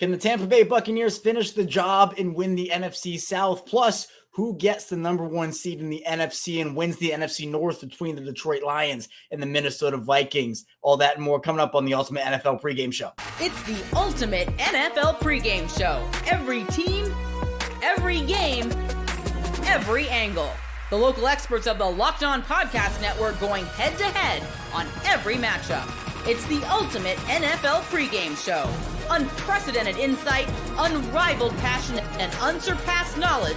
Can the Tampa Bay Buccaneers finish the job and win the NFC South? Plus, who gets the number one seed in the NFC and wins the NFC North between the Detroit Lions and the Minnesota Vikings? All that and more coming up on the Ultimate NFL Pregame Show. It's the Ultimate NFL Pregame Show. Every team, every game, every angle. The local experts of the Locked On Podcast Network going head-to-head on every matchup. It's the Ultimate NFL Pregame Show. Unprecedented insight, unrivaled passion, and unsurpassed knowledge.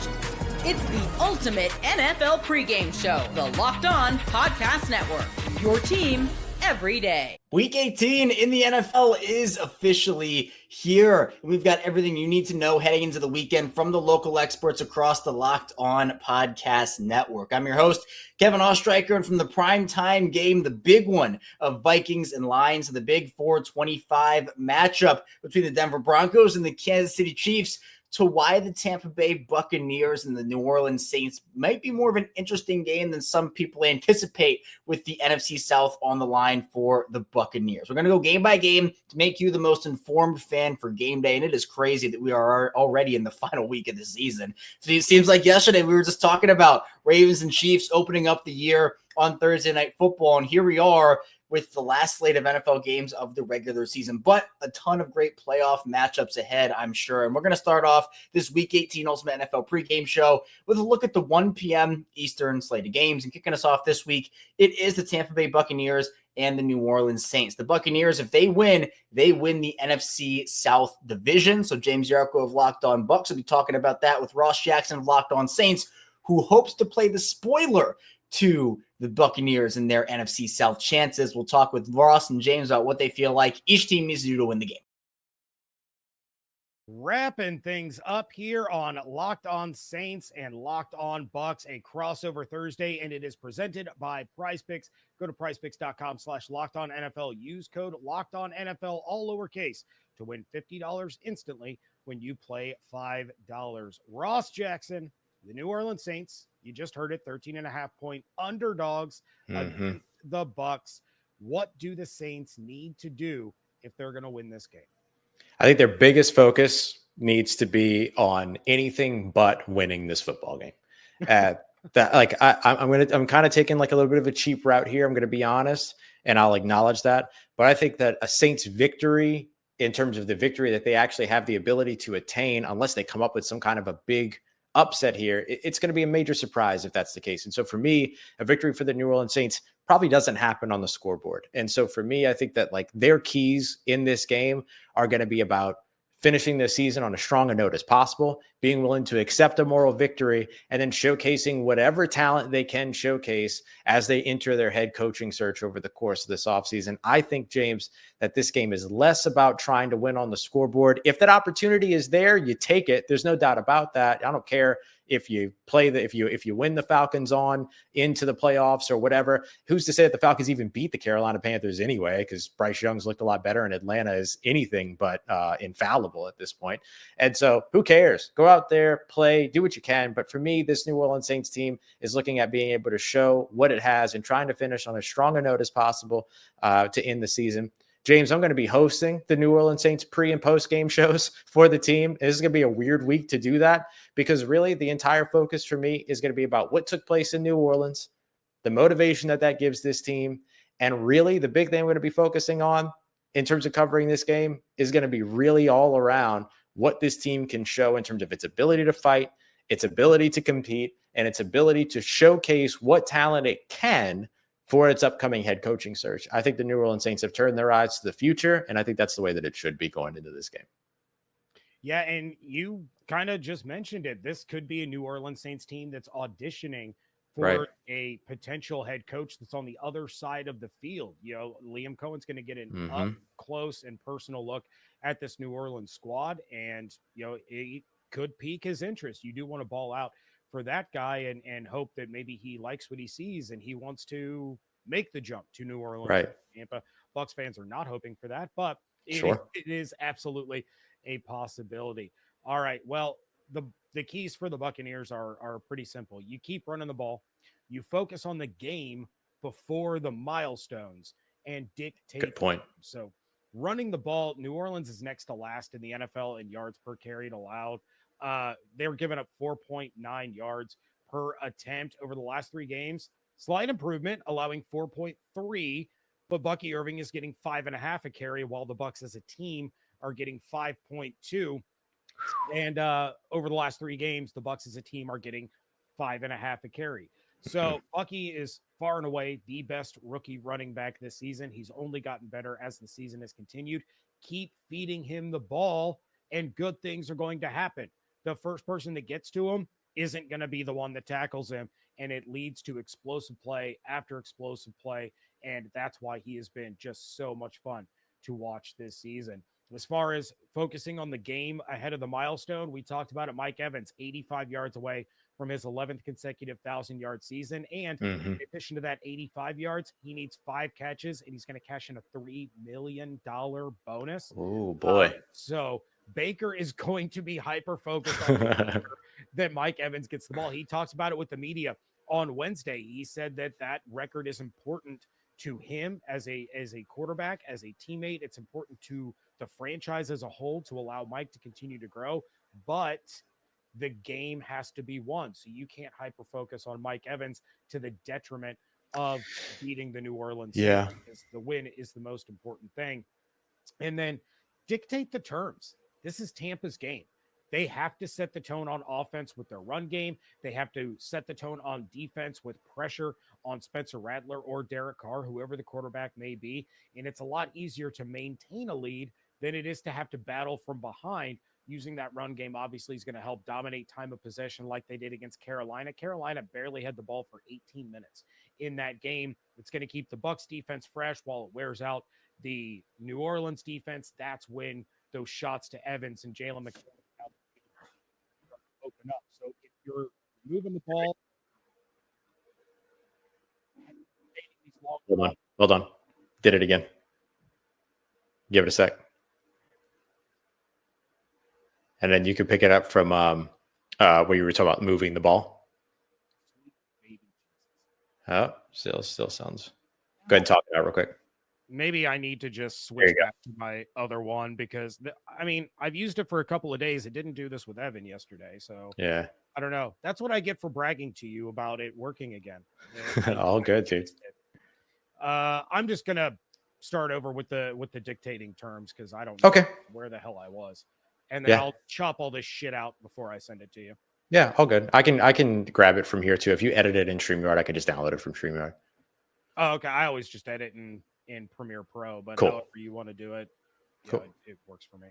It's the Ultimate NFL Pregame Show. The Locked On Podcast Network. Your team every day. Week 18 in the NFL is officially here. We've got everything you need to know heading into the weekend from the local experts across the Locked On Podcast Network. I'm your host, Kevin Ostreicher, and from the primetime game, the big one of Vikings and Lions, the big 425 matchup between the Denver Broncos and the Kansas City Chiefs, to why the Tampa Bay Buccaneers and the New Orleans Saints might be more of an interesting game than some people anticipate with the NFC South on the line for the Buccaneers. We're going to go game by game to make you the most informed fan for game day, and it is crazy that we are already in the final week of the season. So it seems like yesterday we were just talking about Ravens and Chiefs opening up the year on Thursday Night Football, and here we are with the last slate of NFL games of the regular season, but a ton of great playoff matchups ahead, I'm sure. And we're going to start off this Week 18 Ultimate NFL Pregame Show with a look at the 1 p.m. Eastern slate of games. And kicking us off this week, it is the Tampa Bay Buccaneers and the New Orleans Saints. The Buccaneers, if they win the NFC South division. So James Yarko of Locked On Bucs will be talking about that with Ross Jackson of Locked On Saints, who hopes to play the spoiler to the Buccaneers and their NFC South chances. We'll talk with Ross and James about what they feel like each team needs to do to win the game. Wrapping things up here on Locked On Saints and Locked On Bucks, a crossover Thursday, and it is presented by PrizePicks. Go to prizepicks.com/LockedOnNFL. Use code LockedOnNFL, all lowercase, to win $50 instantly when you play $5. Ross Jackson, the New Orleans Saints, you just heard it, 13.5-point underdogs against the Bucks. What do the Saints need to do if they're going to win this game? I think their biggest focus needs to be on anything but winning this football game. I'm kind of taking like a little bit of a cheap route here. I'm going to be honest, and I'll acknowledge that. But I think that a Saints victory, in terms of the victory that they actually have the ability to attain, unless they come up with some kind of a big upset here, it's going to be a major surprise if that's the case. And so for me, a victory for the New Orleans Saints probably doesn't happen on the scoreboard. And so for me, I think that like their keys in this game are going to be about finishing the season on as strong a note as possible, being willing to accept a moral victory, and then showcasing whatever talent they can showcase as they enter their head coaching search over the course of this offseason. I think, James, that this game is less about trying to win on the scoreboard. If that opportunity is there, you take it. There's no doubt about that. I don't care if you play if you win the Falcons on into the playoffs or whatever. Who's to say that the Falcons even beat the Carolina Panthers anyway? Because Bryce Young's looked a lot better, and Atlanta is anything but infallible at this point. And so who cares? Go out there, play, do what you can. But for me, this New Orleans Saints team is looking at being able to show what it has and trying to finish on as strong a note as possible to end the season. James, I'm going to be hosting the New Orleans Saints pre and post game shows for the team. This is going to be a weird week to do that, because really the entire focus for me is going to be about what took place in New Orleans, the motivation that gives this team. And really the big thing I'm going to be focusing on in terms of covering this game is going to be really all around what this team can show in terms of its ability to fight, its ability to compete, and its ability to showcase what talent it can for its upcoming head coaching search. I think the New Orleans Saints have turned their eyes to the future, and I think that's the way that it should be going into this game. Yeah, and you kind of just mentioned it. This could be a New Orleans Saints team that's auditioning for a potential head coach that's on the other side of the field. You know, Liam Cohen's going to get an up close and personal look at this New Orleans squad, and, you know, it could pique his interest. You do want to ball out for that guy and hope that maybe he likes what he sees and he wants to make the jump to New Orleans. Right. Tampa Bucs fans are not hoping for that, but it is absolutely a possibility. All right. Well, the keys for the Buccaneers are pretty simple. You keep running the ball. You focus on the game before the milestones and dictate. Good point. So running the ball, New Orleans is next to last in the NFL in yards per carry allowed. They were giving up 4.9 yards per attempt over the last 3 games. Slight improvement, allowing 4.3, but Bucky Irving is getting 5.5 a carry, while the Bucs as a team are getting 5.2. And over the last 3 games, the Bucs as a team are getting 5.5 a carry. So Bucky is far and away the best rookie running back this season. He's only gotten better as the season has continued. Keep feeding him the ball, and good things are going to happen. The first person that gets to him isn't going to be the one that tackles him, and it leads to explosive play after explosive play, and that's why he has been just so much fun to watch this season. As far as focusing on the game ahead of the milestone, we talked about it. Mike Evans, 85 yards away from his 11th consecutive 1,000-yard season. And in addition to that 85 yards, he needs 5 catches, and he's going to cash in a $3 million bonus. Oh, boy. So Baker is going to be hyper-focused on that Mike Evans gets the ball. He talks about it with the media on Wednesday. He said that record is important to him as a quarterback, as a teammate. It's important to the franchise as a whole to allow Mike to continue to grow, but the game has to be won. So you can't hyper focus on Mike Evans to the detriment of beating the New Orleans. Yeah. Because the win is the most important thing. And then dictate the terms. This is Tampa's game. They have to set the tone on offense with their run game. They have to set the tone on defense with pressure on Spencer Rattler or Derek Carr, whoever the quarterback may be. And it's a lot easier to maintain a lead than it is to have to battle from behind. Using that run game obviously is going to help dominate time of possession like they did against Carolina. Carolina barely had the ball for 18 minutes in that game. It's going to keep the Bucs defense fresh while it wears out the New Orleans defense. That's when those shots to Evans and Jalen McCoy open up. So if you're moving the ball, Hold on. Did it again. Give it a sec. And then you could pick it up from where you were talking about moving the ball. Oh, still sounds. Go ahead and talk it out real quick. Maybe I need to just switch back to my other one because, I've used it for a couple of days. It didn't do this with Evan yesterday. So, yeah, I don't know. That's what I get for bragging to you about it working again. All good, dude. I'm just going to start over with the dictating terms because I don't know where the hell I was. And then I'll chop all this shit out before I send it to you. Yeah, all good. I can grab it from here too. If you edit it in StreamYard, I can just download it from StreamYard. Oh, okay. I always just edit in Premiere Pro, but cool. However you want to do it, cool. It works for me.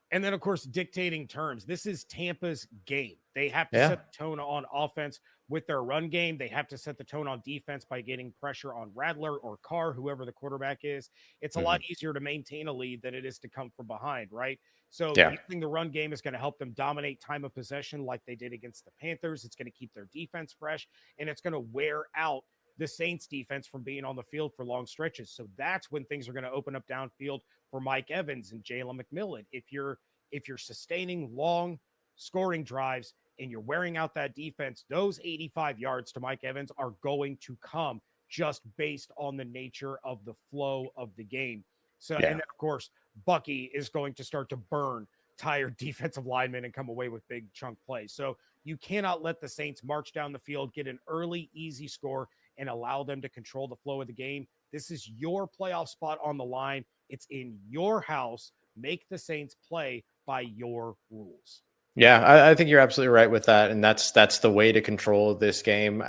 And then, of course, dictating terms. This is Tampa's game. They have to set the tone on offense with their run game. They have to set the tone on defense by getting pressure on Rattler or Carr, whoever the quarterback is. It's a lot easier to maintain a lead than it is to come from behind, right? So using the run game is going to help them dominate time of possession like they did against the Panthers. It's going to keep their defense fresh, and it's going to wear out the Saints defense from being on the field for long stretches. So that's when things are going to open up downfield for Mike Evans and Jalen McMillan. If you're sustaining long scoring drives and you're wearing out that defense, those 85 yards to Mike Evans are going to come just based on the nature of the flow of the game. So, and then of course, Bucky is going to start to burn tired defensive linemen and come away with big chunk plays. So you cannot let the Saints march down the field, get an early, easy score, and allow them to control the flow of the game. This is your playoff spot on the line. It's in your house. Make the Saints play by your rules. Yeah, I think you're absolutely right with that, and that's the way to control this game.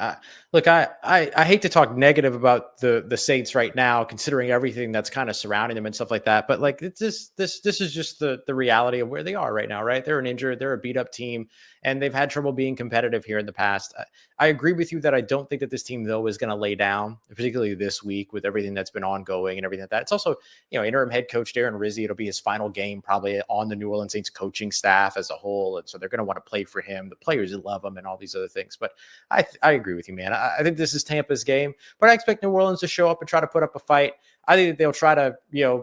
Look, I hate to talk negative about the Saints right now, considering everything that's kind of surrounding them and stuff like that. But like this is just the reality of where they are right now, right? They're an injured, they're a beat up team, and they've had trouble being competitive here in the past. I agree with you that I don't think that this team though is going to lay down, particularly this week with everything that's been ongoing and everything like that. It's also, interim head coach Darren Rizzi. It'll be his final game probably on the New Orleans Saints coaching staff as a whole. and so they're going to want to play for him. The players love him and all these other things. But I agree with you, man. I think this is Tampa's game, but I expect New Orleans to show up and try to put up a fight. I think they'll try to,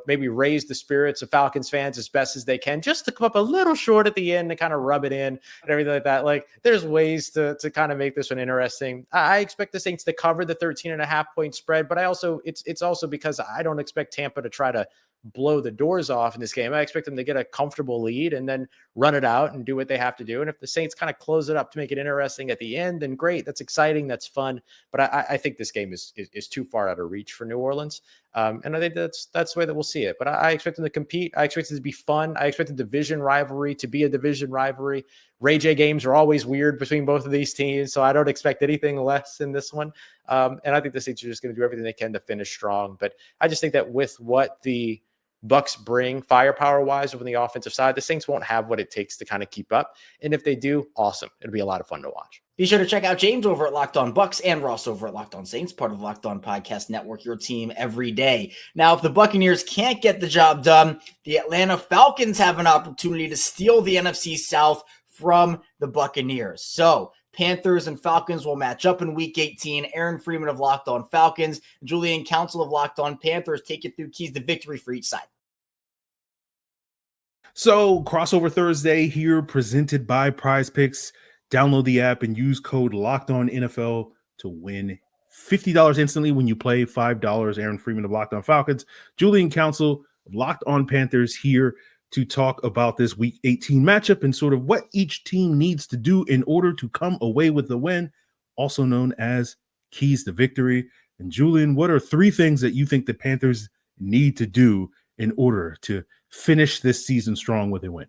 maybe raise the spirits of Falcons fans as best as they can, just to come up a little short at the end to kind of rub it in and everything like that. Like, there's ways to kind of make this one interesting. I expect the Saints to cover the 13.5-point spread, but it's also because I don't expect Tampa to try to blow the doors off in this game. I expect them to get a comfortable lead and then run it out and do what they have to do. And if the Saints kind of close it up to make it interesting at the end, then great. That's exciting. That's fun. But I think this game is too far out of reach for New Orleans. And I think that's the way that we'll see it. But I expect them to compete. I expect it to be fun. I expect the division rivalry to be a division rivalry. Ray J games are always weird between both of these teams, so I don't expect anything less in this one. And I think the Saints are just going to do everything they can to finish strong. But I just think that with what the Bucks bring firepower-wise over the offensive side, the Saints won't have what it takes to kind of keep up. And if they do, awesome. It'll be a lot of fun to watch. Be sure to check out James over at Locked On Bucks and Ross over at Locked On Saints, part of Locked On Podcast Network, your team every day. Now, if the Buccaneers can't get the job done, the Atlanta Falcons have an opportunity to steal the NFC South from the Buccaneers. So, Panthers and Falcons will match up in Week 18. Aaron Freeman of Locked On Falcons, Julian Council of Locked On Panthers take you through keys to victory for each side. So, Crossover Thursday here, presented by PrizePicks. Download the app and use code LOCKEDONNFL to win $50 instantly when you play $5. Aaron Freeman of Locked On Falcons, Julian Council of Locked On Panthers here to talk about this Week 18 matchup and sort of what each team needs to do in order to come away with the win, also known as keys to victory. And Julian, what are 3 things that you think the Panthers need to do in order to finish this season strong with a win?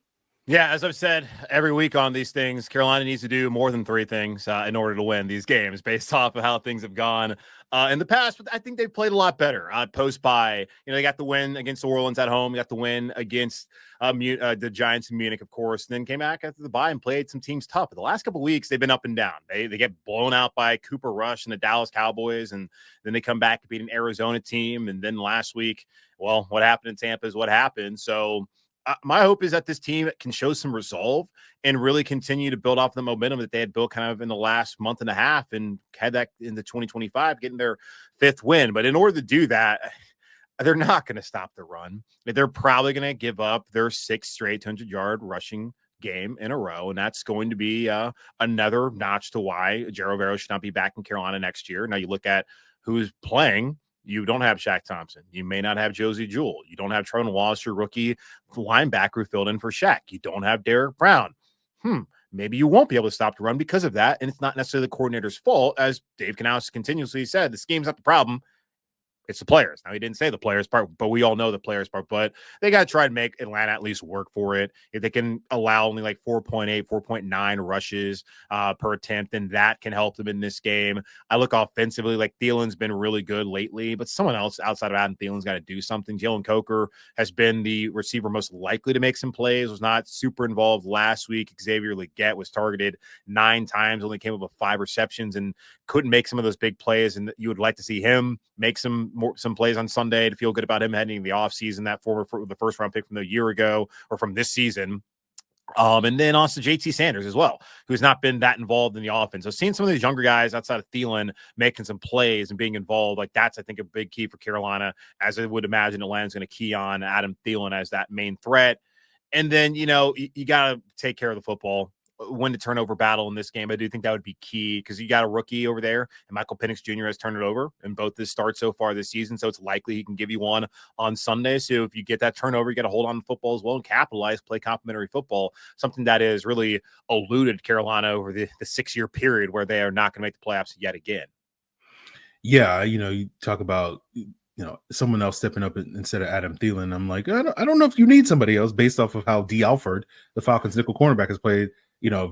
Yeah, as I've said every week on these things, Carolina needs to do more than 3 things in order to win these games based off of how things have gone in the past. But I think they played a lot better post-bye. They got the win against New Orleans at home. They got the win against the Giants in Munich, of course, and then came back after the bye and played some teams tough. But the last couple of weeks, they've been up and down. They get blown out by Cooper Rush and the Dallas Cowboys, and then they come back to beat an Arizona team. And then last week, well, what happened in Tampa is what happened. So my hope is that this team can show some resolve and really continue to build off the momentum that they had built kind of in the last month and a half and had that into 2025, getting their 5th win. But in order to do that, they're not going to stop the run. They're probably going to give up their 6th straight 200-yard rushing game in a row, and that's going to be another notch to why Jero Vero should not be back in Carolina next year. Now you look at who's playing. You don't have Shaq Thompson. You may not have Josie Jewell. You don't have Trevon Wallace, your rookie linebacker who filled in for Shaq. You don't have Derek Brown. Maybe you won't be able to stop the run because of that, and it's not necessarily the coordinator's fault. As Dave Canales continuously said, the scheme's not the problem. It's the players. Now, he didn't say the players part, but we all know the players part. But they got to try to make Atlanta at least work for it. If they can allow only like 4.8, 4.9 rushes per attempt, then that can help them in this game. I look offensively, like Thielen's been really good lately, but someone else outside of Adam Thielen's got to do something. Jalen Coker has been the receiver most likely to make some plays, was not super involved last week. Xavier Legette was targeted 9 times, only came up with 5 receptions and couldn't make some of those big plays. And you would like to see him make some plays on Sunday to feel good about him heading into the offseason, that for the first round pick from the year ago or from this season. And then also JT Sanders as well, who's not been that involved in the offense. So seeing some of these younger guys outside of Thielen making some plays and being involved, like that's, I think, a big key for Carolina, as I would imagine Atlanta's going to key on Adam Thielen as that main threat. And then, you got to take care of the football. Win the turnover battle in this game. I do think that would be key because you got a rookie over there, and Michael Penix Jr. has turned it over in both his starts so far this season, so it's likely he can give you one on Sunday. So if you get that turnover, you got to hold on to football as well and capitalize, play complementary football, something that has really eluded Carolina over the 6-year period where they are not going to make the playoffs yet again. Yeah, you talk about someone else stepping up instead of Adam Thielen. I'm like, I don't know if you need somebody else based off of how D. Alford, the Falcons nickel cornerback, has played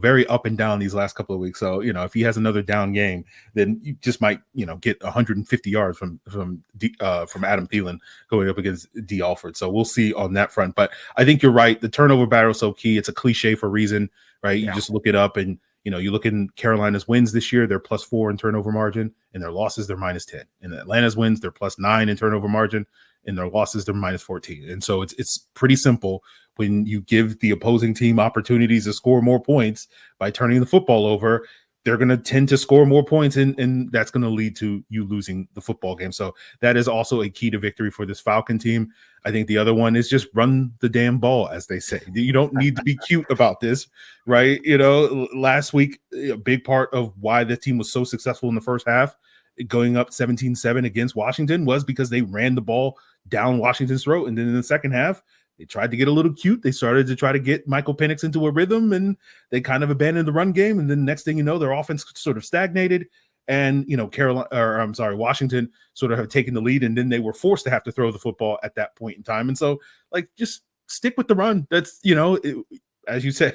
very up and down these last couple of weeks. So, if he has another down game, then you just might, get 150 yards from Adam Thielen going up against D. Alford. So we'll see on that front. But I think you're right. The turnover battle is so key. It's a cliche for a reason, right? You just look it up and, you look in Carolina's wins this year, they're +4 in turnover margin, and their losses, they're -10. And Atlanta's wins, they're +9 in turnover margin, and their losses, they're -14. And so it's pretty simple when you give the opposing team opportunities to score more points by turning the football over, they're going to tend to score more points, and that's going to lead to you losing the football game. So that is also a key to victory for this Falcon team. I think the other one is just run the damn ball, as they say. You don't need to be cute about this, right? Last week, a big part of why the team was so successful in the first half, going up 17-7 against Washington, was because they ran the ball down Washington's throat. And then in the second half, they tried to get a little cute. They started to try to get Michael Penix into a rhythm, and they kind of abandoned the run game. And then next thing you know, their offense sort of stagnated, and Washington sort of have taken the lead, and then they were forced to have to throw the football at that point in time. And so, just stick with the run. That's as you said,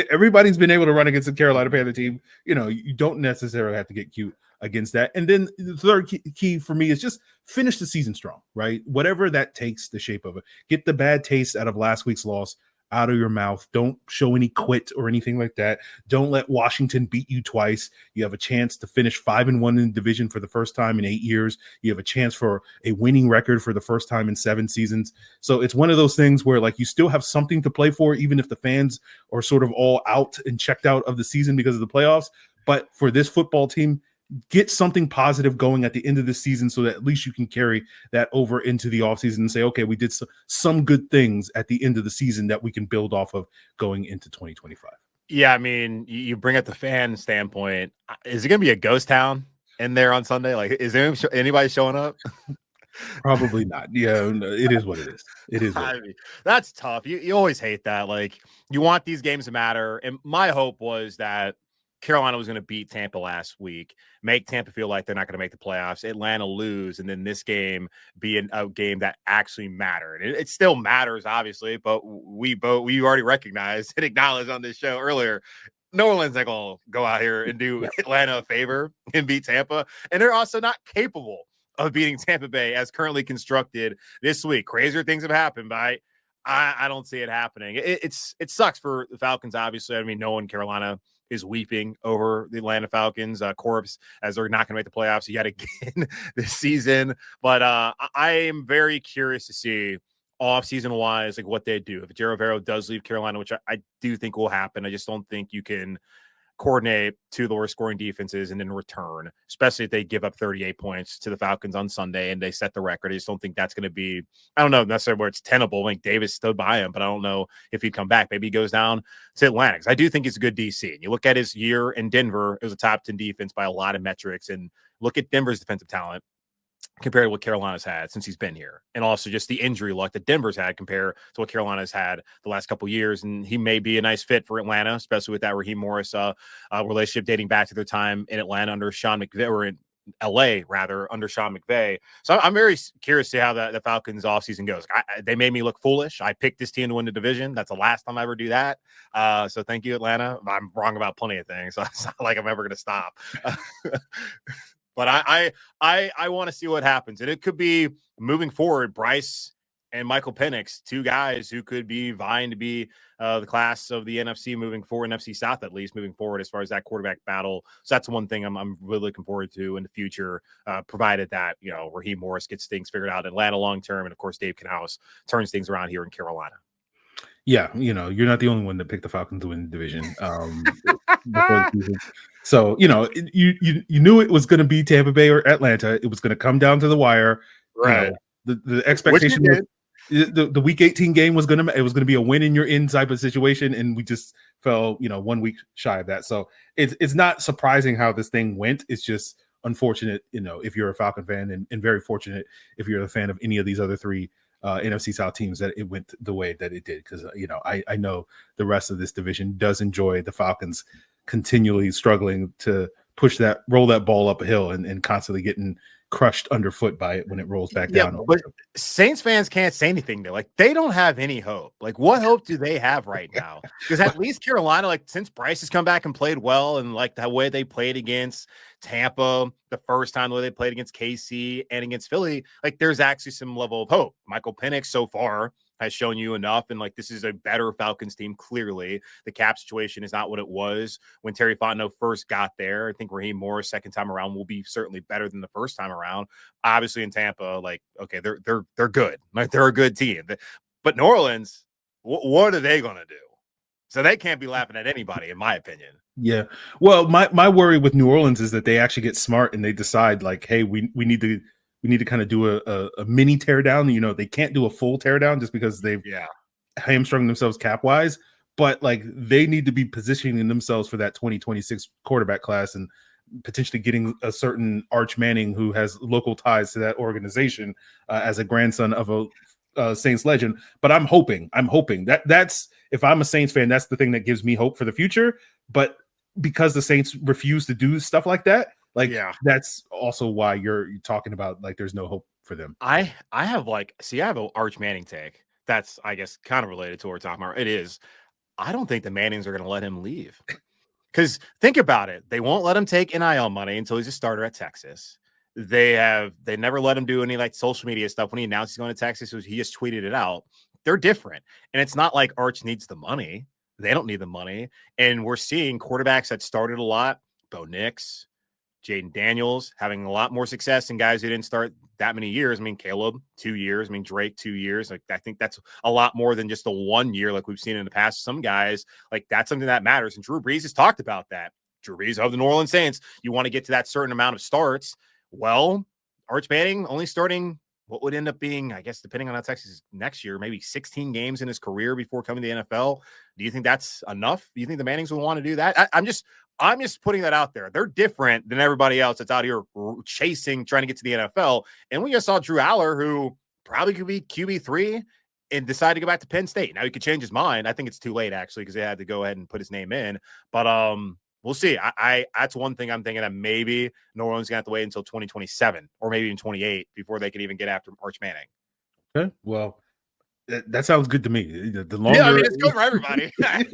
everybody's been able to run against the Carolina Panther team. You don't necessarily have to get cute against that. And then the third key for me is just finish the season strong, right? Whatever that takes, the shape of it. Get the bad taste out of last week's loss out of your mouth. Don't show any quit or anything like that. Don't let Washington beat you twice. You have a chance to finish 5-1 in the division for the first time in 8 years. You have a chance for a winning record for the first time in 7 seasons. So it's one of those things where you still have something to play for, even if the fans are sort of all out and checked out of the season because of the playoffs. But for this football team, get something positive going at the end of the season so that at least you can carry that over into the offseason and say, okay, we did some good things at the end of the season that we can build off of going into 2025. Yeah, I mean, you bring up the fan standpoint. Is it going to be a ghost town in there on Sunday? Is there anybody showing up? Probably not. Yeah, it is what it is. It is. That's tough. You always hate that. You want these games to matter. And my hope was that Carolina was going to beat Tampa last week, make Tampa feel like they're not going to make the playoffs, Atlanta lose, and then this game be a game that actually mattered. It still matters, obviously, but we already recognized and acknowledged on this show earlier, New Orleans ain't going to go out here and do Atlanta a favor and beat Tampa, and they're also not capable of beating Tampa Bay as currently constructed this week. Crazier things have happened, but I don't see it happening. It sucks for the Falcons, obviously. I mean, no one in Carolina is weeping over the Atlanta Falcons corpse as they're not going to make the playoffs yet again this season. But I am very curious to see off-season wise, what they do. If Jero Vero does leave Carolina, which I do think will happen, I just don't think you can coordinate 2 lower scoring defenses and then return, especially if they give up 38 points to the Falcons on Sunday and they set the record. I just don't think that's going to be, I don't know necessarily where it's tenable. I think Davis stood by him, but I don't know if he'd come back. Maybe he goes down to Atlanta. I do think he's a good DC. And you look at his year in Denver, it was a top 10 defense by a lot of metrics, and look at Denver's defensive talent compared to what Carolina's had since he's been here. And also just the injury luck that Denver's had compared to what Carolina's had the last couple of years. And he may be a nice fit for Atlanta, especially with that Raheem Morris relationship dating back to their time in Atlanta under Sean McVay, or in LA rather, under Sean McVay. So I'm very curious to see how the Falcons offseason goes. They made me look foolish. I picked this team to win the division. That's the last time I ever do that. So thank you, Atlanta. I'm wrong about plenty of things. So it's not like I'm ever going to stop. But I want to see what happens. And it could be moving forward, Bryce and Michael Penix, 2 guys who could be vying to be the class of the NFC moving forward, NFC South at least moving forward as far as that quarterback battle. So that's one thing I'm really looking forward to in the future, provided that, Raheem Morris gets things figured out in Atlanta long term. And of course, Dave Canales turns things around here in Carolina. Yeah, you're not the only one that picked the Falcons to win the division. Before the season. So, you knew it was going to be Tampa Bay or Atlanta. It was going to come down to the wire. Right. The expectation was the week 18 game was going to be a win in your in type of situation, and we just fell 1 week shy of that. So it's not surprising how this thing went. It's just unfortunate, if you're a Falcon fan, and very fortunate if you're a fan of any of these other 3 NFC South teams, that it went the way that it did, because I know the rest of this division does enjoy the Falcons continually struggling to roll that ball up a hill and constantly getting crushed underfoot by it when it rolls back down. But Saints fans can't say anything though. They don't have any hope. What hope do they have right now? Because at least Carolina, since Bryce has come back and played well, and the way they played against Tampa the first time, the way they played against KC and against Philly, there's actually some level of hope. Michael Penix so far has shown you enough, and this is a better Falcons team. Clearly, the cap situation is not what it was when Terry Fontenot first got there. I think Raheem Morris second time around will be certainly better than the first time around. Obviously, in Tampa, okay, they're good. They're a good team. But New Orleans, What are they going to do? So they can't be laughing at anybody, in my opinion. Yeah. Well, my worry with New Orleans is that they actually get smart and they decide like, hey, we need to kind of do a mini teardown. You know, they can't do a full teardown just because they've hamstrung themselves cap wise, but like they need to be positioning themselves for that 2026 quarterback class and potentially getting a certain Arch Manning who has local ties to that organization as a grandson of a Saints legend. But I'm hoping that's if I'm a Saints fan, that's the thing that gives me hope for the future. But because the Saints refuse to do stuff like that, that's also why you're talking about like there's no hope for them. I have I have an Arch Manning take that's I guess kind of related to what we're talking about. It is. I don't think the Mannings are going to let him leave. Because think about it. They won't let him take NIL money until he's a starter at Texas. They never let him do any like social media stuff when he announced he's going to Texas. He just tweeted it out. They're different. And it's not like Arch needs the money. They don't need the money. And we're seeing quarterbacks that started a lot, Bo Nix, Jaden Daniels, having a lot more success than guys who didn't start that many years. I mean, Caleb, 2 years. I mean, Drake, 2 years. Like, I think that's a lot more than just a 1 year like we've seen in the past. Some guys, like, that's something that matters. And Drew Brees has talked about that. Drew Brees of the New Orleans Saints, you want to get to that certain amount of starts. Well, Arch Manning only starting what would end up being, I guess, depending on how Texas is next year, maybe 16 games in his career before coming to the NFL. Do you think that's enough? Do you think the Mannings will want to do that? I'm just putting that out there. They're different than everybody else that's out here chasing, trying to get to the NFL. And we just saw Drew Aller, who probably could be QB3 and decide to go back to Penn State. Now he could change his mind. I think it's too late actually, because they had to go ahead and put his name in. But we'll see. I that's one thing I'm thinking that maybe New Orleans is gonna have to wait until 2027 or maybe even 28 before they can even get after Arch Manning. Okay. Well, that sounds good to me. The longer, yeah, I mean, it's good for everybody. keep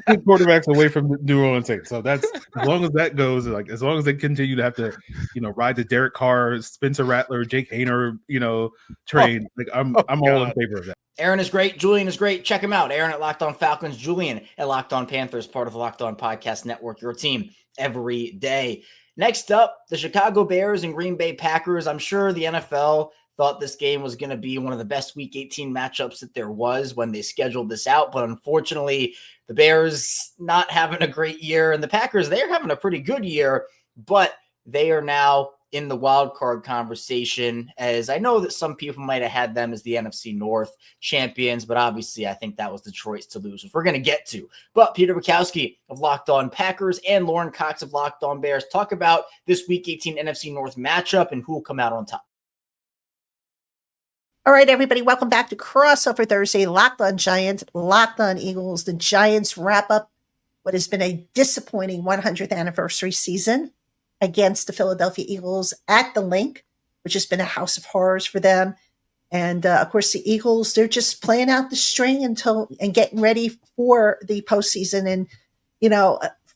good quarterbacks away from the New Orleans Saints. So that's as long as that goes. Like as long as they continue to have to, ride the Derek Carr, Spencer Rattler, Jake Hayner, train. I'm all in favor of that. Aaron is great. Julian is great. Check him out. Aaron at Locked On Falcons. Julian at Locked On Panthers, part of the Locked On Podcast Network. Your team every day. Next up, the Chicago Bears and Green Bay Packers. I'm sure the NFL thought this game was going to be one of the best Week 18 matchups that there was when they scheduled this out. But unfortunately, the Bears not having a great year, and the Packers, they're having a pretty good year, but they are now in the wild card conversation, as I know that some people might have had them as the NFC North champions, but obviously I think that was Detroit's to lose, which we're going to get to. But Peter Bukowski of Locked On Packers and Lauren Cox of Locked On Bears talk about this Week 18 NFC North matchup and who will come out on top. All right, everybody, welcome back to Crossover Thursday, Locked On Giants, Locked On Eagles. The Giants wrap up what has been a disappointing 100th anniversary season against the Philadelphia Eagles at the Link, which has been a house of horrors for them. And, of course, the Eagles, they're just playing out the string and getting ready for the postseason. And,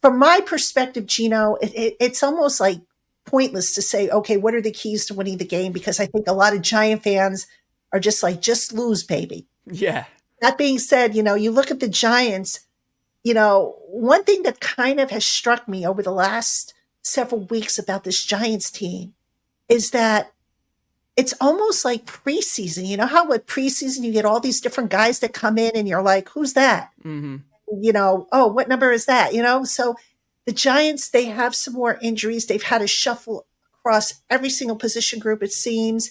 from my perspective, Gino, it's almost like pointless to say, okay, what are the keys to winning the game? Because I think a lot of Giant fans are just like, just lose, baby. Yeah. That being said, you look at the Giants, one thing that kind of has struck me over the last several weeks about this Giants team is that it's almost like preseason. You know how with preseason you get all these different guys that come in and you're like, who's that? Mm-hmm. Oh, what number is that? So the Giants, they have some more injuries. They've had a shuffle across every single position group, it seems.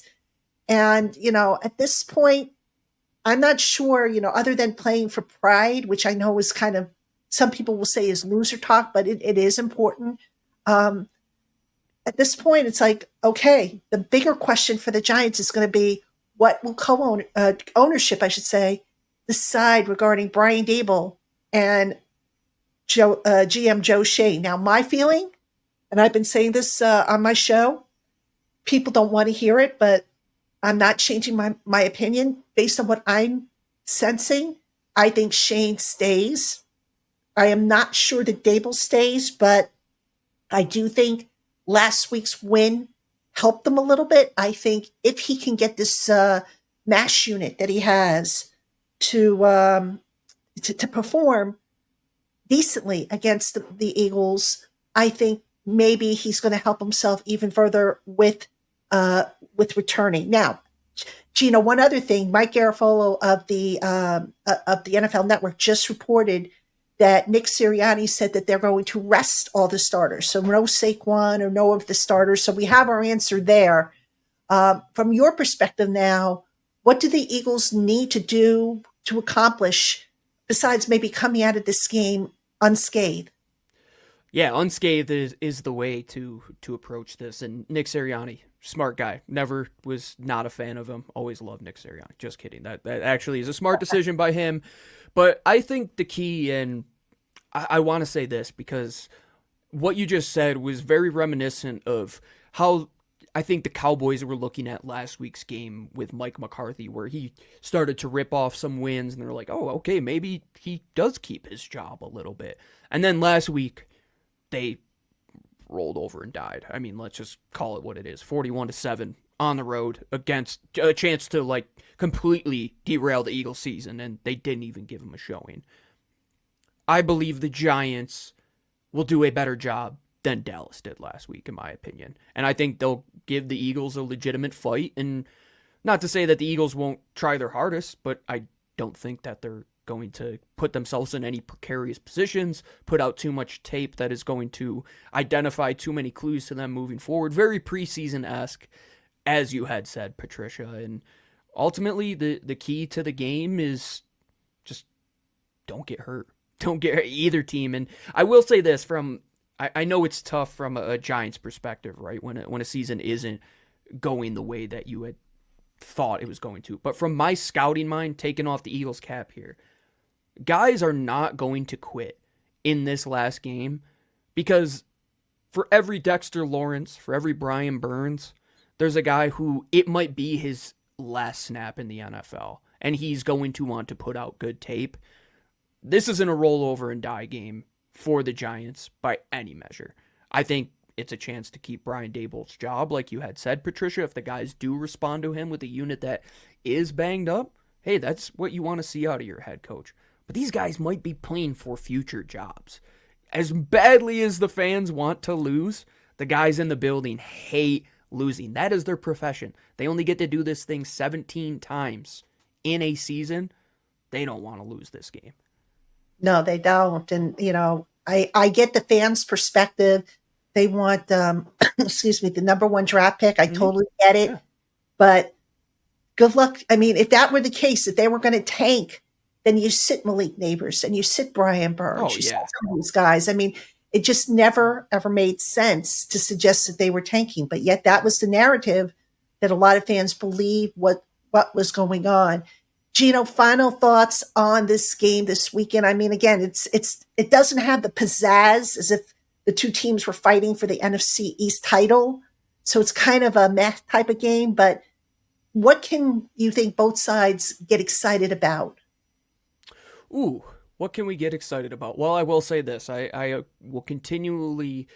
And, at this point, I'm not sure, other than playing for pride, which I know is kind of, some people will say is loser talk, but it is important. At this point, it's like, okay, the bigger question for the Giants is going to be what will ownership, I should say, decide regarding Brian Daboll and GM Joe Shea. Now, my feeling, and I've been saying this on my show, people don't want to hear it, but I'm not changing my opinion based on what I'm sensing. I think Shane stays. I am not sure that Daboll stays, but I do think last week's win helped them a little bit. I think if he can get this mash unit that he has to perform decently against the Eagles, I think maybe he's going to help himself even further with returning. Now, Gino, one other thing, Mike Garafolo of the NFL Network just reported that Nick Sirianni said that they're going to rest all the starters. So no Saquon or no of the starters. So we have our answer there. From your perspective now, what do the Eagles need to do to accomplish besides maybe coming out of this game unscathed? Yeah, unscathed is the way to approach this. And Nick Sirianni, smart guy. Never was not a fan of him. Always loved Nick Sirianni. Just kidding. That actually is a smart decision by him. But I think the key, and I want to say this because what you just said was very reminiscent of how I think the Cowboys were looking at last week's game with Mike McCarthy, where he started to rip off some wins, and they're like, oh, okay, maybe he does keep his job a little bit. And then last week, they rolled over and died. I mean, let's just call it what it is. 41-7 on the road against a chance to like completely derail the Eagles season, and they didn't even give him a showing. I believe the Giants will do a better job than Dallas did last week, in my opinion. And I think they'll give the Eagles a legitimate fight. And not to say that the Eagles won't try their hardest, but I don't think that they're going to put themselves in any precarious positions, put out too much tape that is going to identify too many clues to them moving forward. Very preseason-esque, as you had said, Patricia. And ultimately, the key to the game is just don't get hurt. Don't get hurt, either team. And I will say this, I know it's tough from a Giants perspective, right? When a season isn't going the way that you had thought it was going to. But from my scouting mind, taking off the Eagles cap here, guys are not going to quit in this last game because for every Dexter Lawrence, for every Brian Burns, there's a guy who it might be his last snap in the NFL, and he's going to want to put out good tape. This isn't a roll over and die game for the Giants by any measure. I think it's a chance to keep Brian Daboll's job, like you had said, Patricia. If the guys do respond to him with a unit that is banged up, hey, that's what you want to see out of your head coach. But these guys might be playing for future jobs. As badly as the fans want to lose, the guys in the building hate losing. That is their profession. They only get to do this thing 17 times in a season. They don't want to lose this game. No, they don't. And, I get the fans' perspective. They want, the number one draft pick. I totally get it. Yeah. But good luck. I mean, if that were the case, if they were going to tank, then you sit Malik Neighbors and you sit Brian Burns. You sit some of these guys. I mean, it just never, ever made sense to suggest that they were tanking. But yet that was the narrative that a lot of fans believed what was going on. Gino, final thoughts on this game this weekend. I mean, again, it doesn't have the pizzazz as if the two teams were fighting for the NFC East title. So it's kind of a meh type of game. But what can you think both sides get excited about? Ooh, what can we get excited about? Well, I will say this. I will continually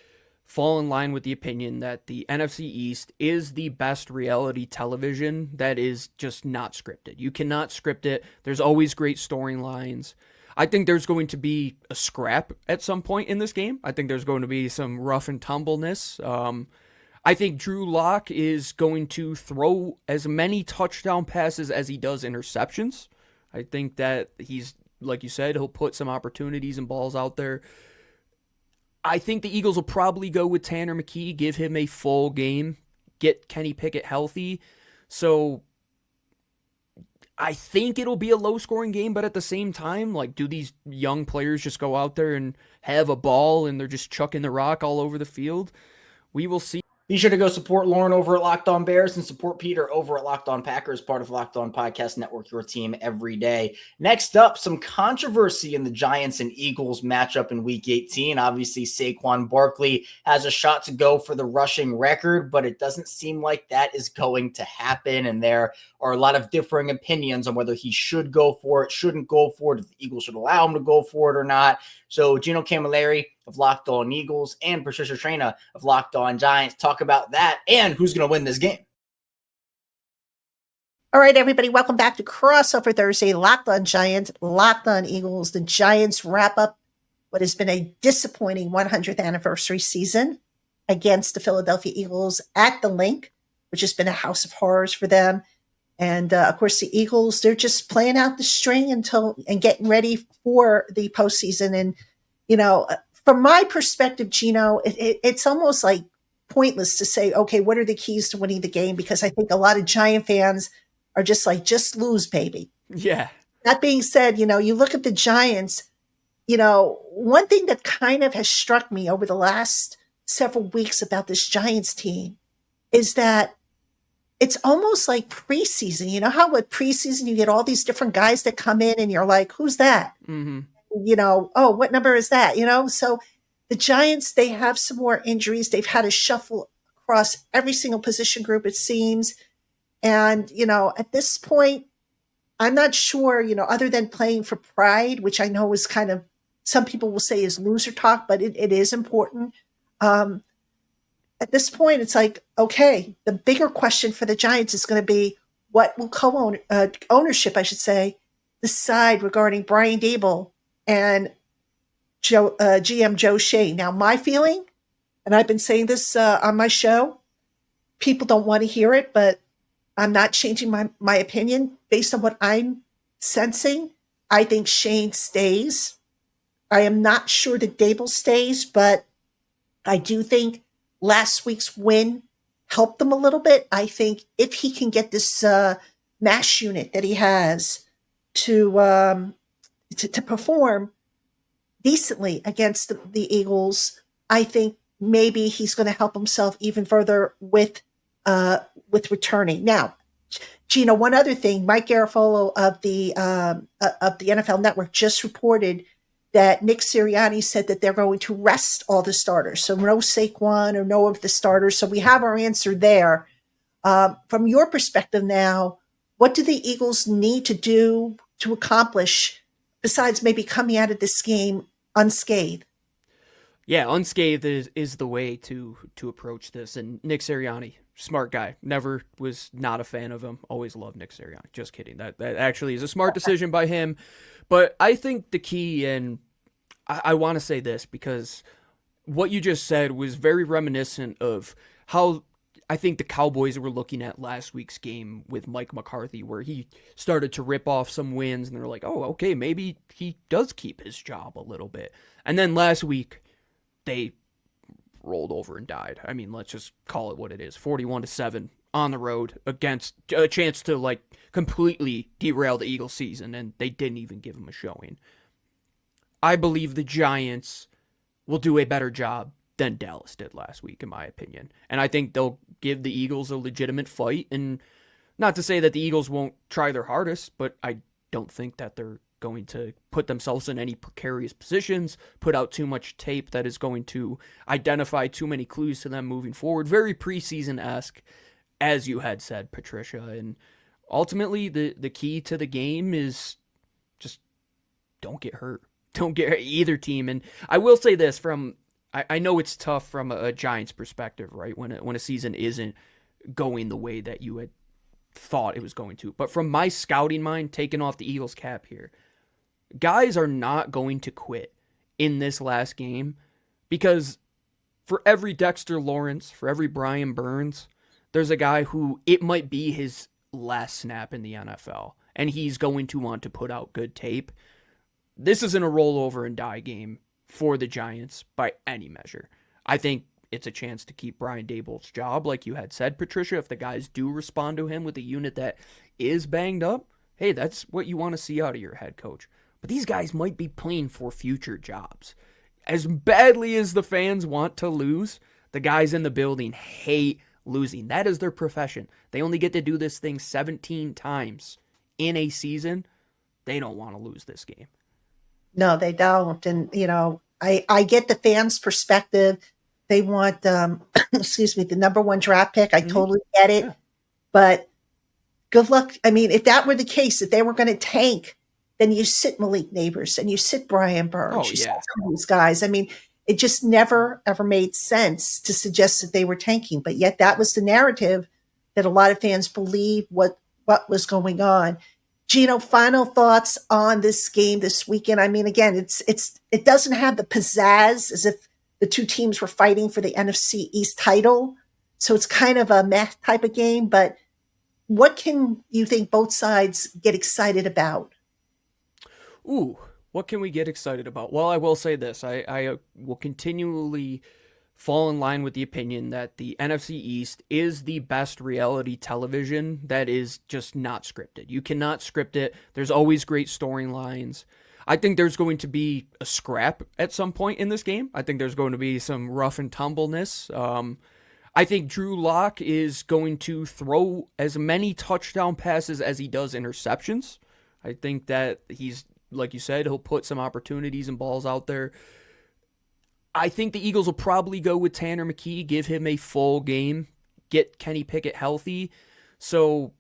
fall in line with the opinion that the NFC East is the best reality television that is just not scripted. You cannot script it. There's always great storylines. I think there's going to be a scrap at some point in this game. I think there's going to be some rough and tumbleness. I think Drew Lock is going to throw as many touchdown passes as he does interceptions. I think that he's, like you said, he'll put some opportunities and balls out there. I think the Eagles will probably go with Tanner McKee, give him a full game, get Kenny Pickett healthy. So I think it'll be a low-scoring game, but at the same time, like, do these young players just go out there and have a ball and they're just chucking the rock all over the field? We will see. Be sure to go support Lauren over at Locked On Bears and support Peter over at Locked On Packers, part of Locked On Podcast Network, your team every day. Next up, some controversy in the Giants and Eagles matchup in Week 18. Obviously, Saquon Barkley has a shot to go for the rushing record, but it doesn't seem like that is going to happen. And there are a lot of differing opinions on whether he should go for it, shouldn't go for it, if the Eagles should allow him to go for it or not. So Gino Camilleri of Locked On Eagles and Patricia Traina of Locked On Giants talk about that and who's going to win this game. All right, everybody, welcome back to Crossover Thursday, Locked On Giants, Locked On Eagles. The Giants wrap up what has been a disappointing 100th anniversary season against the Philadelphia Eagles at the Link, which has been a house of horrors for them. And of course, the Eagles, they're just playing out the string and getting ready for the postseason. And, from my perspective, Gino, it's almost like pointless to say, okay, what are the keys to winning the game? Because I think a lot of Giant fans are just like, just lose, baby. Yeah. That being said, you look at the Giants, one thing that kind of has struck me over the last several weeks about this Giants team is that it's almost like preseason. You know how with preseason you get all these different guys that come in and you're like, who's that? Mm-hmm. Oh, what number is that? So the Giants, they have some more injuries. They've had a shuffle across every single position group, it seems. And, at this point, I'm not sure, other than playing for pride, which I know is kind of, some people will say is loser talk, but it is important. At this point, it's like, okay, the bigger question for the Giants is going to be what will ownership, I should say, decide regarding Brian Dable and GM Joe Shea. Now, my feeling, and I've been saying this on my show, people don't want to hear it, but I'm not changing my opinion based on what I'm sensing. I think Shane stays. I am not sure that Dable stays, but I do think last week's win helped them a little bit. I think if he can get this mash unit that he has to perform decently against the Eagles, I think maybe he's going to help himself even further with returning. Now, Gino, one other thing, Mike Garafolo of the NFL Network just reported that Nick Sirianni said that they're going to rest all the starters. So no Saquon or no of the starters. So we have our answer there. From your perspective now, what do the Eagles need to do to accomplish besides maybe coming out of this game unscathed? Yeah, unscathed is the way to approach this. And Nick Sirianni, smart guy. Never was not a fan of him. Always loved Nick Sirianni. Just kidding. That actually is a smart decision by him. But I think the key, and I want to say this because what you just said was very reminiscent of how I think the Cowboys were looking at last week's game with Mike McCarthy, where he started to rip off some wins, and they're like, oh, okay, maybe he does keep his job a little bit. And then last week, they rolled over and died. I mean, let's just call it what it is. 41-7 on the road against a chance to completely derail the Eagles season, and they didn't even give him a showing. I believe the Giants will do a better job than Dallas did last week, in my opinion. And I think they'll give the Eagles a legitimate fight. And not to say that the Eagles won't try their hardest, but I don't think that they're going to put themselves in any precarious positions, put out too much tape that is going to identify too many clues to them moving forward. Very preseason-esque, as you had said, Patricia. And ultimately, the key to the game is just don't get hurt. Don't get hurt, either team. And I will say this, I know it's tough from a Giants perspective, right? When a season isn't going the way that you had thought it was going to. But from my scouting mind, taking off the Eagles cap here, guys are not going to quit in this last game because for every Dexter Lawrence, for every Brian Burns, there's a guy who it might be his last snap in the NFL, and he's going to want to put out good tape. This isn't a roll over and die game for the Giants by any measure. I think it's a chance to keep Brian Dable's job, like you had said, Patricia. If the guys do respond to him with a unit that is banged up, hey, that's what you want to see out of your head coach. But these guys might be playing for future jobs. As badly as the fans want to lose, the guys in the building hate losing. That is their profession. They only get to do this thing 17 times in a season. They don't want to lose this game. No, they don't. And, I get the fans' perspective. They want, the number one draft pick. I totally get it. Yeah. But good luck. I mean, if that were the case, if they were going to tank, then you sit Malik Neighbors and you sit Brian Burns. Sit some of these guys. I mean, it just never, ever made sense to suggest that they were tanking. But yet that was the narrative that a lot of fans believed what was going on. Gino, final thoughts on this game this weekend. I mean, again, it doesn't have the pizzazz as if the two teams were fighting for the NFC East title. So it's kind of a meh type of game. But, what can you think both sides get excited about? Ooh, what can we get excited about? Well, I will say this. I will continually fall in line with the opinion that the NFC East is the best reality television that is just not scripted. You cannot script it. There's always great storylines. I think there's going to be a scrap at some point in this game. I think there's going to be some rough and tumbleness. I think Drew Lock is going to throw as many touchdown passes as he does interceptions. I think that he's, like you said, he'll put some opportunities and balls out there. I think the Eagles will probably go with Tanner McKee, give him a full game, get Kenny Pickett healthy. So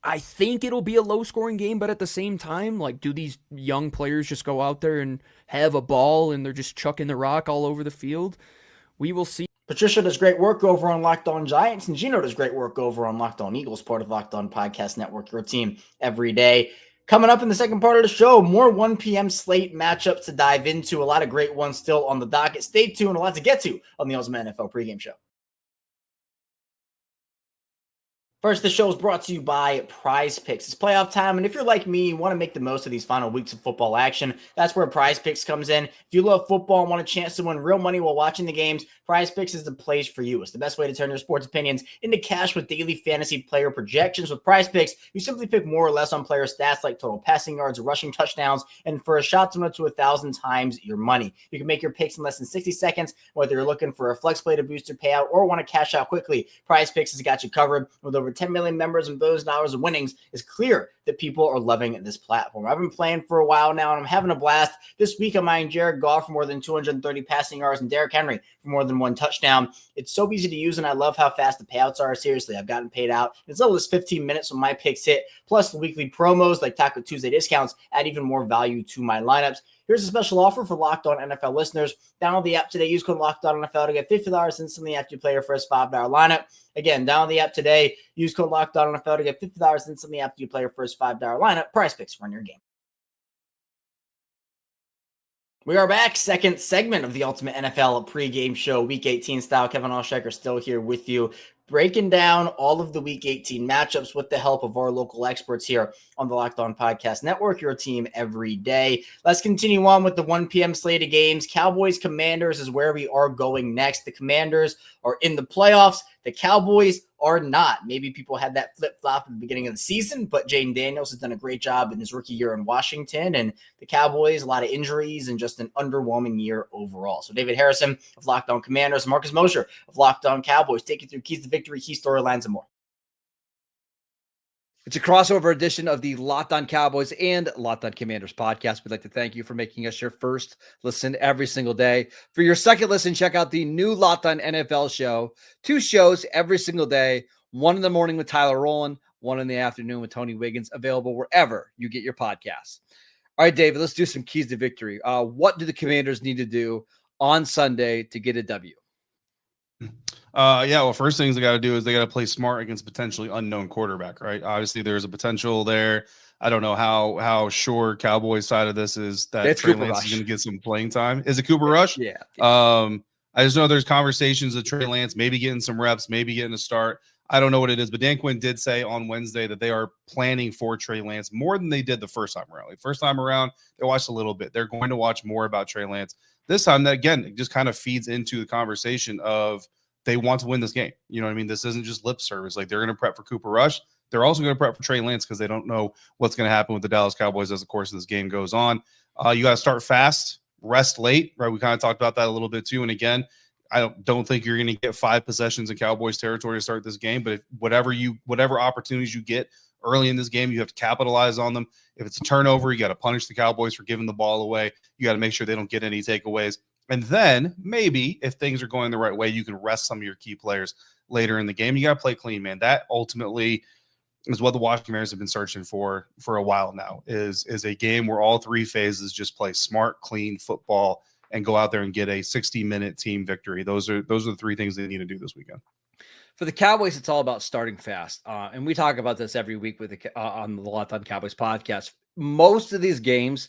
I think it'll be a low-scoring game, but at the same time, like, do these young players just go out there and have a ball and they're just chucking the rock all over the field? We will see. Patricia does great work over on Locked On Giants, and Gino does great work over on Locked On Eagles, part of Locked On Podcast Network, your team every day. Coming up in the second part of the show, more 1 p.m. slate matchups to dive into. A lot of great ones still on the docket. Stay tuned. A lot to get to on the Ultimate NFL pregame show. First, the show is brought to you by PrizePicks. It's playoff time, and if you're like me, you want to make the most of these final weeks of football action. That's where PrizePicks comes in. If you love football and want a chance to win real money while watching the games, PrizePicks is the place for you. It's the best way to turn your sports opinions into cash with daily fantasy player projections. With PrizePicks, you simply pick more or less on player stats like total passing yards or rushing touchdowns, and for a shot to win up to 1,000 times your money. You can make your picks in less than 60 seconds, whether you're looking for a flex play to boost your payout or want to cash out quickly. PrizePicks has got you covered. With over 10 million members and billions of dollars of winnings, it's clear that people are loving this platform. I've been playing for a while now, and I'm having a blast. This week, I'm eyeing Jared Goff for more than 230 passing yards and Derrick Henry for more than 1 touchdown. It's so easy to use, and I love how fast the payouts are. Seriously, I've gotten paid out as little as 15 minutes when my picks hit, plus the weekly promos like Taco Tuesday discounts add even more value to my lineups. Here's a special offer for Locked On NFL listeners. Download the app today. Use code Locked On NFL to get $50 instantly after you play your first $5 lineup. Again, download the app today. Use code Locked On NFL to get $50 instantly after you play your first $5 lineup. PrizePicks, run your game. We are back. Second segment of the Ultimate NFL pregame show, Week 18 style. Kevin Alshaker still here with you, breaking down all of the Week 18 matchups with the help of our local experts here on the Locked On Podcast Network, your team every day. Let's continue on with the 1 p.m. slate of games. Cowboys Commanders is where we are going next. The Commanders are in the playoffs. The Cowboys are not. Maybe people had that flip-flop at the beginning of the season, but Jaden Daniels has done a great job in his rookie year in Washington, and the Cowboys, a lot of injuries and just an underwhelming year overall. So David Harrison of Locked On Commanders, Marcus Mosher of Locked On Cowboys, take you through keys to victory, key storylines, and more. It's a crossover edition of the Locked On Cowboys and Locked On Commanders podcast. We'd like to thank you for making us your first listen every single day. For your second listen, check out the new Locked On NFL show. 2 shows every single day, 1 in the morning with Tyler Rowland, 1 in the afternoon with Tony Wiggins, available wherever you get your podcasts. All right, David, let's do some keys to victory. What do the Commanders need to do on Sunday to get a W? Well, first things they got to do is they got to play smart against potentially unknown quarterback, right? Obviously, there's a potential there. I don't know how sure Cowboys side of this is that Trey Lance is going to get some playing time. Is it Cooper Rush? Yeah. I just know there's conversations of Trey Lance maybe getting some reps, maybe getting a start. I don't know what it is, but Dan Quinn did say on Wednesday that they are planning for Trey Lance more than they did the first time around. Like first time around, they watched a little bit. They're going to watch more about Trey Lance. This time, that again, it just kind of feeds into the conversation of they want to win this game. You know what I mean? This isn't just lip service. Like they're going to prep for Cooper Rush. They're also going to prep for Trey Lance because they don't know what's going to happen with the Dallas Cowboys as the course of this game goes on. You got to start fast, rest late, right? We kind of talked about that a little bit too. And again, I don't think you're going to get 5 possessions in Cowboys territory to start this game, but if whatever opportunities you get early in this game, you have to capitalize on them. If it's a turnover, you got to punish the Cowboys for giving the ball away. You got to make sure they don't get any takeaways. And then maybe if things are going the right way, you can rest some of your key players later in the game. You got to play clean, man. That ultimately is what the Washington Commanders have been searching for a while now, is a game where all 3 phases just play smart, clean football and go out there and get a 60-minute team victory. Those are the 3 things they need to do this weekend. For the Cowboys, it's all about starting fast. And we talk about this every week with on the Locked On Cowboys podcast. Most of these games,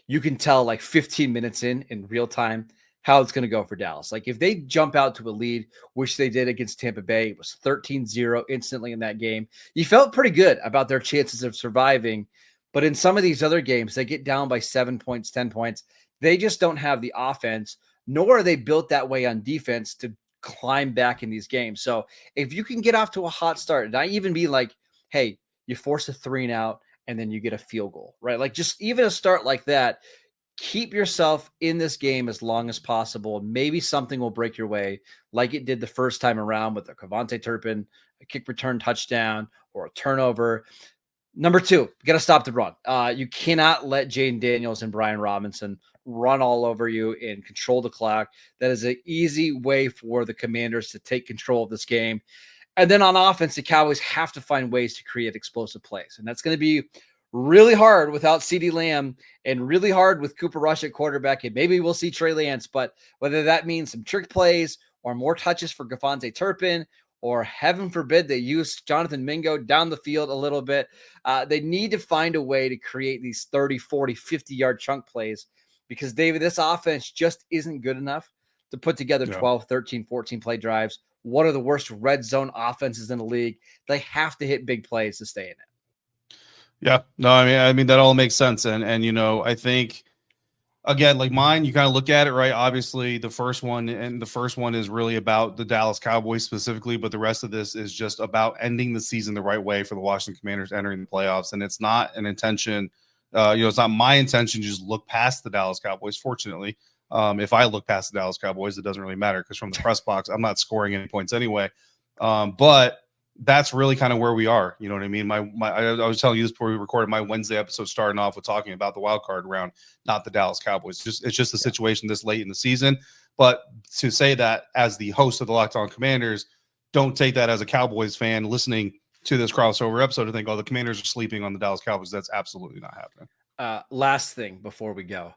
you can tell like 15 minutes in real time how it's going to go for Dallas. Like if they jump out to a lead, which they did against Tampa Bay, it was 13-0 instantly in that game. You felt pretty good about their chances of surviving. But in some of these other games, they get down by 7 points, 10 points. They just don't have the offense, nor are they built that way on defense to climb back in these games. So if you can get off to a hot start, and I even be like, hey, you force a 3 and out, and then you get a field goal, right? Like just even a start like that, keep yourself in this game as long as possible. Maybe something will break your way like it did the first time around with a Cavante Turpin, a kick return touchdown, or a turnover. Number 2, you got to stop the run. You cannot let Jane Daniels and Brian Robinson run all over you and control the clock. That is an easy way for the Commanders to take control of this game. And then on offense, the Cowboys have to find ways to create explosive plays. And that's going to be really hard without CeeDee Lamb and really hard with Cooper Rush at quarterback. And maybe we'll see Trey Lance, but whether that means some trick plays or more touches for Cavante Turpin, or heaven forbid they use Jonathan Mingo down the field a little bit, they need to find a way to create these 30, 40, 50-yard chunk plays because, David, this offense just isn't good enough to put together 12, 13, 14 play drives. One of the worst red zone offenses in the league. They have to hit big plays to stay in it. Yeah, no, I mean that all makes sense, and I think again, like mine, you kind of look at it, right? Obviously, the first one is really about the Dallas Cowboys specifically, but the rest of this is just about ending the season the right way for the Washington Commanders entering the playoffs, and it's not an intention. It's not my intention to just look past the Dallas Cowboys. Fortunately, if I look past the Dallas Cowboys, it doesn't really matter because from the press box, I'm not scoring any points anyway. But that's really kind of where we are. You know what I mean? I was telling you this before we recorded my Wednesday episode, starting off with talking about the wild card round, not the Dallas Cowboys. It's just a situation this late in the season. But to say that as the host of the Locked On Commanders, don't take that as a Cowboys fan listening to this crossover episode to think, oh, the Commanders are sleeping on the Dallas Cowboys. That's absolutely not happening. Last thing before we go.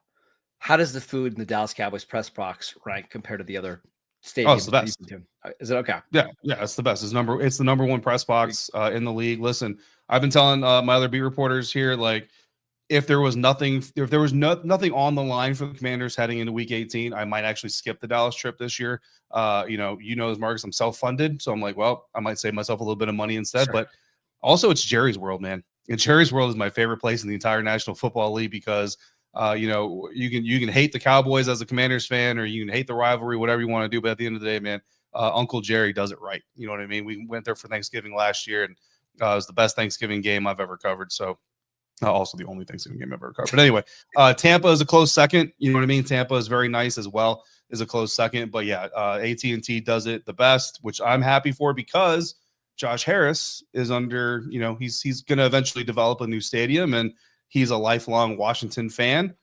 How does the food in the Dallas Cowboys press box rank compared to the other stadiums? Oh, it's the best. Is it okay? Yeah, it's the best. It's the number one press box in the league. Listen, I've been telling my other beat reporters here, like, if there was nothing on the line for the Commanders heading into Week 18, I might actually skip the Dallas trip this year. As Marcus, I'm self-funded, so I'm like, well, I might save myself a little bit of money instead. Sure. But also, it's Jerry's World, man. And Jerry's World is my favorite place in the entire National Football League because you can hate the Cowboys as a Commanders fan, or you can hate the rivalry, whatever you want to do. But at the end of the day, man, Uncle Jerry does it right. You know what I mean? We went there for Thanksgiving last year, and it was the best Thanksgiving game I've ever covered. So also the only Thanksgiving game I've ever covered. But anyway, Tampa is a close second. You know what I mean? Tampa is very nice as well, is a close second. But yeah, AT&T does it the best, which I'm happy for because Josh Harris is under, he's going to eventually develop a new stadium, and he's a lifelong Washington fan.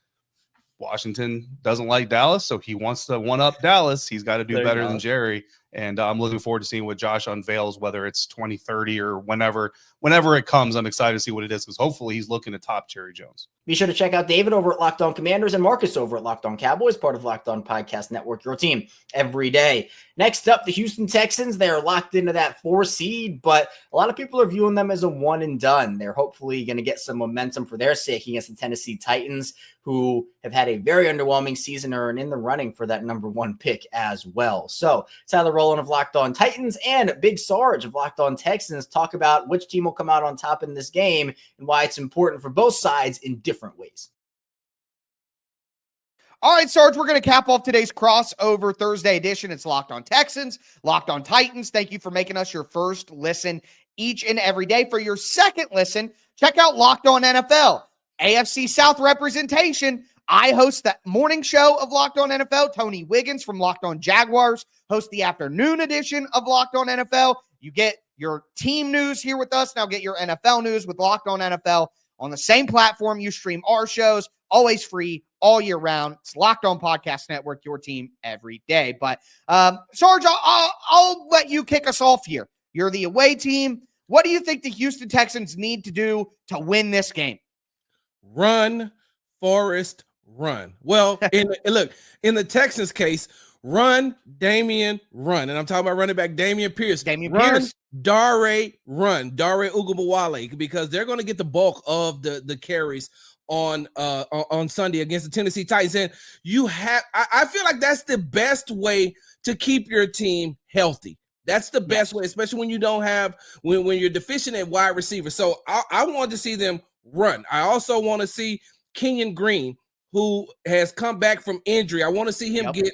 Washington doesn't like Dallas, so he wants to one-up Dallas. He's got to do better than Jerry, and I'm looking forward to seeing what Josh unveils, whether it's 2030 or whenever it comes. I'm excited to see what it is because hopefully he's looking to top Jerry Jones. Be sure to check out David over at Locked On Commanders and Marcus over at Locked On Cowboys, part of Locked On Podcast Network, your team every day. Next up, the Houston Texans. They are locked into that 4 seed, but a lot of people are viewing them as a one and done. They're hopefully going to get some momentum for their sake against the Tennessee Titans, who have had a very underwhelming season or in the running for that number 1 pick as well. So Tyler Rowland of Locked On Titans and Big Sarge of Locked On Texans talk about which team will come out on top in this game and why it's important for both sides in different ways. All right, Sarge, we're going to cap off today's crossover Thursday edition. It's Locked On Texans, Locked On Titans. Thank you for making us your first listen each and every day. For your second listen, check out Locked On NFL, AFC South representation. I host the morning show of Locked On NFL. Tony Wiggins from Locked On Jaguars hosts the afternoon edition of Locked On NFL. You get your team news here with us. Now get your NFL news with Locked On NFL on the same platform you stream our shows, always free, all year round. It's Locked On Podcast Network, your team every day. But Sarge, I'll let you kick us off here. You're the away team. What do you think the Houston Texans need to do to win this game? Run, Forrest, run. Well, in the Texans case, Run, Damian, run. And I'm talking about running back Damian Pierce. Damian Run, Pierce. Dare, run. Dare Ugabawale, because they're going to get the bulk of the carries on Sunday against the Tennessee Titans. And I feel like that's the best way to keep your team healthy. That's the best way, especially when you don't have when you're deficient at wide receiver. So I want to see them run. I also want to see Kenyon Green, who has come back from injury. I want to see him get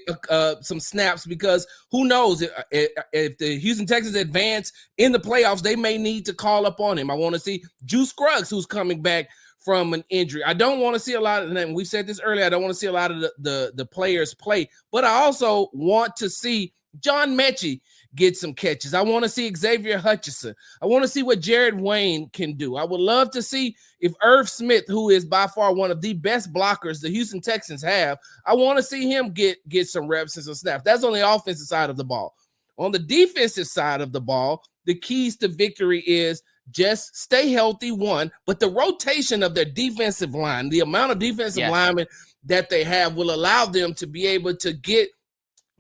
some snaps, because who knows if the Houston Texans advance in the playoffs, they may need to call up on him. I want to see Juice Scruggs, who's coming back from an injury. I don't want to see a lot of them. We said this earlier. I don't want to see a lot of the players play, but I also want to see John Mechie get some catches. I want to see Xavier Hutchinson. I want to see what Jared Wayne can do. I would love to see if Irv Smith, who is by far one of the best blockers the Houston Texans have, I want to see him get some reps and some snaps. That's on the offensive side of the ball. On the defensive side of the ball, the keys to victory is just stay healthy, one, but the rotation of their defensive line, the amount of defensive linemen that they have, will allow them to be able to get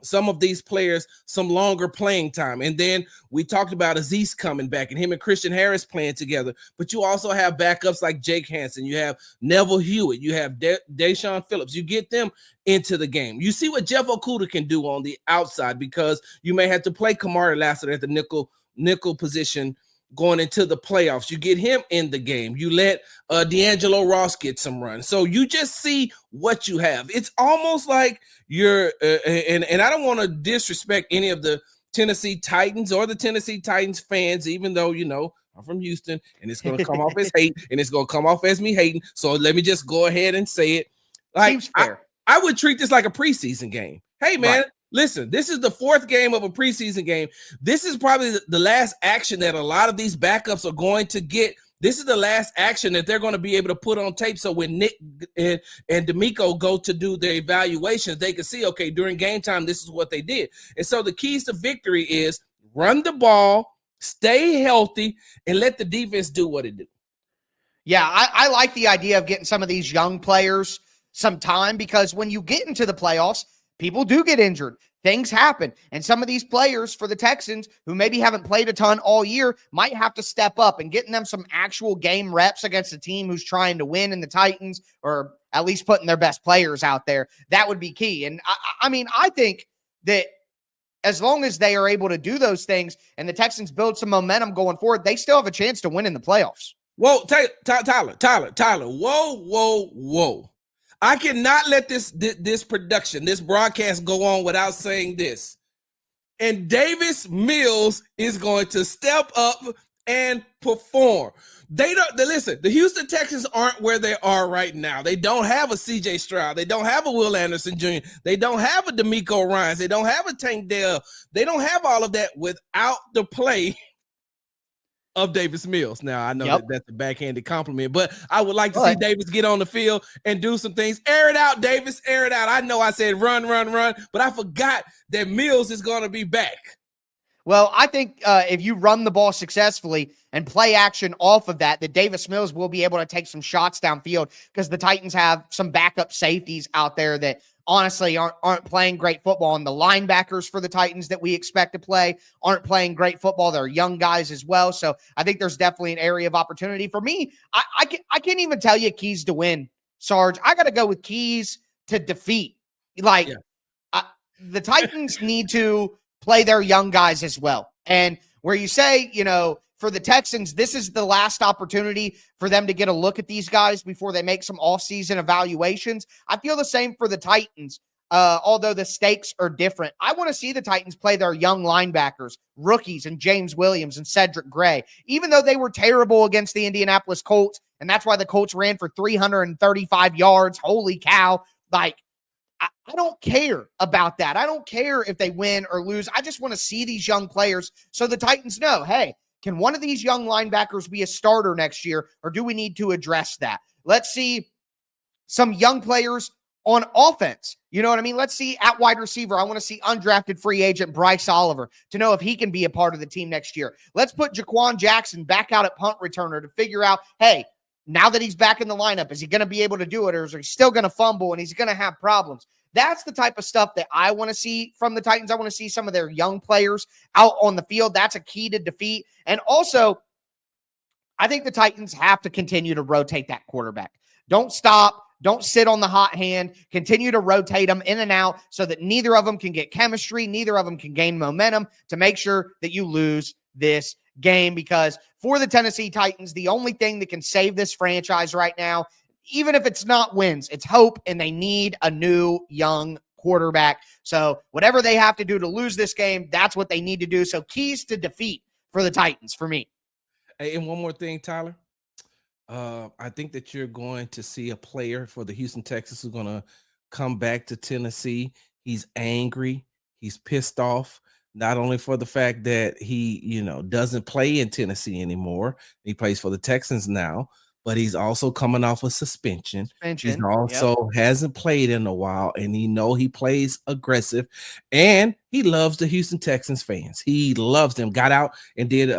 some of these players some longer playing time. And then we talked about Azeez coming back and him and Christian Harris playing together. But you also have backups like Jake Hansen. You have Neville Hewitt. You have Deshaun Phillips. You get them into the game. You see what Jeff Okudah can do on the outside, because you may have to play Kamari Lassiter at the nickel position going into the playoffs. You get him in the game. You let D'Angelo Ross get some run. So you just see what you have. It's almost like you're and I don't want to disrespect any of the Tennessee Titans or the Tennessee Titans fans, even though, you know, I'm from Houston and it's going to come off as hate and it's going to come off as me hating. So let me just go ahead and say it. Like, seems fair. I would treat this like a preseason game. Hey, man. Right. Listen, this is the fourth game of a preseason game. This is probably the last action that a lot of these backups are going to get. This is the last action that they're going to be able to put on tape. So when Nick and D'Amico go to do their evaluations, they can see, okay, during game time, this is what they did. And so the keys to victory is run the ball, stay healthy, and let the defense do what it do. Yeah, I like the idea of getting some of these young players some time, because when you get into the playoffs, people do get injured. Things happen. And some of these players for the Texans who maybe haven't played a ton all year might have to step up, and getting them some actual game reps against a team who's trying to win in the Titans, or at least putting their best players out there. That would be key. And I mean, I think that as long as they are able to do those things and the Texans build some momentum going forward, they still have a chance to win in the playoffs. Whoa, Tyler. Whoa. I cannot let this production, this broadcast go on without saying this. And Davis Mills is going to step up and perform. Listen, the Houston Texans aren't where they are right now. They don't have a CJ Stroud. They don't have a Will Anderson Jr. They don't have a D'Amico Ryans. They don't have a Tank Dell. They don't have all of that without the play of Davis Mills. Now, I know that's a backhanded compliment, but I would like to see Davis get on the field and do some things. Air it out, Davis. Air it out. I know I said run, but I forgot that Mills is going to be back. Well, I think if you run the ball successfully and play action off of that Davis Mills will be able to take some shots downfield, because the Titans have some backup safeties out there that honestly aren't playing great football. And the linebackers for the Titans that we expect to play aren't playing great football. They're young guys as well. So I think there's definitely an area of opportunity. For me, I can't even tell you keys to win, Sarge. I got to go with keys to defeat. The Titans need to play their young guys as well. And where you say, for the Texans, this is the last opportunity for them to get a look at these guys before they make some offseason evaluations. I feel the same for the Titans, although the stakes are different. I want to see the Titans play their young linebackers, rookies, and James Williams and Cedric Gray, even though they were terrible against the Indianapolis Colts, and that's why the Colts ran for 335 yards. Holy cow. I don't care about that. I don't care if they win or lose. I just want to see these young players so the Titans know, hey, can one of these young linebackers be a starter next year, or do we need to address that? Let's see some young players on offense. You know what I mean? Let's see at wide receiver. I want to see undrafted free agent Bryce Oliver to know if he can be a part of the team next year. Let's put Jaquan Jackson back out at punt returner to figure out, hey, now that he's back in the lineup, is he going to be able to do it, or is he still going to fumble and he's going to have problems? That's the type of stuff that I want to see from the Titans. I want to see some of their young players out on the field. That's a key to defeat. And also, I think the Titans have to continue to rotate that quarterback. Don't stop. Don't sit on the hot hand. Continue to rotate them in and out so that neither of them can get chemistry. Neither of them can gain momentum to make sure that you lose this game. Because for the Tennessee Titans, the only thing that can save this franchise right now, even if it's not wins, it's hope, and they need a new young quarterback. So whatever they have to do to lose this game, that's what they need to do. So keys to defeat for the Titans for me. Hey, and one more thing, Tyler. I think that you're going to see a player for the Houston Texans who's going to come back to Tennessee. He's angry. He's pissed off, not only for the fact that he, doesn't play in Tennessee anymore. He plays for the Texans now, but he's also coming off a suspension. He's also hasn't played in a while, and he plays aggressive, and he loves the Houston Texans fans. He loves them. Got out and did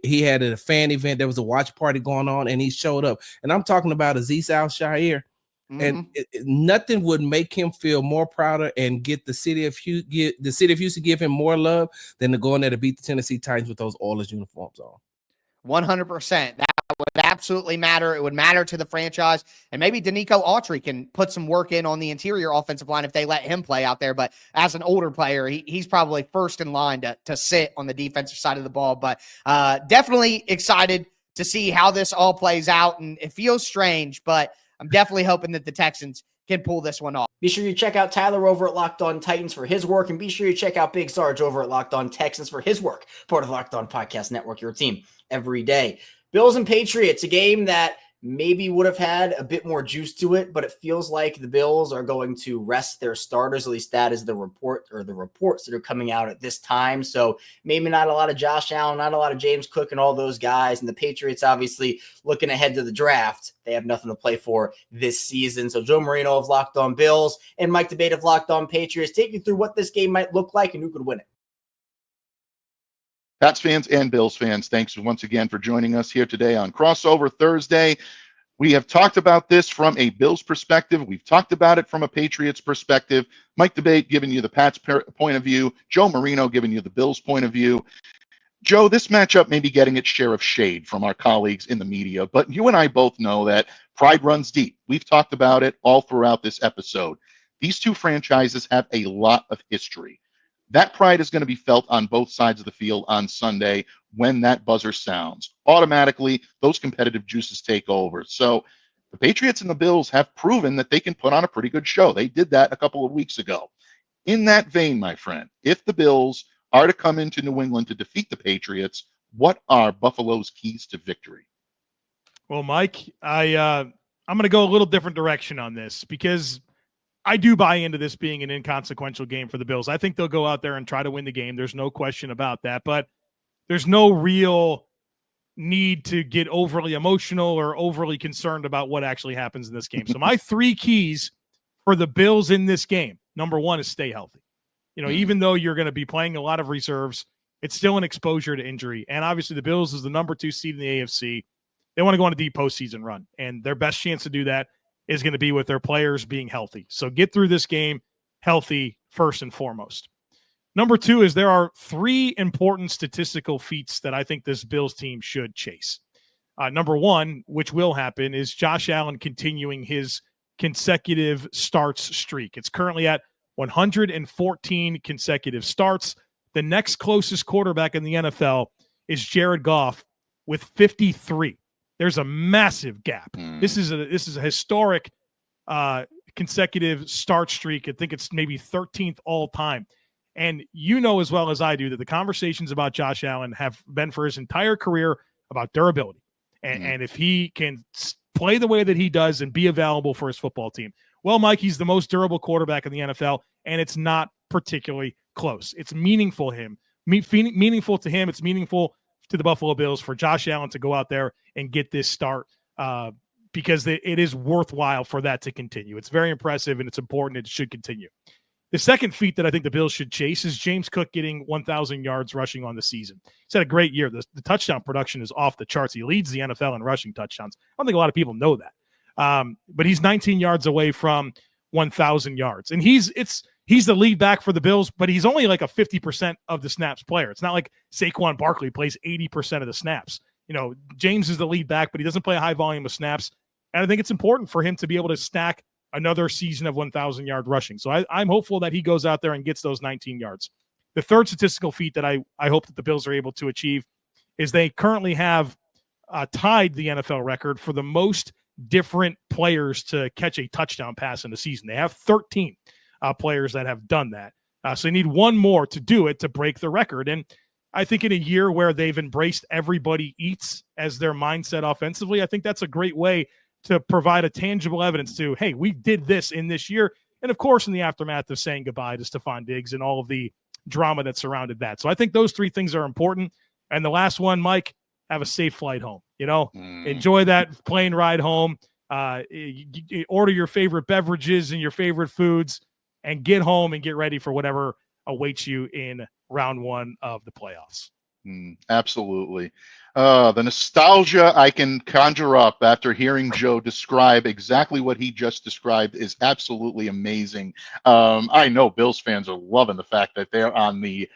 he had a fan event. There was a watch party going on, and he showed up. And I'm talking about Azeez Al-Shaair. And nothing would make him feel more prouder and get the city of Houston give him more love than to go in there to beat the Tennessee Titans with those Oilers uniforms on. 100%. That would absolutely matter. It would matter to the franchise. And maybe Danico Autry can put some work in on the interior offensive line if they let him play out there. But as an older player, he's probably first in line to sit on the defensive side of the ball. But definitely excited to see how this all plays out. And it feels strange, but I'm definitely hoping that the Texans can pull this one off. Be sure you check out Tyler over at Locked On Titans for his work, and be sure you check out Big Sarge over at Locked On Texans for his work. Part of the Locked On Podcast Network, your team every day. Bills and Patriots, a game that maybe would have had a bit more juice to it, but it feels like the Bills are going to rest their starters. At least that is the report, or the reports that are coming out at this time. So maybe not a lot of Josh Allen, not a lot of James Cook and all those guys. And the Patriots, obviously looking ahead to the draft, they have nothing to play for this season. So Joe Marino of Locked On Bills and Mike Debate of Locked On Patriots take you through what this game might look like and who could win it. Pats fans and Bills fans, thanks once again for joining us here today on Crossover Thursday. We have talked about this from a Bills perspective. We've talked about it from a Patriots perspective. Mike Debate giving you the Pats point of view. Joe Marino giving you the Bills point of view. Joe, this matchup may be getting its share of shade from our colleagues in the media, but you and I both know that pride runs deep. We've talked about it all throughout this episode. These two franchises have a lot of history. That pride is going to be felt on both sides of the field on Sunday when that buzzer sounds. Automatically, those competitive juices take over. So the Patriots and the Bills have proven that they can put on a pretty good show. They did that a couple of weeks ago. In that vein, my friend, if the Bills are to come into New England to defeat the Patriots, what are Buffalo's keys to victory? Well, Mike, I'm going to go a little different direction on this because I do buy into this being an inconsequential game for the Bills. I think they'll go out there and try to win the game. There's no question about that, but there's no real need to get overly emotional or overly concerned about what actually happens in this game. So my three keys for the Bills in this game, number one is stay healthy. Even though you're going to be playing a lot of reserves, it's still an exposure to injury. And obviously the Bills is the number 2 seed in the AFC. They want to go on a deep postseason run, and their best chance to do that is going to be with their players being healthy. So get through this game healthy first and foremost. Number two is there are 3 important statistical feats that I think this Bills team should chase. Number one, which will happen, is Josh Allen continuing his consecutive starts streak. It's currently at 114 consecutive starts. The next closest quarterback in the NFL is Jared Goff with 53. There's a massive gap. This is a historic consecutive start streak. I think it's maybe 13th all time. And you know as well as I do that the conversations about Josh Allen have been for his entire career about durability. And if he can play the way that he does and be available for his football team, well, Mike, he's the most durable quarterback in the NFL, and it's not particularly close. It's meaningful to him. It's meaningful to the Buffalo Bills for Josh Allen to go out there and get this start because it is worthwhile for that to continue. It's very impressive, and it's important. It should continue. The second feat that I think the Bills should chase is James Cook getting 1,000 yards rushing on the season. He's had a great year. The touchdown production is off the charts. He leads the NFL in rushing touchdowns. I don't think a lot of people know that. But he's 19 yards away from 1,000 yards. And he's the lead back for the Bills, but he's only like a 50% of the snaps player. It's not like Saquon Barkley plays 80% of the snaps. James is the lead back, but he doesn't play a high volume of snaps. And I think it's important for him to be able to stack another season of 1,000-yard rushing. So I'm hopeful that he goes out there and gets those 19 yards. The third statistical feat that I hope that the Bills are able to achieve is they currently have tied the NFL record for the most different players to catch a touchdown pass in the season. They have 13 players that have done that. So they need one more to do it to break the record. And I think in a year where they've embraced everybody eats as their mindset offensively, I think that's a great way to provide a tangible evidence to, hey, we did this in this year. And of course, in the aftermath of saying goodbye to Stephon Diggs and all of the drama that surrounded that. So I think those three things are important. And the last one, Mike, have a safe flight home. Enjoy that plane ride home. Order your favorite beverages and your favorite foods and get home and get ready for whatever awaits you in round one of the playoffs. Absolutely. The nostalgia I can conjure up after hearing Joe describe exactly what he just described is absolutely amazing. I know Bills fans are loving the fact that they're on the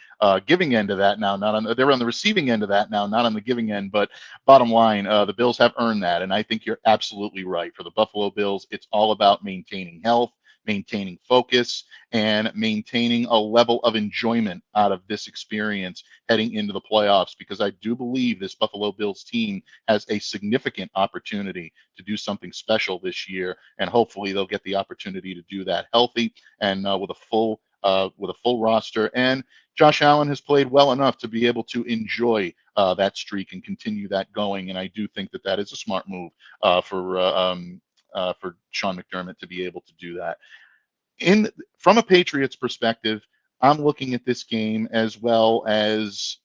giving end of that now, they're on the receiving end of that now, not on the giving end. But bottom line, the Bills have earned that. And I think you're absolutely right. For the Buffalo Bills, it's all about maintaining health, maintaining focus, and maintaining a level of enjoyment out of this experience heading into the playoffs, because I do believe this Buffalo Bills team has a significant opportunity to do something special this year, and hopefully they'll get the opportunity to do that healthy and with a full roster. And Josh Allen has played well enough to be able to enjoy that streak and continue that going, and I do think that is a smart move for Sean McDermott to be able to do that. From a Patriots perspective, I'm looking at this game as well as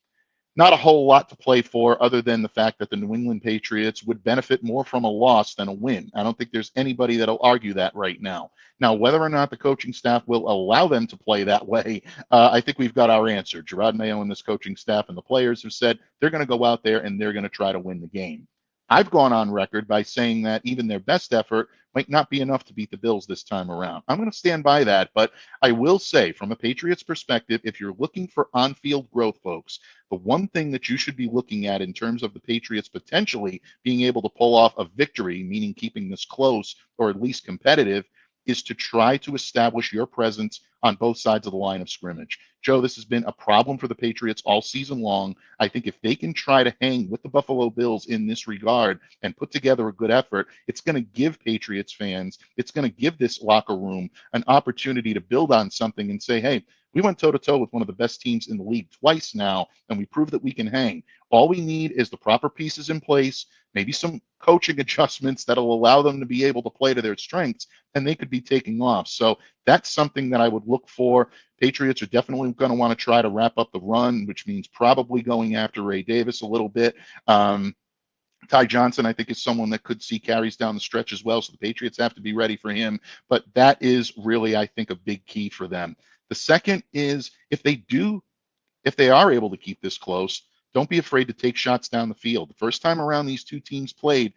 not a whole lot to play for, other than the fact that the New England Patriots would benefit more from a loss than a win. I don't think there's anybody that'll argue that right now. Now, whether or not the coaching staff will allow them to play that way, I think we've got our answer. Gerard Mayo and this coaching staff and the players have said they're going to go out there and they're going to try to win the game. I've gone on record by saying that even their best effort might not be enough to beat the Bills this time around. I'm going to stand by that, but I will say, from a Patriots perspective, if you're looking for on-field growth, folks, the one thing that you should be looking at in terms of the Patriots potentially being able to pull off a victory, meaning keeping this close or at least competitive, is to try to establish your presence on both sides of the line of scrimmage. Joe, this has been a problem for the Patriots all season long. I think if they can try to hang with the Buffalo Bills in this regard and put together a good effort, it's going to give Patriots fans, it's going to give this locker room an opportunity to build on something and say, hey, we went toe-to-toe with one of the best teams in the league twice now, and we proved that we can hang. All we need is the proper pieces in place, maybe some coaching adjustments that'll allow them to be able to play to their strengths, and they could be taking off. So that's something that I would look for. Patriots are definitely going to want to try to wrap up the run, which means probably going after Ray Davis a little bit. Ty Johnson, I think, is someone that could see carries down the stretch as well, so the Patriots have to be ready for him. But that is really, I think, a big key for them. The second is if they are able to keep this close, don't be afraid to take shots down the field. The first time around these two teams played,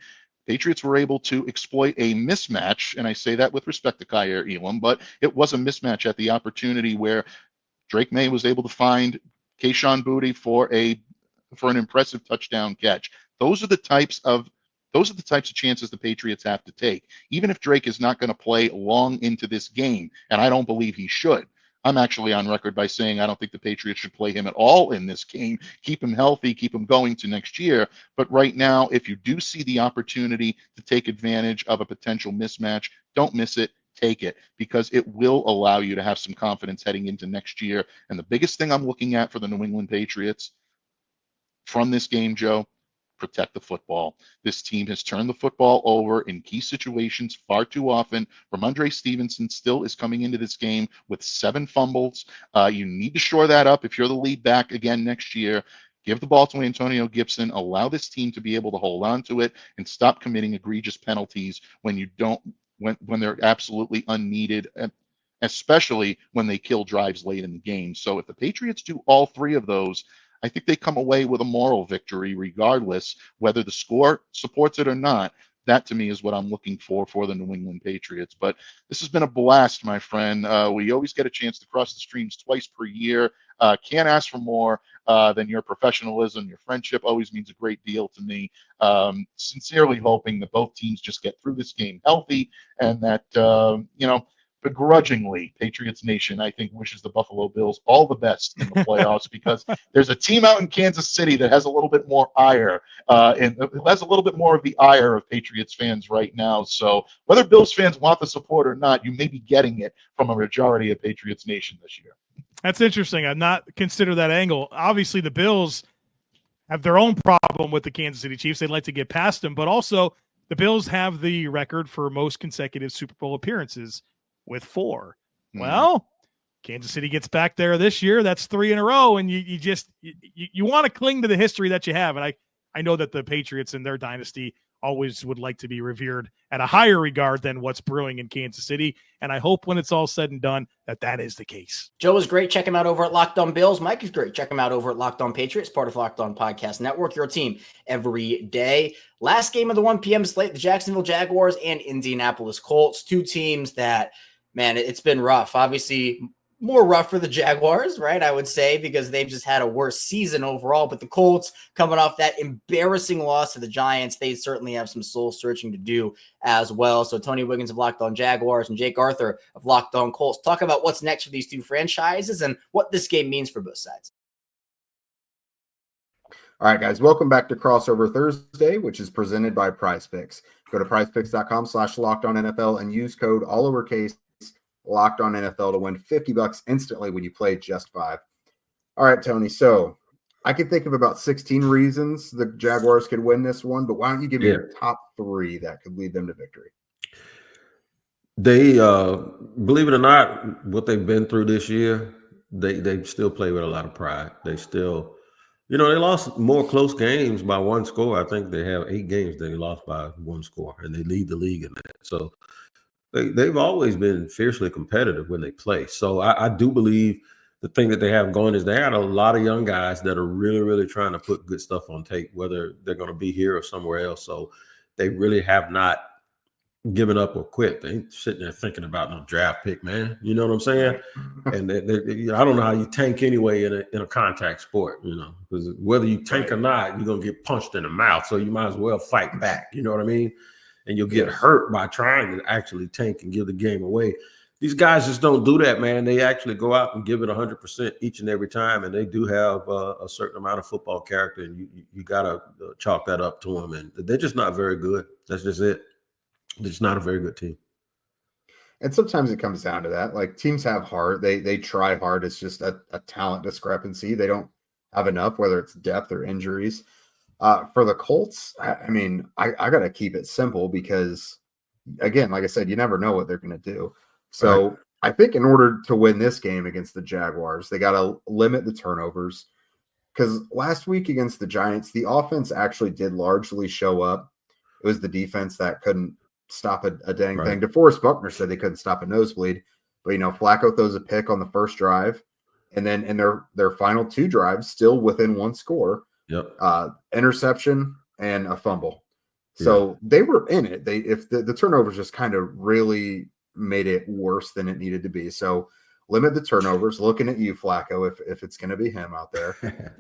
Patriots were able to exploit a mismatch, and I say that with respect to Kyer Elam, but it was a mismatch at the opportunity where Drake May was able to find Kayshon Boutte for an impressive touchdown catch. Those are the types of chances the Patriots have to take, even if Drake is not going to play long into this game, and I don't believe he should. I'm actually on record by saying I don't think the Patriots should play him at all in this game. Keep him healthy, keep him going to next year. But right now, if you do see the opportunity to take advantage of a potential mismatch, don't miss it. Take it, because it will allow you to have some confidence heading into next year. And the biggest thing I'm looking at for the New England Patriots from this game, Joe, protect the football. This team has turned the football over in key situations far too often. Ramondre Stevenson still is coming into this game with 7 fumbles. You need to shore that up if you're the lead back again next year. Give the ball to Antonio Gibson. Allow this team to be able to hold on to it and stop committing egregious penalties when they're absolutely unneeded, especially when they kill drives late in the game. So if the Patriots do all 3 of those, I think they come away with a moral victory regardless whether the score supports it or not. That to me is what I'm looking for the New England Patriots. But this has been a blast, my friend. We always get a chance to cross the streams twice per year. Can't ask for more than your professionalism. Your friendship always means a great deal to me. Sincerely hoping that both teams just get through this game healthy, and that, begrudgingly, Patriots Nation, I think, wishes the Buffalo Bills all the best in the playoffs because there's a team out in Kansas City that has a little bit more ire, and has a little bit more of the ire of Patriots fans right now. So whether Bills fans want the support or not, you may be getting it from a majority of Patriots Nation this year. That's interesting. I've not considered that angle. Obviously, the Bills have their own problem with the Kansas City Chiefs. They'd like to get past them, but also the Bills have the record for most consecutive Super Bowl appearances with 4. Well, Kansas City gets back there this year. That's 3 in a row, and you want to cling to the history that you have. And I know that the Patriots and their dynasty always would like to be revered at a higher regard than what's brewing in Kansas City. And I hope when it's all said and done that is the case. Joe is great. Check him out over at Locked On Bills. Mike is great. Check him out over at Locked On Patriots, part of Locked On Podcast Network, your team every day. Last game of the 1 p.m. slate, the Jacksonville Jaguars and Indianapolis Colts, 2 teams that, man, it's been rough. Obviously, more rough for the Jaguars, right? I would say, because they've just had a worse season overall. But the Colts, coming off that embarrassing loss to the Giants, they certainly have some soul searching to do as well. So Tony Wiggins of Locked On Jaguars and Jake Arthur of Locked On Colts talk about what's next for these 2 franchises and what this game means for both sides. All right, guys, welcome back to Crossover Thursday, which is presented by PrizePicks. Go to prizepicks.com/LockedOnNFL and use code all lowercase Locked On NFL to win $50 instantly when you play just 5. All right, Tony. So I can think of about 16 reasons the Jaguars could win this one, but why don't you give me your top 3 that could lead them to victory? They, believe it or not, what they've been through this year, they still play with a lot of pride. They still, they lost more close games by 1 score. I think they have 8 games that they lost by 1 score, and they lead the league in that. So they've always been fiercely competitive when they play. So I do believe the thing that they have going is they had a lot of young guys that are really, really trying to put good stuff on tape, whether they're going to be here or somewhere else. So they really have not given up or quit. They ain't sitting there thinking about no draft pick, man. You know what I'm saying? And I don't know how you tank anyway in a contact sport, because whether you tank or not, you're going to get punched in the mouth. So you might as well fight back. You know what I mean? And you'll get hurt by trying to actually tank and give the game away. These guys just don't do that, man. They actually go out and give it 100% each and every time, and they do have a certain amount of football character, and you got to chalk that up to them. And they're just not very good. That's just it. They're just not a very good team. And sometimes it comes down to that. Like, teams have heart. They try hard. It's just a talent discrepancy. They don't have enough, whether it's depth or injuries. For the Colts, I mean, I got to keep it simple because, again, like I said, you never know what they're going to do. So right. I think in order to win this game against the Jaguars, they got to limit the turnovers, because last week against the Giants, the offense actually did largely show up. It was the defense that couldn't stop a dang thing. DeForest Buckner said they couldn't stop a nosebleed, but Flacco throws a pick on the first drive, and then in their final 2 drives, still within 1 score. Yep. Interception and a fumble. So they were in it. If the turnovers just kind of really made it worse than it needed to be. So limit the turnovers. Looking at you, Flacco, if it's going to be him out there.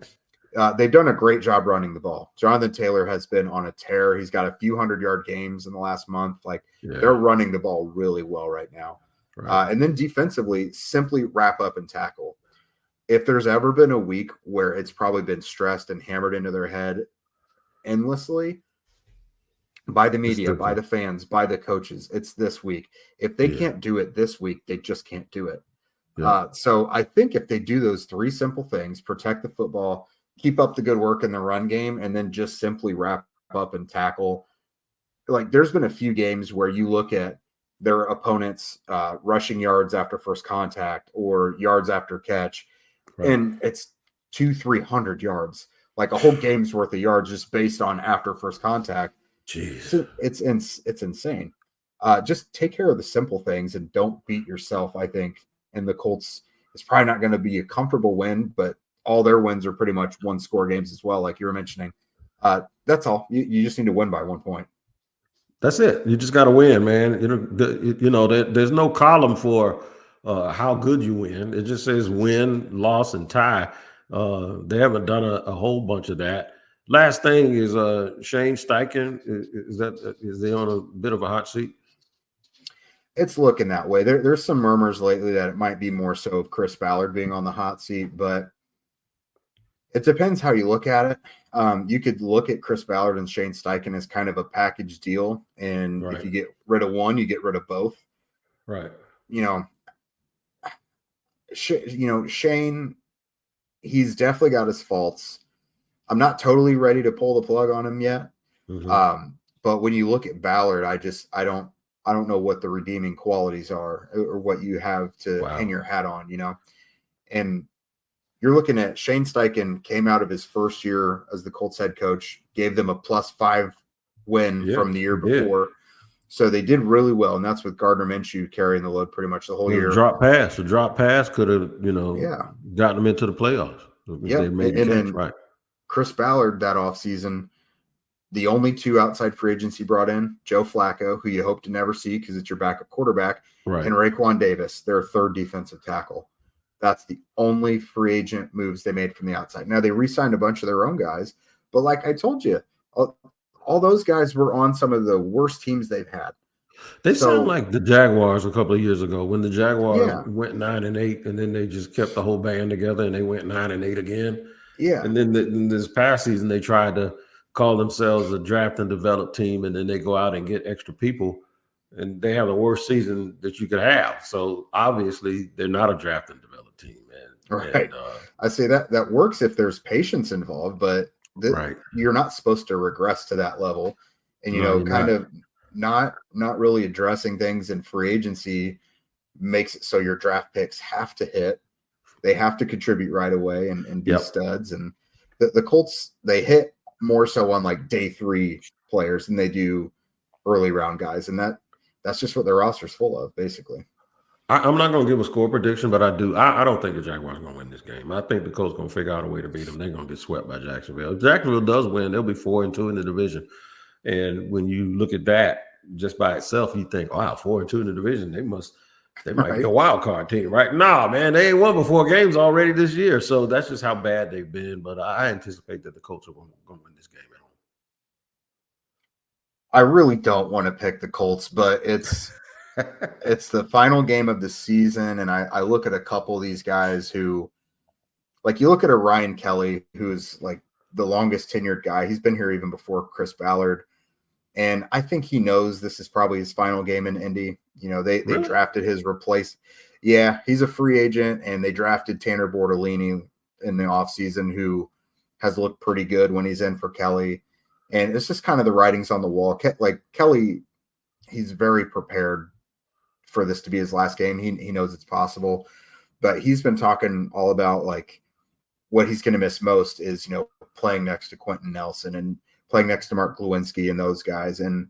They've done a great job running the ball. Jonathan Taylor has been on a tear. He's got a few 100-yard games in the last month. They're running the ball really well right now. Right. And then defensively, simply wrap up and tackle. If there's ever been a week where it's probably been stressed and hammered into their head endlessly by the media, by the fans, by the coaches, it's this week. If they can't do it this week, they just can't do it. So I think if they do those 3 simple things, protect the football, keep up the good work in the run game, and then just simply wrap up and tackle. Like, there's been a few games where you look at their opponents' rushing yards after first contact or yards after catch, and it's 200-300 yards, like a whole game's worth of yards just based on after first contact. Jeez. So it's insane. Just take care of the simple things and don't beat yourself, I think. And the Colts, it's probably not going to be a comfortable win, but all their wins are pretty much 1-score games as well, like you were mentioning. That's all. You just need to win by 1 point. That's it. You just got to win, man. There's no column for how good you win. It just says win, loss, and tie. They haven't done a whole bunch of that. Last thing is Shane Steichen. Is they on a bit of a hot seat? It's looking that way. There's some murmurs lately that it might be more so of Chris Ballard being on the hot seat, but it depends how you look at it. You could look at Chris Ballard and Shane Steichen as kind of a package deal, and if you get rid of one, you get rid of both. Right. Shane, he's definitely got his faults. I'm not totally ready to pull the plug on him yet. Mm-hmm. But when you look at Ballard, I don't know what the redeeming qualities are or what you have to hang your hat on, and you're looking at Shane Steichen came out of his first year as the Colts head coach, gave them a +5 win from the year before. So they did really well. And that's with Gardner Minshew carrying the load pretty much the whole year. The drop pass could have, gotten them into the playoffs. They made the catch, right. Chris Ballard that offseason, the only two outside free agents he brought in, Joe Flacco, who you hope to never see because it's your backup quarterback, and Raekwon Davis, their third defensive tackle. That's the only free agent moves they made from the outside. Now, they re-signed a bunch of their own guys, but like I told you, all those guys were on some of the worst teams they've had. They sound like the Jaguars a couple of years ago when the Jaguars went 9-8, and then they just kept the whole band together, and they went 9-8 again. Yeah. And then in this past season, they tried to call themselves a draft and develop team, and then they go out and get extra people, and they have the worst season that you could have. So obviously, they're not a draft and develop team, man. Right. And, I say that works if there's patience involved, but you're not supposed to regress to that level. And not really addressing things in free agency makes it so your draft picks have to hit. They have to contribute right away and be studs. And the Colts, they hit more so on like day 3 players than they do early round guys. And that's just what their roster's full of, basically. I'm not going to give a score prediction, but I don't think the Jaguars are going to win this game. I think the Colts are going to figure out a way to beat them. They're going to get swept by Jacksonville. If Jacksonville does win, they'll be 4-2 in the division. And when you look at that just by itself, you think, wow, 4-2 in the division, they might be a wild card team, right? Nah, man, they ain't won but 4 games already this year. So that's just how bad they've been. But I anticipate that the Colts are going to win this game at home. I really don't want to pick the Colts, but it's the final game of the season, and I look at a couple of these guys who, like, you look at a Ryan Kelly, who's like the longest tenured guy. He's been here even before Chris Ballard, and I think he knows this is probably his final game in Indy. They drafted his replace. Yeah, he's a free agent, and they drafted Tanner Bortolini in the offseason, who has looked pretty good when he's in for Kelly. And it's just kind of the writings on the wall. Like Kelly, he's very prepared for this to be his last game. He knows it's possible, but he's been talking all about like what he's going to miss most is, playing next to Quentin Nelson and playing next to Mark Glowinski and those guys. And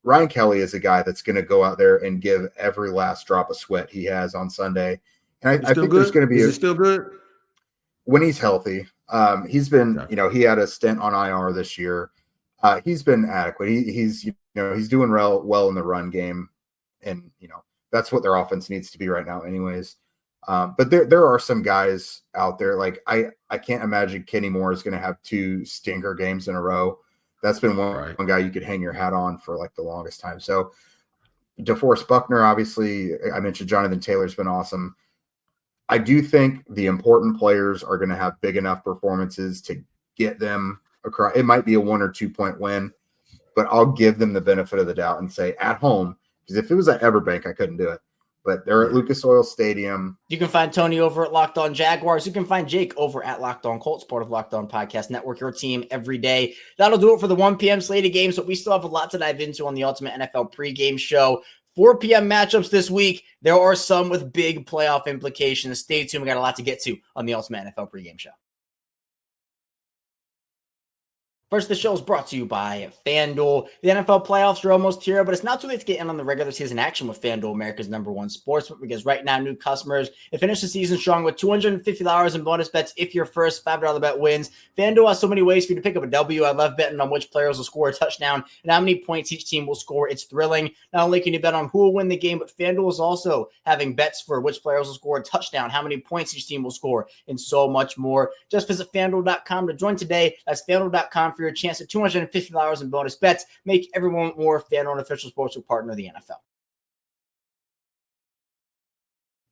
Ryan Kelly is a guy that's going to go out there and give every last drop of sweat he has on Sunday. And I think there's going to be is he still good when he's healthy. He's been, he had a stint on IR this year. He's been adequate. He's doing well in the run game. And, that's what their offense needs to be right now anyways. But there are some guys out there. Like I can't imagine Kenny Moore is going to have 2 stinker games in a row. That's been one guy you could hang your hat on for like the longest time. So DeForest Buckner, obviously, I mentioned Jonathan Taylor's been awesome. I do think the important players are going to have big enough performances to get them across. It might be a 1 or 2 point win, but I'll give them the benefit of the doubt and say at home, because if it was at Everbank, I couldn't do it. But they're at Lucas Oil Stadium. You can find Tony over at Locked On Jaguars. You can find Jake over at Locked On Colts, part of Locked On Podcast Network, your team every day. That'll do it for the 1 p.m. slate of games, but we still have a lot to dive into on the Ultimate NFL pregame show. 4 p.m. matchups this week. There are some with big playoff implications. Stay tuned. We got a lot to get to on the Ultimate NFL pregame show. First, the show is brought to you by FanDuel. The NFL playoffs are almost here, but it's not too late to get in on the regular season action with FanDuel, America's #1 sportsbook, because right now, new customers can finish the season strong with $250 in bonus bets if your first $5 bet wins. FanDuel has so many ways for you to pick up a W. I love betting on which players will score a touchdown and how many points each team will score. It's thrilling. Not only can you bet on who will win the game, but FanDuel is also having bets for which players will score a touchdown, how many points each team will score, and so much more. Just visit FanDuel.com to join today. That's FanDuel.com for your chance at $250 in bonus bets. Make everyone more. FanDuel, an official sportsbook partner of the NFL.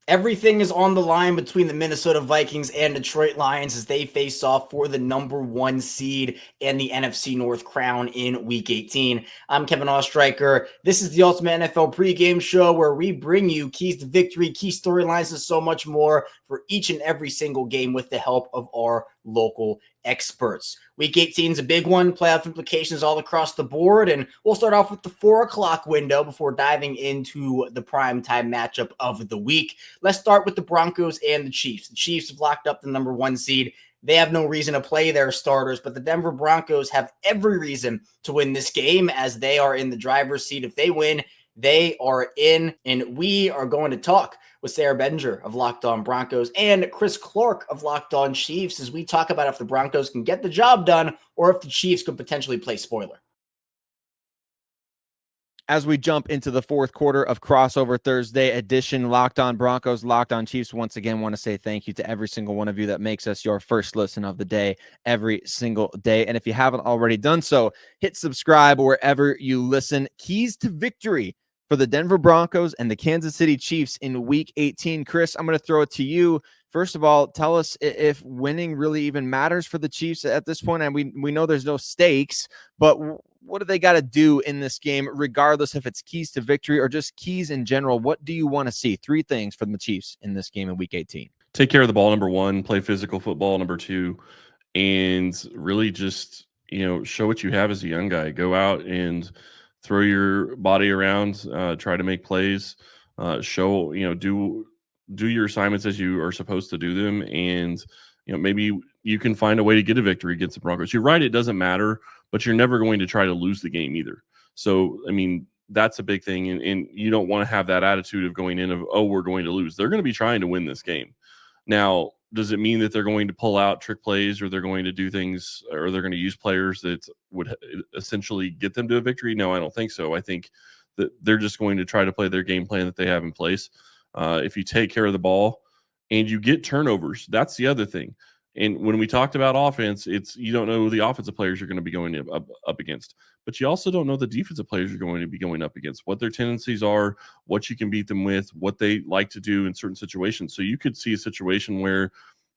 Everything is on the line between the Minnesota Vikings and Detroit Lions as they face off for the #1 seed and the NFC North crown in Week 18. I'm Kevin Ostreicher. This is the Ultimate NFL Pregame Show, where we bring you keys to victory, key storylines, and so much more for each and every single game with the help of our local experts. Week 18 is a big one, playoff implications all across the board, and we'll start off with the 4 o'clock window before diving into the primetime matchup of the week. Let's start with the Broncos and the Chiefs. The Chiefs have locked up the #1 seed. They have no reason to play their starters, but the Denver Broncos have every reason to win this game as they are in the driver's seat. If they win, they are in, and we are going to talk with Sarah Bedinger of Locked On Broncos and Chris Clark of Locked On Chiefs as we talk about if the Broncos can get the job done or if the Chiefs could potentially play spoiler. As we jump into the fourth quarter of Crossover Thursday edition, Locked On Broncos, Locked On Chiefs, once again want to say thank you to every single one of you that makes us your first listen of the day every single day. And if you haven't already done so, hit subscribe wherever you listen. Keys to victory for the Denver Broncos and the Kansas City Chiefs in Week 18. Chris, I'm going to throw it to you. First of all, tell us if winning really even matters for the Chiefs at this point. And we know there's no stakes, but what do they got to do in this game, regardless if it's keys to victory or just keys in general? What do you want to see? 3 things from the Chiefs in this game in Week 18. Take care of the ball, #1, play physical football, #2, and really just, show what you have as a young guy. Go out and throw your body around, try to make plays, show, do your assignments as you are supposed to do them. And, maybe you can find a way to get a victory against the Broncos. You're right. It doesn't matter, but you're never going to try to lose the game either. So, that's a big thing. And you don't want to have that attitude of going in of, oh, we're going to lose. They're going to be trying to win this game. Now, does it mean that they're going to pull out trick plays or they're going to do things or they're going to use players that would essentially get them to a victory? No, I don't think so. I think that they're just going to try to play their game plan that they have in place. If you take care of the ball and you get turnovers, that's the other thing. And when we talked about offense, it's you don't know who the offensive players you're going to be going up against, but you also don't know the defensive players you're going to be going up against, what their tendencies are, what you can beat them with, what they like to do in certain situations. So you could see a situation where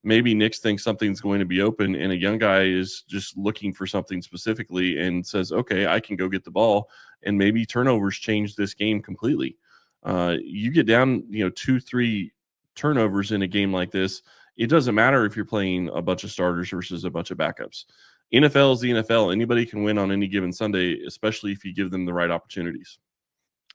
maybe Nick thinks something's going to be open and a young guy is just looking for something specifically and says, okay, I can go get the ball. And maybe turnovers change this game completely. You get down, 2-3 turnovers in a game like this. It doesn't matter if you're playing a bunch of starters versus a bunch of backups. NFL is the NFL. Anybody can win on any given Sunday, especially if you give them the right opportunities.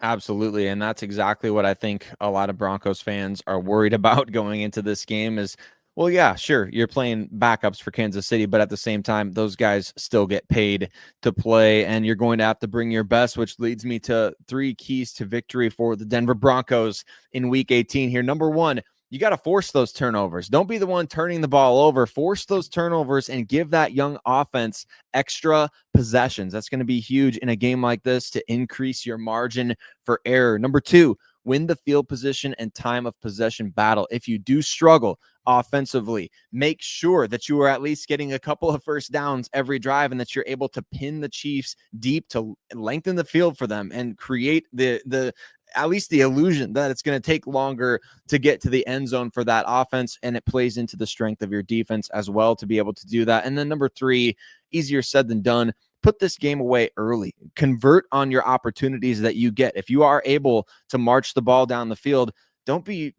Absolutely. And that's exactly what I think a lot of Broncos fans are worried about going into this game is, well, yeah, sure, you're playing backups for Kansas City, but at the same time, those guys still get paid to play, and you're going to have to bring your best, which leads me to 3 keys to victory for the Denver Broncos in Week 18 here. #1, you got to force those turnovers. Don't be the one turning the ball over. Force those turnovers and give that young offense extra possessions. That's going to be huge in a game like this to increase your margin for error. #2, win the field position and time of possession battle. If you do struggle offensively, make sure that you are at least getting a couple of first downs every drive and that you're able to pin the Chiefs deep to lengthen the field for them and create the at least the illusion that it's going to take longer to get to the end zone for that offense. And it plays into the strength of your defense as well to be able to do that. And then #3, easier said than done. Put this game away early. Convert on your opportunities that you get. If you are able to march the ball down the field, don't be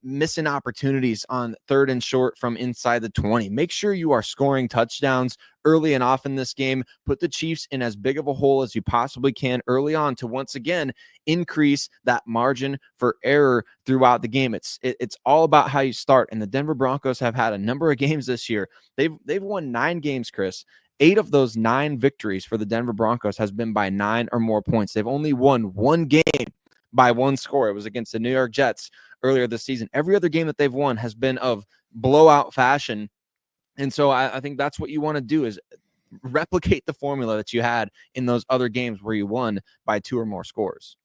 missing opportunities on 3rd and short from inside the 20. Make sure you are scoring touchdowns early and often this game. Put the Chiefs in as big of a hole as you possibly can early on to once again increase that margin for error throughout the game. It's all about how you start. And the Denver Broncos have had a number of games this year. They've won 9 games, Chris, 8 of those 9 victories for the Denver Broncos has been by 9 or more points. They've only won one game by 1 score. It was against the New York Jets earlier this season. Every other game that they've won has been of blowout fashion. And so I think that's what you want to do, is replicate the formula that you had in those other games where you won by 2 or more scores.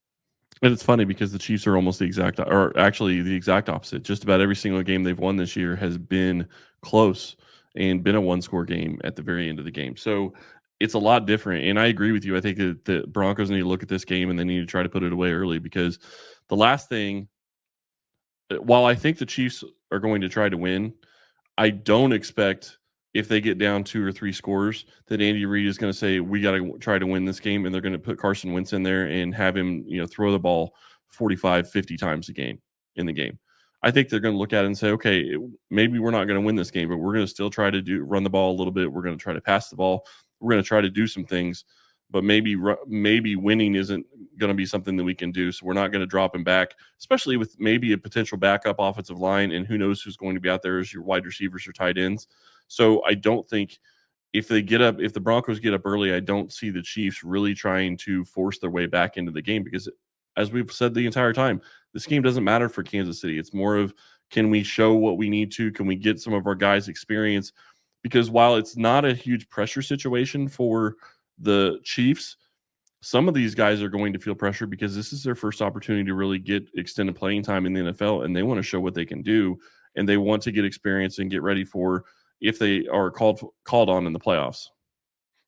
And it's funny because the Chiefs are almost the exact opposite. Just about every single game they've won this year has been close and been a 1-score game at the very end of the game. So it's a lot different. And I agree with you. I think that the Broncos need to look at this game and they need to try to put it away early, because the last thing, while I think the Chiefs are going to try to win, I don't expect, if they get down 2 or 3 scores, that Andy Reid is going to say, we got to try to win this game, and they're going to put Carson Wentz in there and have him, throw the ball 45, 50 times a game in the game. I think they're going to look at it and say, okay, maybe we're not going to win this game, but we're going to still try to run the ball a little bit. We're going to try to pass the ball. We're going to try to do some things, but maybe winning isn't going to be something that we can do. So we're not going to drop him back, especially with maybe a potential backup offensive line, and who knows who's going to be out there as your wide receivers or tight ends. So I don't think if the Broncos get up early, I don't see the Chiefs really trying to force their way back into the game, because as we've said the entire time, this game doesn't matter for Kansas City. It's more of, can we show what we need to? Can we get some of our guys experience? Because while it's not a huge pressure situation for the Chiefs, some of these guys are going to feel pressure because this is their first opportunity to really get extended playing time in the NFL, and they want to show what they can do, and they want to get experience and get ready for if they are called on in the playoffs.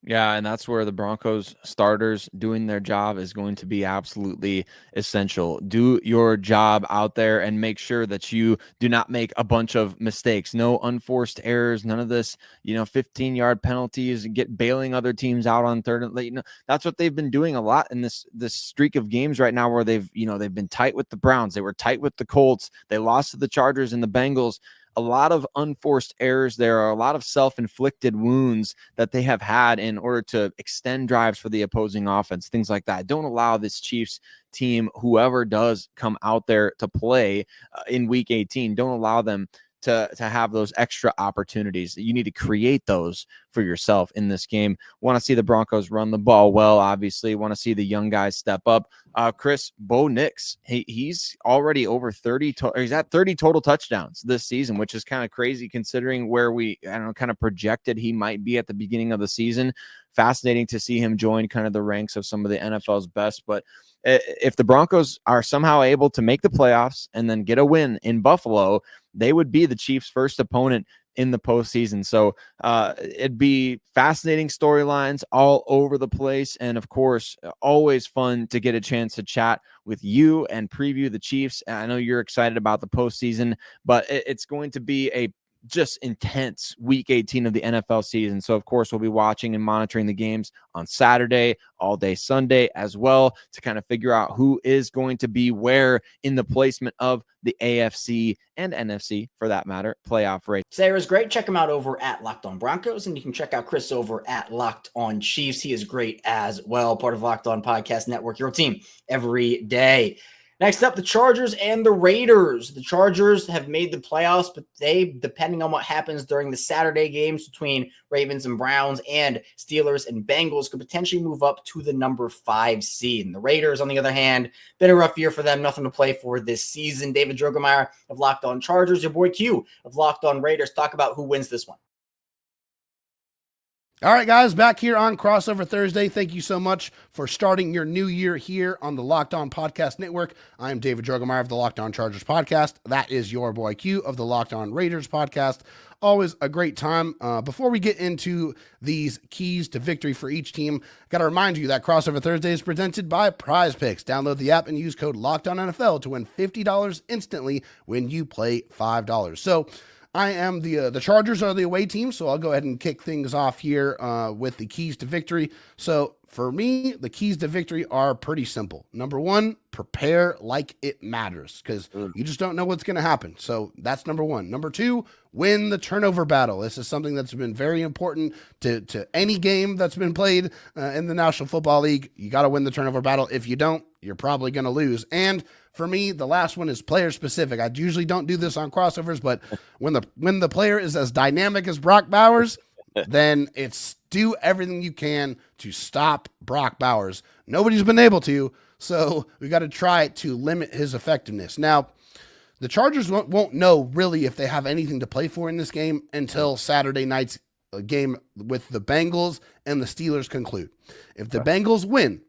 Yeah, and that's where the Broncos starters doing their job is going to be absolutely essential. Do your job out there and make sure that you do not make a bunch of mistakes. No unforced errors, none of this, 15-yard penalties, get bailing other teams out on third and late. That's what they've been doing a lot in this streak of games right now, where they've been tight with the Browns. They were tight with the Colts. They lost to the Chargers and the Bengals. A lot of unforced errors. There are a lot of self-inflicted wounds that they have had in order to extend drives for the opposing offense, things like that. Don't allow this Chiefs team, whoever does come out there to play in Week 18, don't allow them to have those extra opportunities. You need to create those for yourself in this game. Want to see the Broncos run the ball well, obviously. Want to see the young guys step up. Chris, Bo Nix, he's already over 30. He's at 30 total touchdowns this season, which is kind of crazy considering where kind of projected he might be at the beginning of the season. Fascinating to see him join kind of the ranks of some of the NFL's best. But if the Broncos are somehow able to make the playoffs and then get a win in Buffalo, they would be the Chiefs' first opponent in the postseason. So it'd be fascinating storylines all over the place. And of course, always fun to get a chance to chat with you and preview the Chiefs. I know you're excited about the postseason, but it's going to be a just intense Week 18 of the NFL season. So, of course, we'll be watching and monitoring the games on Saturday, all day Sunday as well, to kind of figure out who is going to be where in the placement of the AFC and NFC, for that matter, playoff race. Sarah's great. Check him out over at Locked On Broncos, and you can check out Chris over at Locked On Chiefs. He is great as well, part of Locked On Podcast Network, your team every day. Next up, the Chargers and the Raiders. The Chargers have made the playoffs, but they, depending on what happens during the Saturday games between Ravens and Browns and Steelers and Bengals, could potentially move up to the number 5 seed. And the Raiders, on the other hand, been a rough year for them. Nothing to play for this season. David Drogemeyer of Locked On Chargers, your boy Q of Locked On Raiders. Talk about who wins this one. All right, guys, back here on Crossover Thursday. Thank you so much for starting your new year here on the Locked On Podcast Network. I am David Drogemeyer of the Locked On Chargers podcast. That is your boy Q of the Locked On Raiders podcast. Always a great time. Before we get into these keys to victory for each team, got to remind you that Crossover Thursday is presented by PrizePicks. Download the app and use code LOCKEDONNFL to win $50 instantly when you play $5. So, I am the Chargers are the away team, so I'll go ahead and kick things off here with the keys to victory. So for me, the keys to victory are pretty simple. Number 1, prepare like it matters, because you just don't know what's going to happen. So that's number 1. Number 2, win the turnover battle. This is something that's been very important to any game that's been played in the National Football League. You got to win the turnover battle. If you don't, you're probably going to lose. And for me, the last one is player specific. I usually don't do this on crossovers, but when the player is as dynamic as Brock Bowers, then it's do everything you can to stop Brock Bowers. Nobody's been able to, so we got to try to limit his effectiveness. Now, the Chargers won't know really if they have anything to play for in this game until Saturday night's game with the Bengals and the Steelers conclude. If the Bengals win,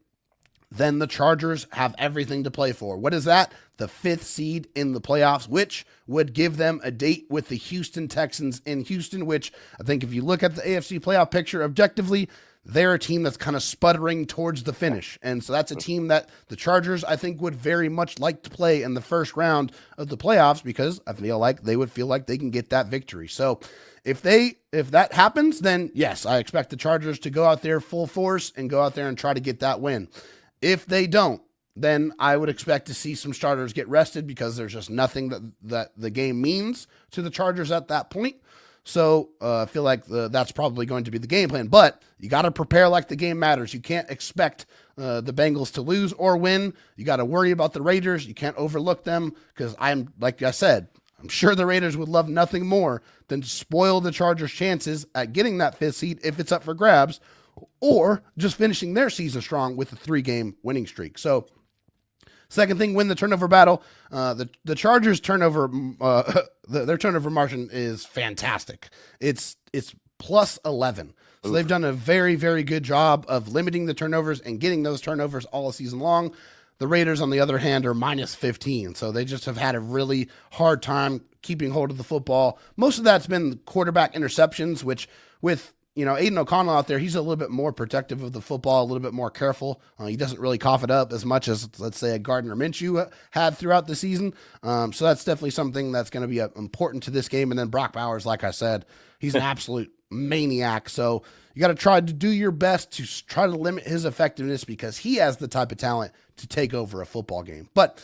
then the Chargers have everything to play for. What is that? The 5th seed in the playoffs, which would give them a date with the Houston Texans in Houston, which I think if you look at the AFC playoff picture objectively, they're a team that's kind of sputtering towards the finish. And so that's a team that the Chargers, I think, would very much like to play in the first round of the playoffs because I feel like they would feel like they can get that victory. So if that happens, then yes, I expect the Chargers to go out there full force and go out there and try to get that win. If they don't, then I would expect to see some starters get rested because there's just nothing that the game means to the Chargers at that point. So I feel like that's probably going to be the game plan. But you got to prepare like the game matters. You can't expect the Bengals to lose or win. You got to worry about the Raiders. You can't overlook them because like I said, I'm sure the Raiders would love nothing more than to spoil the Chargers' chances at getting that 5th seed if it's up for grabs, or just finishing their season strong with a 3-game winning streak. So second thing, win the turnover battle. The Chargers turnover, their turnover margin is fantastic. It's plus 11. So they've done a very, very good job of limiting the turnovers and getting those turnovers all season long. The Raiders, on the other hand, are minus 15. So they just have had a really hard time keeping hold of the football. Most of that's been quarterback interceptions, which with Aiden O'Connell out there, he's a little bit more protective of the football, a little bit more careful. He doesn't really cough it up as much as, let's say, a Gardner Minshew had throughout the season. So that's definitely something that's going to be important to this game. And then Brock Bowers, like I said, he's an absolute maniac. So you got to try to do your best to try to limit his effectiveness because he has the type of talent to take over a football game. But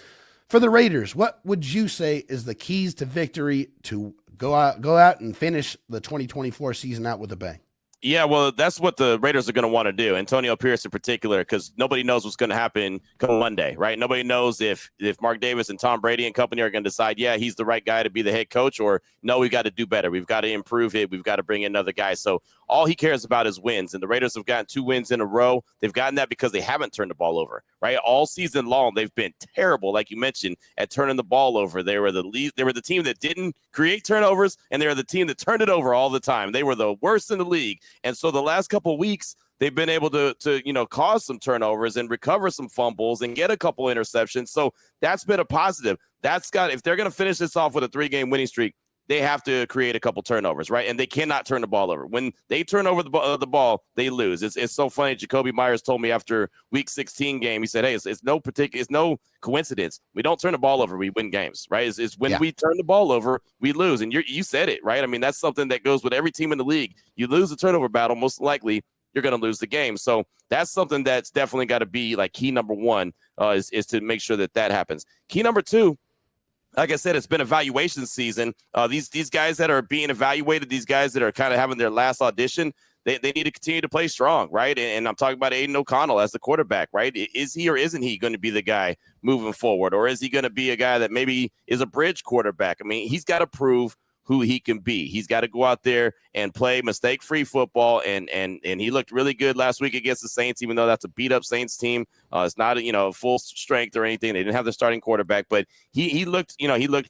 for the Raiders, what would you say is the keys to victory to go out and finish the 2024 season out with a bang? Yeah, well, that's what the Raiders are going to want to do. Antonio Pierce in particular, because nobody knows what's going to happen come Monday, right? Nobody knows if Mark Davis and Tom Brady and company are going to decide, yeah, he's the right guy to be the head coach, or no, we've got to do better. We've got to improve it. We've got to bring in another guy. So all he cares about is wins. And the Raiders have gotten 2 wins in a row. They've gotten that because they haven't turned the ball over, right? All season long, they've been terrible, like you mentioned, at turning the ball over. They were the team that didn't create turnovers, and they were the team that turned it over all the time. They were the worst in the league. And so the last couple of weeks, they've been able to cause some turnovers and recover some fumbles and get a couple interceptions. So that's been a positive. If they're going to finish this off with a 3-game winning streak, they have to create a couple turnovers, right? And they cannot turn the ball over. When they turn over the ball, they lose. It's so funny. Jacoby Myers told me after Week 16 game, he said, "Hey, it's no coincidence. We don't turn the ball over, we win games, right? It's when we turn the ball over, we lose." And you said it, right? I mean, that's something that goes with every team in the league. You lose the turnover battle, most likely you're going to lose the game. So that's something that's definitely got to be like key number 1 is to make sure that happens. Key number 2. Like I said, it's been evaluation season. These guys that are being evaluated, these guys that are kind of having their last audition, they need to continue to play strong, right? And I'm talking about Aiden O'Connell as the quarterback, right? Is he or isn't he going to be the guy moving forward? Or is he going to be a guy that maybe is a bridge quarterback? I mean, he's got to prove who he can be. He's got to go out there and play mistake-free football, and he looked really good last week against the Saints, even though that's a beat-up Saints team. It's not full strength or anything. They didn't have the starting quarterback, but he looked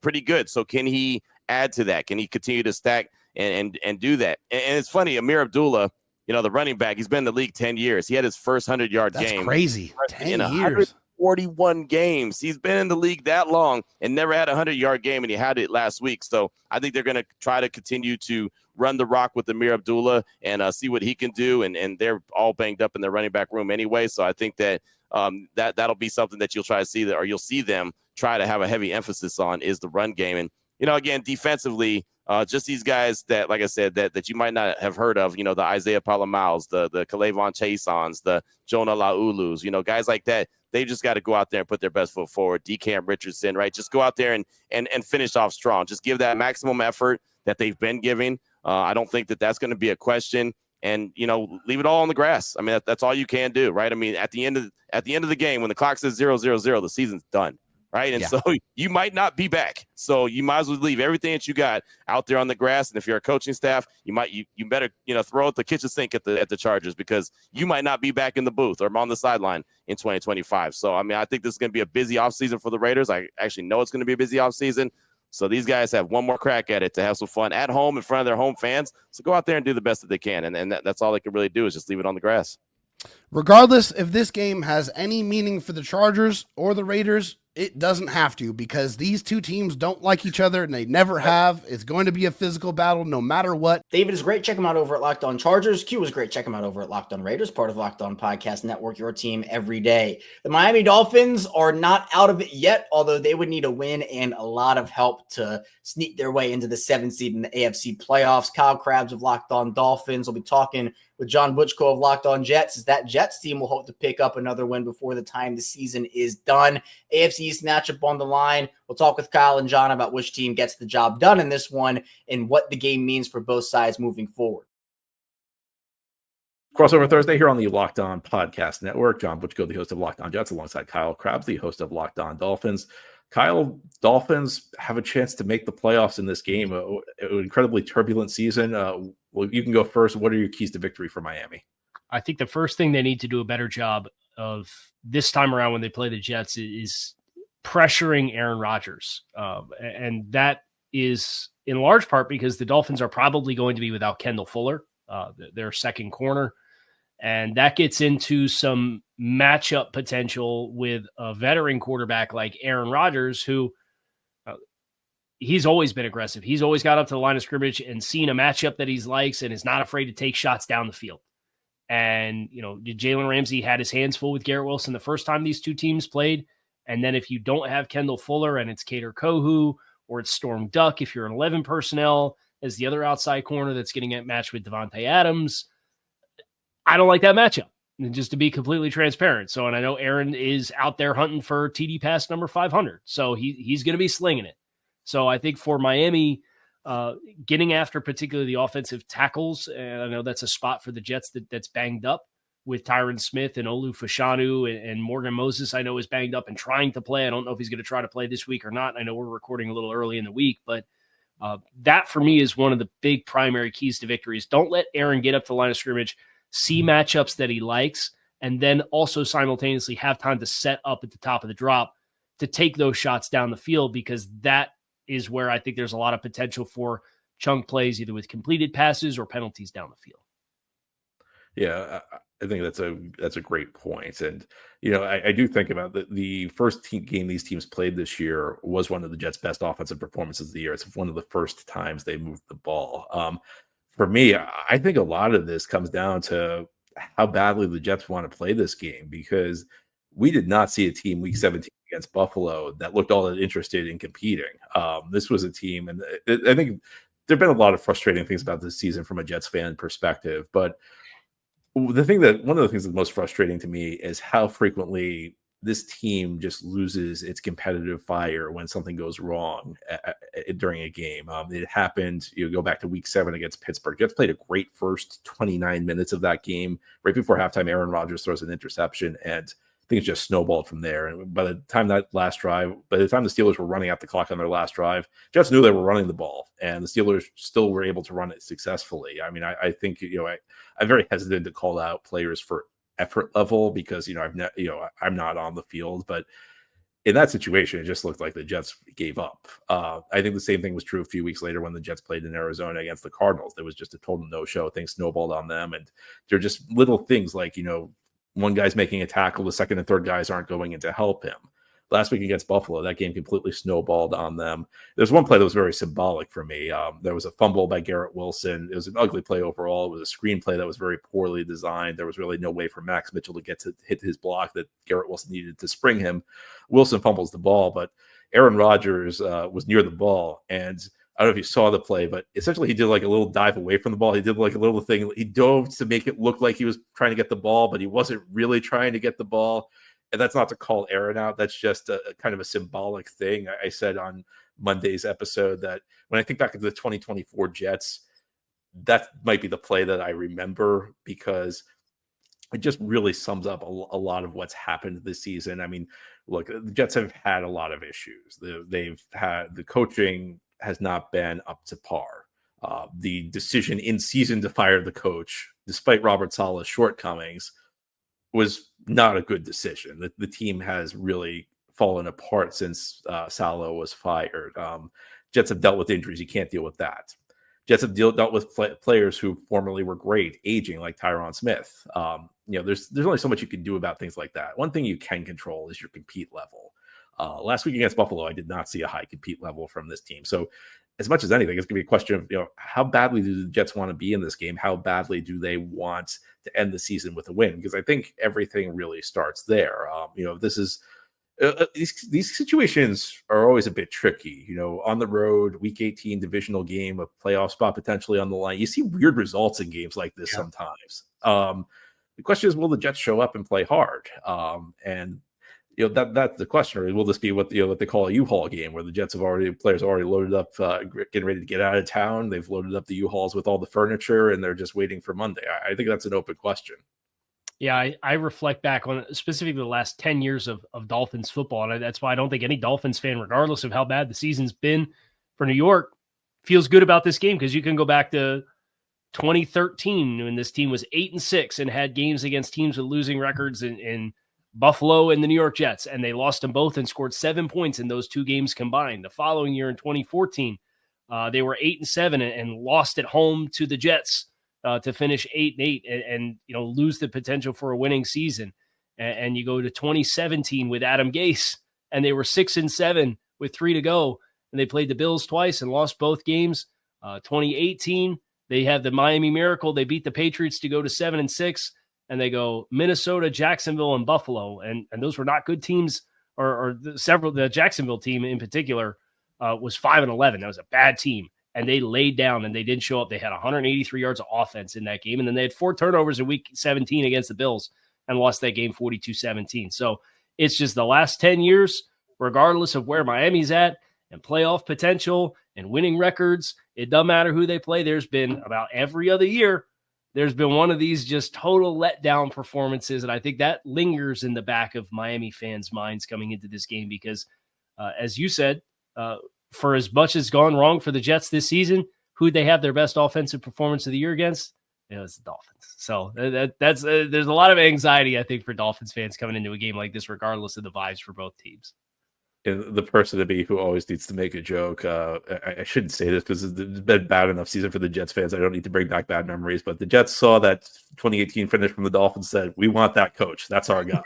pretty good. So can he add to that? Can he continue to stack and do that? And it's funny, Amir Abdullah, the running back, he's been in the league 10 years. He had his first 100-yard game. That's crazy. 10 years. 41 games. He's been in the league that long and never had a 100-yard game, and he had it last week. So I think they're going to try to continue to run the rock with Amir Abdullah and see what he can do. And they're all banged up in their running back room anyway. So I think that that'll be something that you'll try to see, or you'll see them try to have a heavy emphasis on, is the run game. And, again, defensively, just these guys that, like I said, that you might not have heard of, the Isaiah Palomals, the Kalavon Chasons, the Jonah Laulus, guys like that. They just got to go out there and put their best foot forward. DeCam Richardson, right? Just go out there and finish off strong. Just give that maximum effort that they've been giving. I don't think that's going to be a question. And, leave it all on the grass. I mean, that's all you can do, right? I mean, at the end of the game, when the clock says 0-0-0, the season's done. right? And Yeah. so you might not be back. So you might as well leave everything that you got out there on the grass. And if you're a coaching staff, you better, throw out the kitchen sink at the Chargers, because you might not be back in the booth or on the sideline in 2025. So, I mean, I think this is going to be a busy offseason for the Raiders. I actually know it's going to be a busy offseason. So these guys have one more crack at it to have some fun at home in front of their home fans. So go out there and do the best that they can. And that's all they can really do is just leave it on the grass. Regardless if this game has any meaning for the Chargers or the Raiders, it doesn't have to, because these two teams don't like each other and they never have. It's going to be a physical battle no matter what. David is great. Check him out over at Locked On Chargers. Q is great. Check him out over at Locked On Raiders, part of Locked On Podcast Network, your team every day. The Miami Dolphins are not out of it yet, although they would need a win and a lot of help to sneak their way into the 7th seed in the AFC playoffs. Kyle Krabs of Locked On Dolphins will be talking with John Butchko of Locked On Jets, as that Jets team will hope to pick up another win before the time the season is done. AFC East matchup on the line. We'll talk with Kyle and John about which team gets the job done in this one and what the game means for both sides moving forward. Crossover Thursday here on the Locked On Podcast Network. John Butchko, the host of Locked On Jets, alongside Kyle Krabs, the host of Locked On Dolphins. Kyle, Dolphins have a chance to make the playoffs in this game. An incredibly turbulent season. Well, you can go first. What are your keys to victory for Miami? I think the first thing they need to do a better job of this time around when they play the Jets is pressuring Aaron Rodgers. And that is in large part because the Dolphins are probably going to be without Kendall Fuller, their second corner. And that gets into some matchup potential with a veteran quarterback like Aaron Rodgers, who he's always been aggressive. He's always got up to the line of scrimmage and seen a matchup that he likes and is not afraid to take shots down the field. And, Jalen Ramsey had his hands full with Garrett Wilson the first time these two teams played. And then if you don't have Kendall Fuller and it's Kader Kohu or it's Storm Duck, if you're an 11 personnel as the other outside corner that's getting matched with Devontae Adams, I don't like that matchup, and just to be completely transparent. So, and I know Aaron is out there hunting for TD pass number 500. So he's going to be slinging it. So I think for Miami, getting after particularly the offensive tackles, and I know that's a spot for the Jets that's banged up with Tyron Smith and Olu Fashanu, and Morgan Moses I know is banged up and trying to play. I don't know if he's going to try to play this week or not. I know we're recording a little early in the week, but that for me is one of the big primary keys to victories. Don't let Aaron get up to the line of scrimmage, see matchups that he likes, and then also simultaneously have time to set up at the top of the drop to take those shots down the field, because that is where I think there's a lot of potential for chunk plays, either with completed passes or penalties down the field. Yeah, I think that's a great point. And, I do think about the first game these teams played this year was one of the Jets' best offensive performances of the year. It's one of the first times they moved the ball. For me, I think a lot of this comes down to how badly the Jets want to play this game, because we did not see a team week 17 against Buffalo that looked all that interested in competing. This was a team, and I think there have been a lot of frustrating things about this season from a Jets fan perspective. But one of the things that's most frustrating to me is how frequently this team just loses its competitive fire when something goes wrong during a game. It happened, go back to week 7 against Pittsburgh. Jets played a great first 29 minutes of that game. Right before halftime, Aaron Rodgers throws an interception, and things just snowballed from there. And by the time the Steelers were running out the clock on their last drive, Jets knew they were running the ball, and the Steelers still were able to run it successfully. I mean, I think, I'm very hesitant to call out players for effort level, because I'm not on the field, but in that situation it just looked like the Jets gave up. I think the same thing was true a few weeks later when the Jets played in Arizona against the Cardinals. There was just a total no-show. Things snowballed on them, and they're just little things like one guy's making a tackle, the second and third guys aren't going in to help him. Last week against Buffalo, that game completely snowballed on them. There's one play that was very symbolic for me. There was a fumble by Garrett Wilson. It was an ugly play overall. It was a screenplay that was very poorly designed. There was really no way for Max Mitchell to get to hit his block that Garrett Wilson needed to spring him. Wilson fumbles the ball, but Aaron Rodgers was near the ball. And I don't know if you saw the play, but essentially he did like a little dive away from the ball. He did like a little thing. He dove to make it look like he was trying to get the ball, but he wasn't really trying to get the ball. And that's not to call Aaron out. That's just a kind of a symbolic thing. I said on Monday's episode that when I think back to the 2024 Jets, that might be the play that I remember, because it just really sums up a lot of what's happened this season. I mean, look, the Jets have had a lot of issues. They've had the coaching has not been up to par. The decision in season to fire the coach, despite Robert Saleh's shortcomings, was not a good decision. The team has really fallen apart since Saleh was fired. Jets have dealt with injuries. You can't deal with that. Jets have dealt with players who formerly were great, aging, like Tyron Smith. There's only so much you can do about things like that. One thing you can control is your compete level. Last week against Buffalo, I did not see a high compete level from this team. So as much as anything, it's going to be a question of, how badly do the Jets want to be in this game? How badly do they want to end the season with a win? Because I think everything really starts there. This is these situations are always a bit tricky. On the road, week 18 divisional game, a playoff spot potentially on the line. You see weird results in games like this sometimes. The question is, will the Jets show up and play hard? That's the question. Will this be what they call a U-Haul game, where the Jets players have already loaded up, getting ready to get out of town. They've loaded up the U-Hauls with all the furniture, and they're just waiting for Monday. I think that's an open question. Yeah, I reflect back on specifically the last 10 years of Dolphins football, and that's why I don't think any Dolphins fan, regardless of how bad the season's been for New York, feels good about this game, because you can go back to 2013 when this team was 8-6 and had games against teams with losing records in Buffalo and the New York Jets, and they lost them both and scored 7 points in those two games combined. The following year in 2014, they were 8-7 and lost at home to the Jets to finish 8-8 and lose the potential for a winning season. And you go to 2017 with Adam Gase, and they were 6-7 with 3 to go, and they played the Bills twice and lost both games. 2018, they have the Miami Miracle. They beat the Patriots to go to 7-6, and they go Minnesota, Jacksonville, and Buffalo, and those were not good teams. The Jacksonville team in particular was 5-11. That was a bad team. And they laid down and they didn't show up. They had 183 yards of offense in that game. And then they had 4 turnovers in week 17 against the Bills and lost that game 42-17. So it's just the last 10 years, regardless of where Miami's at and playoff potential and winning records, it doesn't matter who they play. There's been about every other year, there's been one of these just total letdown performances. And I think that lingers in the back of Miami fans' minds coming into this game because, as you said, for as much as gone wrong for the Jets this season, who'd they have their best offensive performance of the year against? It's the Dolphins. So that's there's a lot of anxiety, I think, for Dolphins fans coming into a game like this, regardless of the vibes for both teams. The person to be who always needs to make a joke. I shouldn't say this because it's been bad enough season for the Jets fans. I don't need to bring back bad memories, but the Jets saw that 2018 finish from the Dolphins, said, "We want that coach. That's our guy."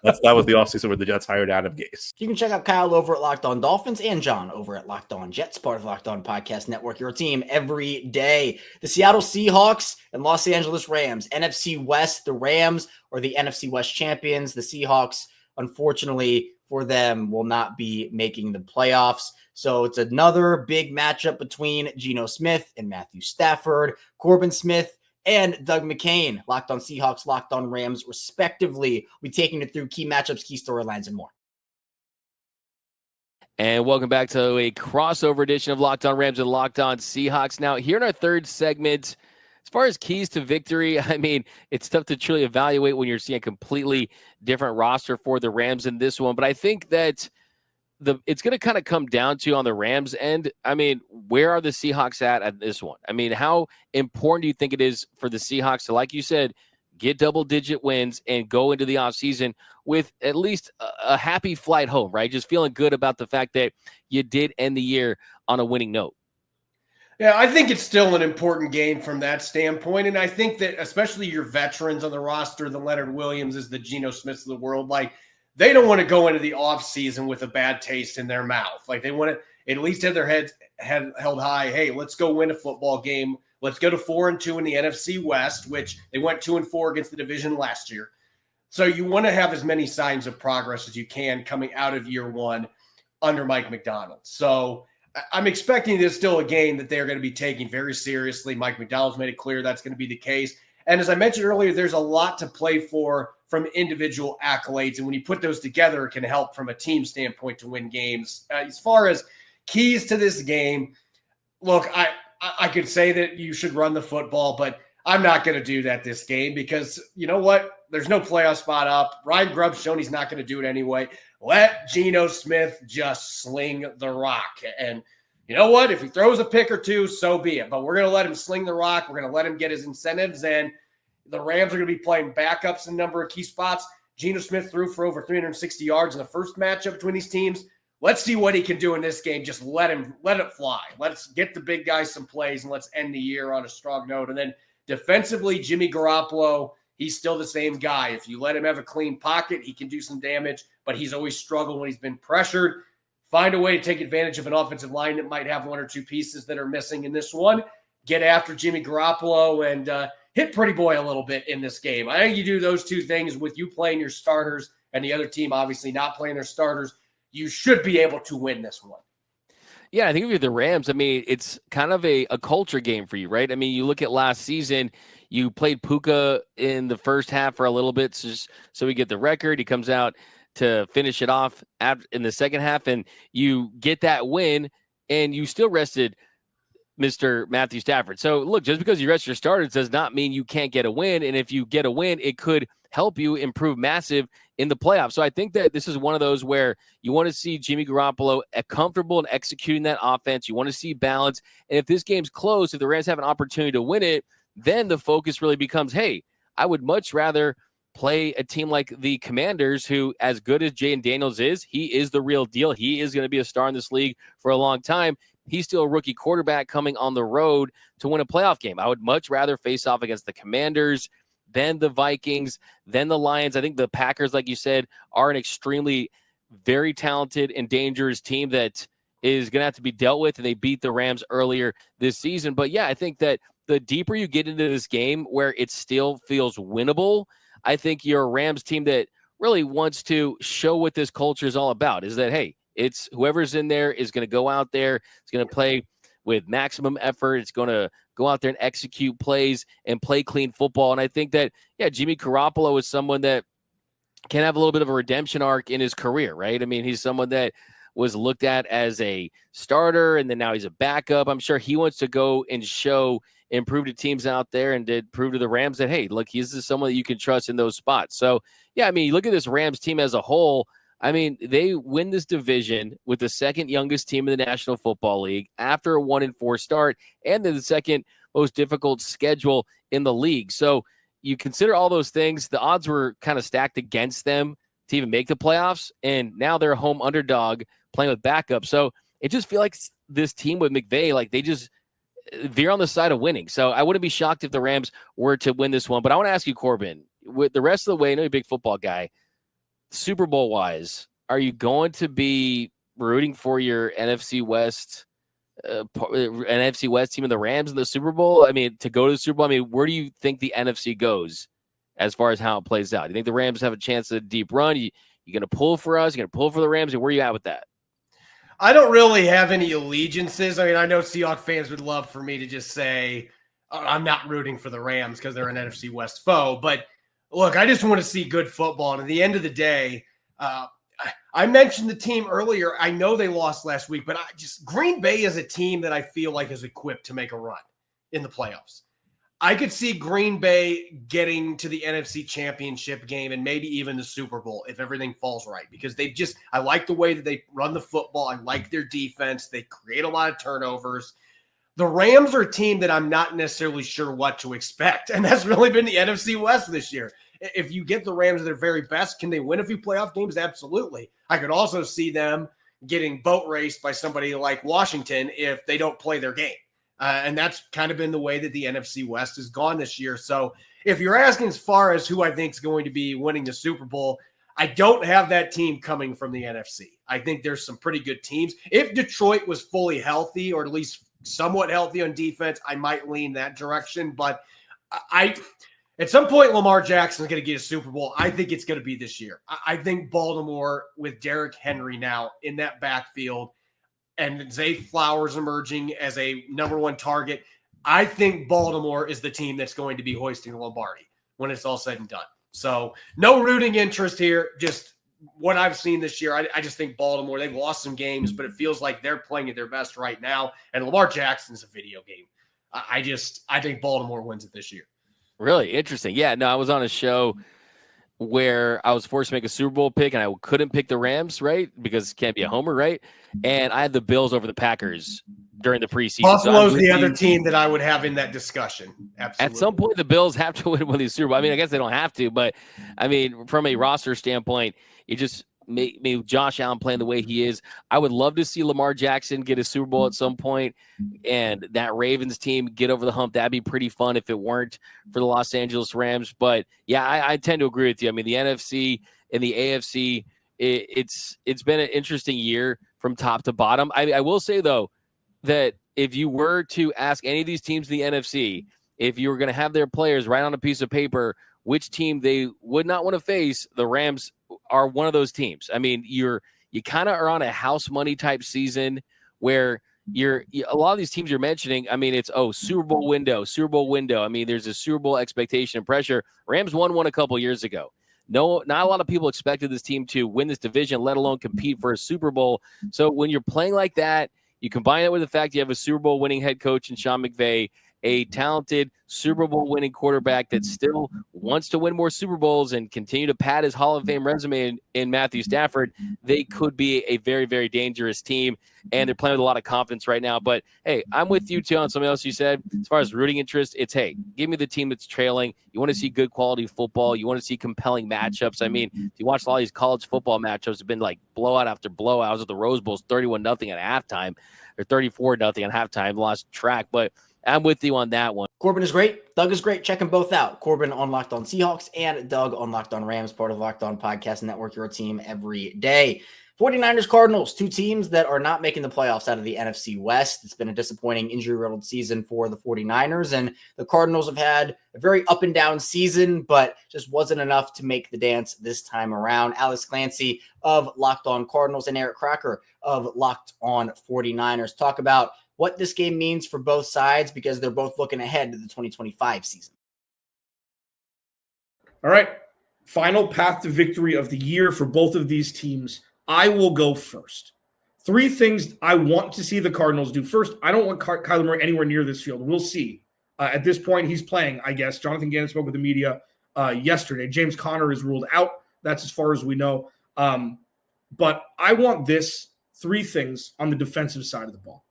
That was the offseason where the Jets hired Adam Gase. You can check out Kyle over at Locked On Dolphins and John over at Locked On Jets, part of Locked On Podcast Network, your team every day. The Seattle Seahawks and Los Angeles Rams. NFC West, the Rams are the NFC West champions. The Seahawks, unfortunately for them, will not be making the playoffs. So it's another big matchup between Geno Smith and Matthew Stafford, Corbin Smith and Doug McCain. Locked On Seahawks, Locked On Rams, respectively. We'll be taking it through key matchups, key storylines, and more. And welcome back to a crossover edition of Locked On Rams and Locked On Seahawks. Now, here in our third segment, as far as keys to victory, I mean, it's tough to truly evaluate when you're seeing a completely different roster for the Rams in this one. But I think that it's going to kind of come down to on the Rams end. I mean, where are the Seahawks at this one? I mean, how important do you think it is for the Seahawks to, like you said, get double-digit wins and go into the offseason with at least a happy flight home, right? Just feeling good about the fact that you did end the year on a winning note. Yeah, I think it's still an important game from that standpoint. And I think that especially your veterans on the roster, the Leonard Williamses, the Geno Smiths of the world, like they don't want to go into the offseason with a bad taste in their mouth. Like they want to at least have their head held high. Hey, let's go win a football game. Let's go to 4-2 in the NFC West, which they went 2-4 against the division last year. So you want to have as many signs of progress as you can coming out of year one under Mike McDonald. So I'm expecting this still a game that they're going to be taking very seriously. Mike McDonald's made it clear that's going to be the case. And as I mentioned earlier, there's a lot to play for from individual accolades. And when you put those together, it can help from a team standpoint to win games. As far as keys to this game, look, I could say that you should run the football, but I'm not going to do that this game because you know what? There's no playoff spot up. Ryan Grubb's shown he's not going to do it anyway. Let Geno Smith just sling the rock. And you know what? If he throws a pick or two, so be it. But we're going to let him sling the rock. We're going to let him get his incentives. And the Rams are going to be playing backups in a number of key spots. Geno Smith threw for over 360 yards in the first matchup between these teams. Let's see what he can do in this game. Just let it fly. Let's get the big guys some plays, and let's end the year on a strong note. And then defensively, Jimmy Garoppolo, he's still the same guy. If you let him have a clean pocket, he can do some damage, but he's always struggled when he's been pressured. Find a way to take advantage of an offensive line that might have one or two pieces that are missing in this one. Get after Jimmy Garoppolo and hit Pretty Boy a little bit in this game. I think you do those two things with you playing your starters and the other team obviously not playing their starters. You should be able to win this one. Yeah, I think if you're the Rams, I mean, it's kind of a culture game for you, right? I mean, you look at last season, you played Puka in the first half for a little bit, so we get the record. He comes out to finish it off in the second half, and you get that win, and you still rested Mr. Matthew Stafford. So, look, just because you rest your starters does not mean you can't get a win, and if you get a win, it could help you improve massive in the playoffs. So I think that this is one of those where you want to see Jimmy Garoppolo comfortable in executing that offense. You want to see balance. And if this game's close, if the Rams have an opportunity to win it, then the focus really becomes, hey, I would much rather play a team like the Commanders, who, as good as Jaden Daniels is, he is the real deal. He is going to be a star in this league for a long time. He's still a rookie quarterback coming on the road to win a playoff game. I would much rather face off against the Commanders then the Vikings, then the Lions. I think the Packers, like you said, are an extremely very talented and dangerous team that is going to have to be dealt with, and they beat the Rams earlier this season. But, yeah, I think that the deeper you get into this game where it still feels winnable, I think you're a Rams team that really wants to show what this culture is all about, is that, hey, it's whoever's in there is going to go out there, it's going to play with maximum effort. It's going to go out there and execute plays and play clean football. And I think that, yeah, Jimmy Garoppolo is someone that can have a little bit of a redemption arc in his career, right? I mean, he's someone that was looked at as a starter, and then now he's a backup. I'm sure he wants to go and improve to teams out there and did prove to the Rams that, hey, look, he's someone that you can trust in those spots. So, yeah, I mean, you look at this Rams team as a whole. I mean, they win this division with the second youngest team in the National Football League after a 1-4 start, and then the second most difficult schedule in the league. So you consider all those things, the odds were kind of stacked against them to even make the playoffs, and now they're a home underdog playing with backup. So it just feels like this team with McVay, like they're on the side of winning. So I wouldn't be shocked if the Rams were to win this one. But I want to ask you, Corbin, with the rest of the way, I know you're a big football guy, Super Bowl wise, are you going to be rooting for your NFC West team and the Rams in the Super Bowl? I mean, to go to the Super Bowl, I mean, where do you think the NFC goes as far as how it plays out? Do you think the Rams have a chance at a deep run? You going to pull for us? You going to pull for the Rams? And where are you at with that? I don't really have any allegiances. I mean, I know Seahawks fans would love for me to just say I'm not rooting for the Rams because they're an NFC West foe, but look, I just want to see good football. And at the end of the day, I mentioned the team earlier. I know they lost last week, but Green Bay is a team that I feel like is equipped to make a run in the playoffs. I could see Green Bay getting to the NFC Championship game and maybe even the Super Bowl if everything falls right, because I like the way that they run the football. I like their defense. They create a lot of turnovers. The Rams are a team that I'm not necessarily sure what to expect, and that's really been the NFC West this year. If you get the Rams at their very best, can they win a few playoff games? Absolutely. I could also see them getting boat raced by somebody like Washington if they don't play their game. And that's kind of been the way that the NFC West has gone this year. So if you're asking as far as who I think is going to be winning the Super Bowl, I don't have that team coming from the NFC. I think there's some pretty good teams. If Detroit was fully healthy, or at least somewhat healthy on defense, I might lean that direction. But at some point, Lamar Jackson is going to get a Super Bowl. I think it's going to be this year. I think Baltimore, with Derrick Henry now in that backfield and Zay Flowers emerging as a number one target, I think Baltimore is the team that's going to be hoisting the Lombardi when it's all said and done. So no rooting interest here, just what I've seen this year. I just think Baltimore, they've lost some games, but it feels like they're playing at their best right now. And Lamar Jackson's a video game. I think Baltimore wins it this year. Really interesting. Yeah, no, I was on a show where I was forced to make a Super Bowl pick and I couldn't pick the Rams, right? Because it can't be a homer, right? And I had the Bills over the Packers during the preseason. Buffalo's the other team that I would have in that discussion. Absolutely. At some point, the Bills have to win one of these Super Bowl. I mean, I guess they don't have to, but I mean, from a roster standpoint, it just made Josh Allen playing the way he is. I would love to see Lamar Jackson get a Super Bowl at some point and that Ravens team get over the hump. That'd be pretty fun if it weren't for the Los Angeles Rams. But yeah, I tend to agree with you. I mean, the NFC and the AFC, it's been an interesting year from top to bottom. I will say, though, that if you were to ask any of these teams in the NFC, if you were going to have their players write on a piece of paper which team they would not want to face, the Rams are one of those teams. I mean, you kind of are on a house money type season where a lot of these teams you're mentioning. I mean, it's Super Bowl window. I mean, there's a Super Bowl expectation and pressure. Rams won one a couple years ago. No, not a lot of people expected this team to win this division, let alone compete for a Super Bowl. So when you're playing like that, you combine it with the fact you have a Super Bowl winning head coach in Sean McVay, a talented Super Bowl winning quarterback that still wants to win more Super Bowls and continue to pad his Hall of Fame resume in Matthew Stafford, they could be a very, very dangerous team. And they're playing with a lot of confidence right now. But hey, I'm with you too on something else you said. As far as rooting interest, it's hey, give me the team that's trailing. You want to see good quality football. You want to see compelling matchups. I mean, if you watch a lot of these college football matchups, have been like blowout after blowout. At the Rose Bowl's 31-0 at halftime, or 34-0 at halftime. Lost track, but I'm with you on that one. Corbin is great. Doug is great. Check them both out. Corbin on Locked On Seahawks and Doug on Locked On Rams, part of Locked On Podcast Network, your team every day. 49ers Cardinals, two teams that are not making the playoffs out of the NFC West. It's been a disappointing injury-riddled season for the 49ers, and the Cardinals have had a very up and down season, but just wasn't enough to make the dance this time around. Alex Clancy of Locked On Cardinals and Eric Crocker of Locked On 49ers talk about what this game means for both sides because they're both looking ahead to the 2025 season. All right. Final path to victory of the year for both of these teams. I will go first. Three things I want to see the Cardinals do. First, I don't want Kyler Murray anywhere near this field. We'll see. At this point, he's playing, I guess. Jonathan Gannon spoke with the media yesterday. James Conner is ruled out. That's as far as we know. But I want three things on the defensive side of the ball.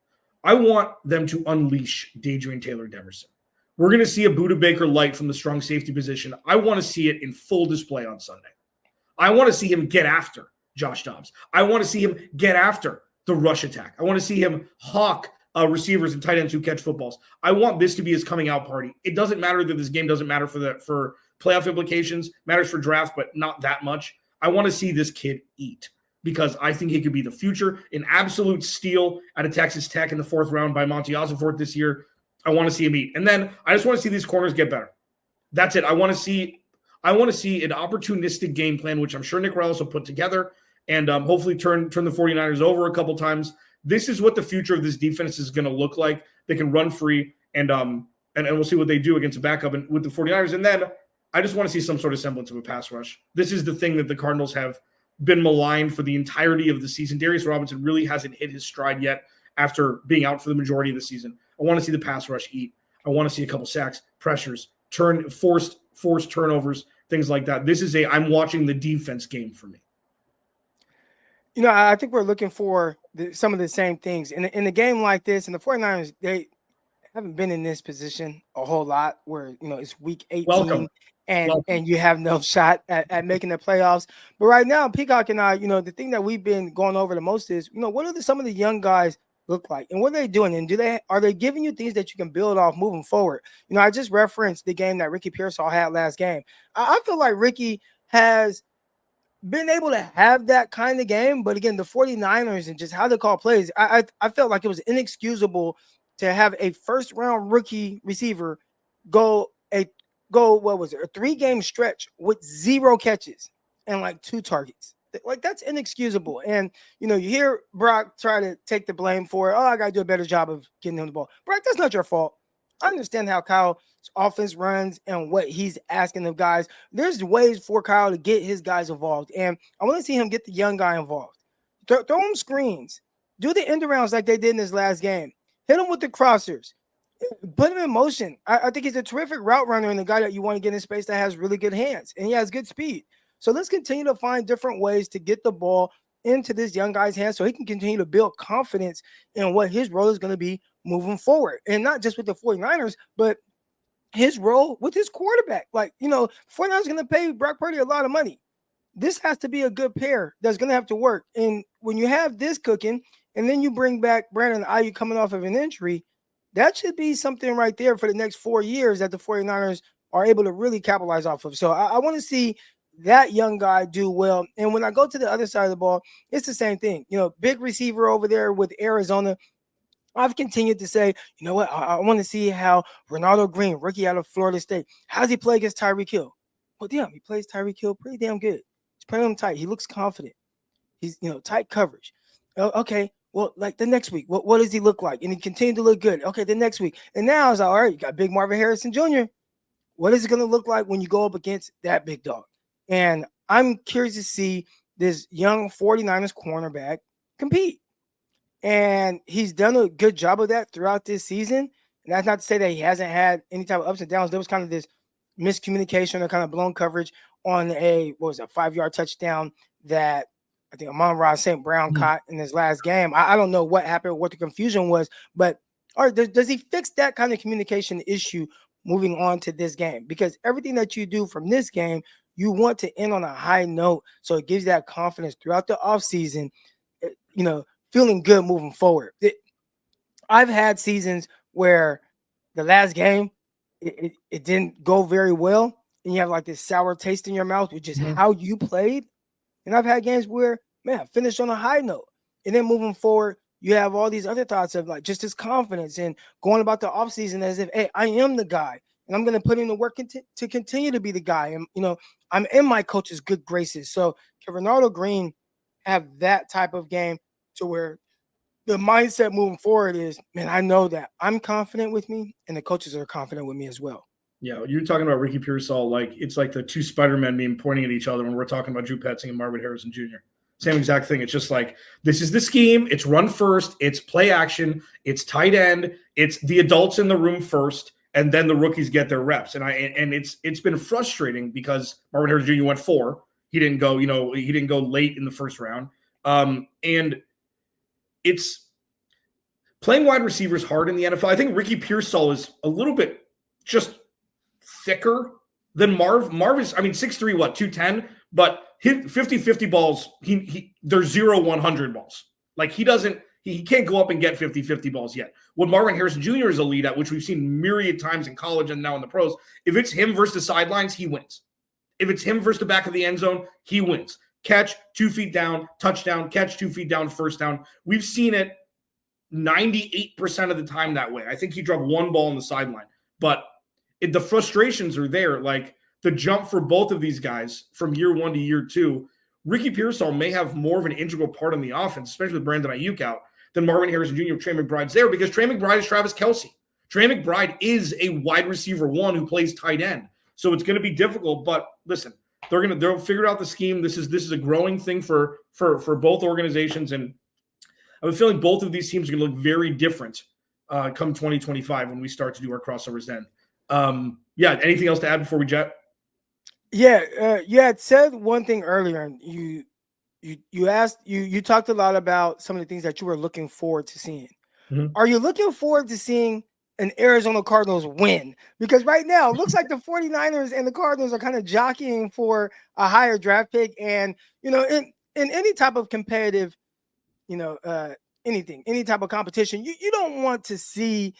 I want them to unleash Dadrian Taylor-Deverson. We're going to see a Buda Baker light from the strong safety position. I want to see it in full display on Sunday. I want to see him get after Josh Dobbs. I want to see him get after the rush attack. I want to see him hawk receivers and tight ends who catch footballs. I want this to be his coming out party. It doesn't matter that this game doesn't matter for playoff implications, matters for draft, but not that much. I want to see this kid eat, because I think he could be the future. An absolute steal out of Texas Tech in the fourth round by Monty Ossenfort this year. I want to see him eat. And then I just want to see these corners get better. That's it. I want to see an opportunistic game plan, which I'm sure Nick Rallis will put together and hopefully turn the 49ers over a couple times. This is what the future of this defense is going to look like. They can run free and we'll see what they do against a backup and with the 49ers. And then I just want to see some sort of semblance of a pass rush. This is the thing that the Cardinals have been maligned for the entirety of the season. Darius Robinson really hasn't hit his stride yet after being out for the majority of the season. I want to see the pass rush eat. I want to see a couple sacks, pressures, forced turnovers, things like that. This is I'm watching the defense game for me. You know, I think we're looking for some of the same things. In a game like this, and the 49ers, they haven't been in this position a whole lot where, you know, it's week 18. Welcome. And you have no shot at making the playoffs. But right now, Peacock and I, you know, the thing that we've been going over the most is, you know, what are some of the young guys look like and what are they doing? And are they giving you things that you can build off moving forward? You know, I just referenced the game that Ricky Pearsall had last game. I feel like Ricky has been able to have that kind of game. But again, the 49ers and just how they call plays, I felt like it was inexcusable to have a first round rookie receiver go what was it, a 3-game stretch with 0 catches and like 2 targets. Like, that's inexcusable. And you know, you hear Brock try to take the blame for it. I gotta do a better job of getting him the ball. Brock, that's not your fault. I understand how Kyle's offense runs and what he's asking of guys. There's ways for Kyle to get his guys involved, and I want to see him get the young guy involved. Throw him screens, do the end arounds like they did in this last game, hit him with the crossers. Put him in motion. I think he's a terrific route runner and the guy that you want to get in space that has really good hands and he has good speed. So let's continue to find different ways to get the ball into this young guy's hands so he can continue to build confidence in what his role is going to be moving forward. And not just with the 49ers, but his role with his quarterback. 49ers going to pay Brock Purdy a lot of money. This has to be a good pair that's going to have to work. And when you have this cooking and then you bring back Brandon Ayuk coming off of an injury, that should be something right there for the next 4 years that the 49ers are able to really capitalize off of. So I want to see that young guy do well. And when I go to the other side of the ball, it's the same thing. Big receiver over there with Arizona. I've continued to say, you know what? I want to see how Ronaldo Green, rookie out of Florida State, how does he play against Tyreek Hill? Well, damn, he plays Tyreek Hill pretty damn good. He's playing him tight. He looks confident. He's, tight coverage. Okay. Well, like the next week, what does he look like? And he continued to look good. Okay, the next week. And now it's like, all right, you got big Marvin Harrison Jr. What is it going to look like when you go up against that big dog? And I'm curious to see this young 49ers cornerback compete. And he's done a good job of that throughout this season. And that's not to say that he hasn't had any type of ups and downs. There was kind of this miscommunication or kind of blown coverage on a 5-yard touchdown that I think Amon-Ra St. Brown caught in his last game. I don't know what happened, what the confusion was, but all right, does he fix that kind of communication issue moving on to this game? Because everything that you do from this game, you want to end on a high note, so it gives that confidence throughout the offseason, feeling good moving forward. I've had seasons where the last game, it didn't go very well, and you have like this sour taste in your mouth with just how you played. And I've had games where, man, I finished on a high note. And then moving forward, you have all these other thoughts of like just this confidence and going about the offseason as if, hey, I am the guy. And I'm going to put in the work to continue to be the guy. And, I'm in my coach's good graces. So can Ronaldo Green have that type of game to where the mindset moving forward is, man, I know that I'm confident with me and the coaches are confident with me as well. Yeah, you're talking about Ricky Pearsall like it's like the two Spider-Men meme pointing at each other when we're talking about Drew Petzing and Marvin Harrison Jr. Same exact thing. It's just like, this is the scheme. It's run first. It's play action. It's tight end. It's the adults in the room first, and then the rookies get their reps. And it's been frustrating because Marvin Harrison Jr. went 4. He didn't go, he didn't go late in the first round. And it's playing wide receivers hard in the NFL. I think Ricky Pearsall is a little bit just thicker than Marv. Marv is, 6'3", 210, but hit 50-50 balls, they're 0-100 balls. Like he can't go up and get 50-50 balls yet. What Marvin Harrison Jr. is elite at, which we've seen myriad times in college and now in the pros, if it's him versus the sidelines, he wins. If it's him versus the back of the end zone, he wins. Catch 2 feet down, touchdown, catch 2 feet down, first down. We've seen it 98% of the time that way. I think he dropped 1 ball on the sideline, but the frustrations are there. Like the jump for both of these guys from year 1 to year 2, Ricky Pearsall may have more of an integral part in the offense, especially with Brandon Ayuk out, than Marvin Harrison Jr. Trey McBride's there, because Trey McBride is Travis Kelce. Trey McBride is a wide receiver 1 who plays tight end. So it's going to be difficult, but listen, they'll figure out the scheme. This is a growing thing for both organizations, and I have a feeling both of these teams are going to look very different come 2025 when we start to do our crossovers then. Anything else to add before we jet? Yeah, you had said one thing earlier, and you talked a lot about some of the things that you were looking forward to seeing. Mm-hmm. Are you looking forward to seeing an Arizona Cardinals win? Because right now it looks like the 49ers and the Cardinals are kind of jockeying for a higher draft pick, and in any type of competitive, any type of competition, you don't want to see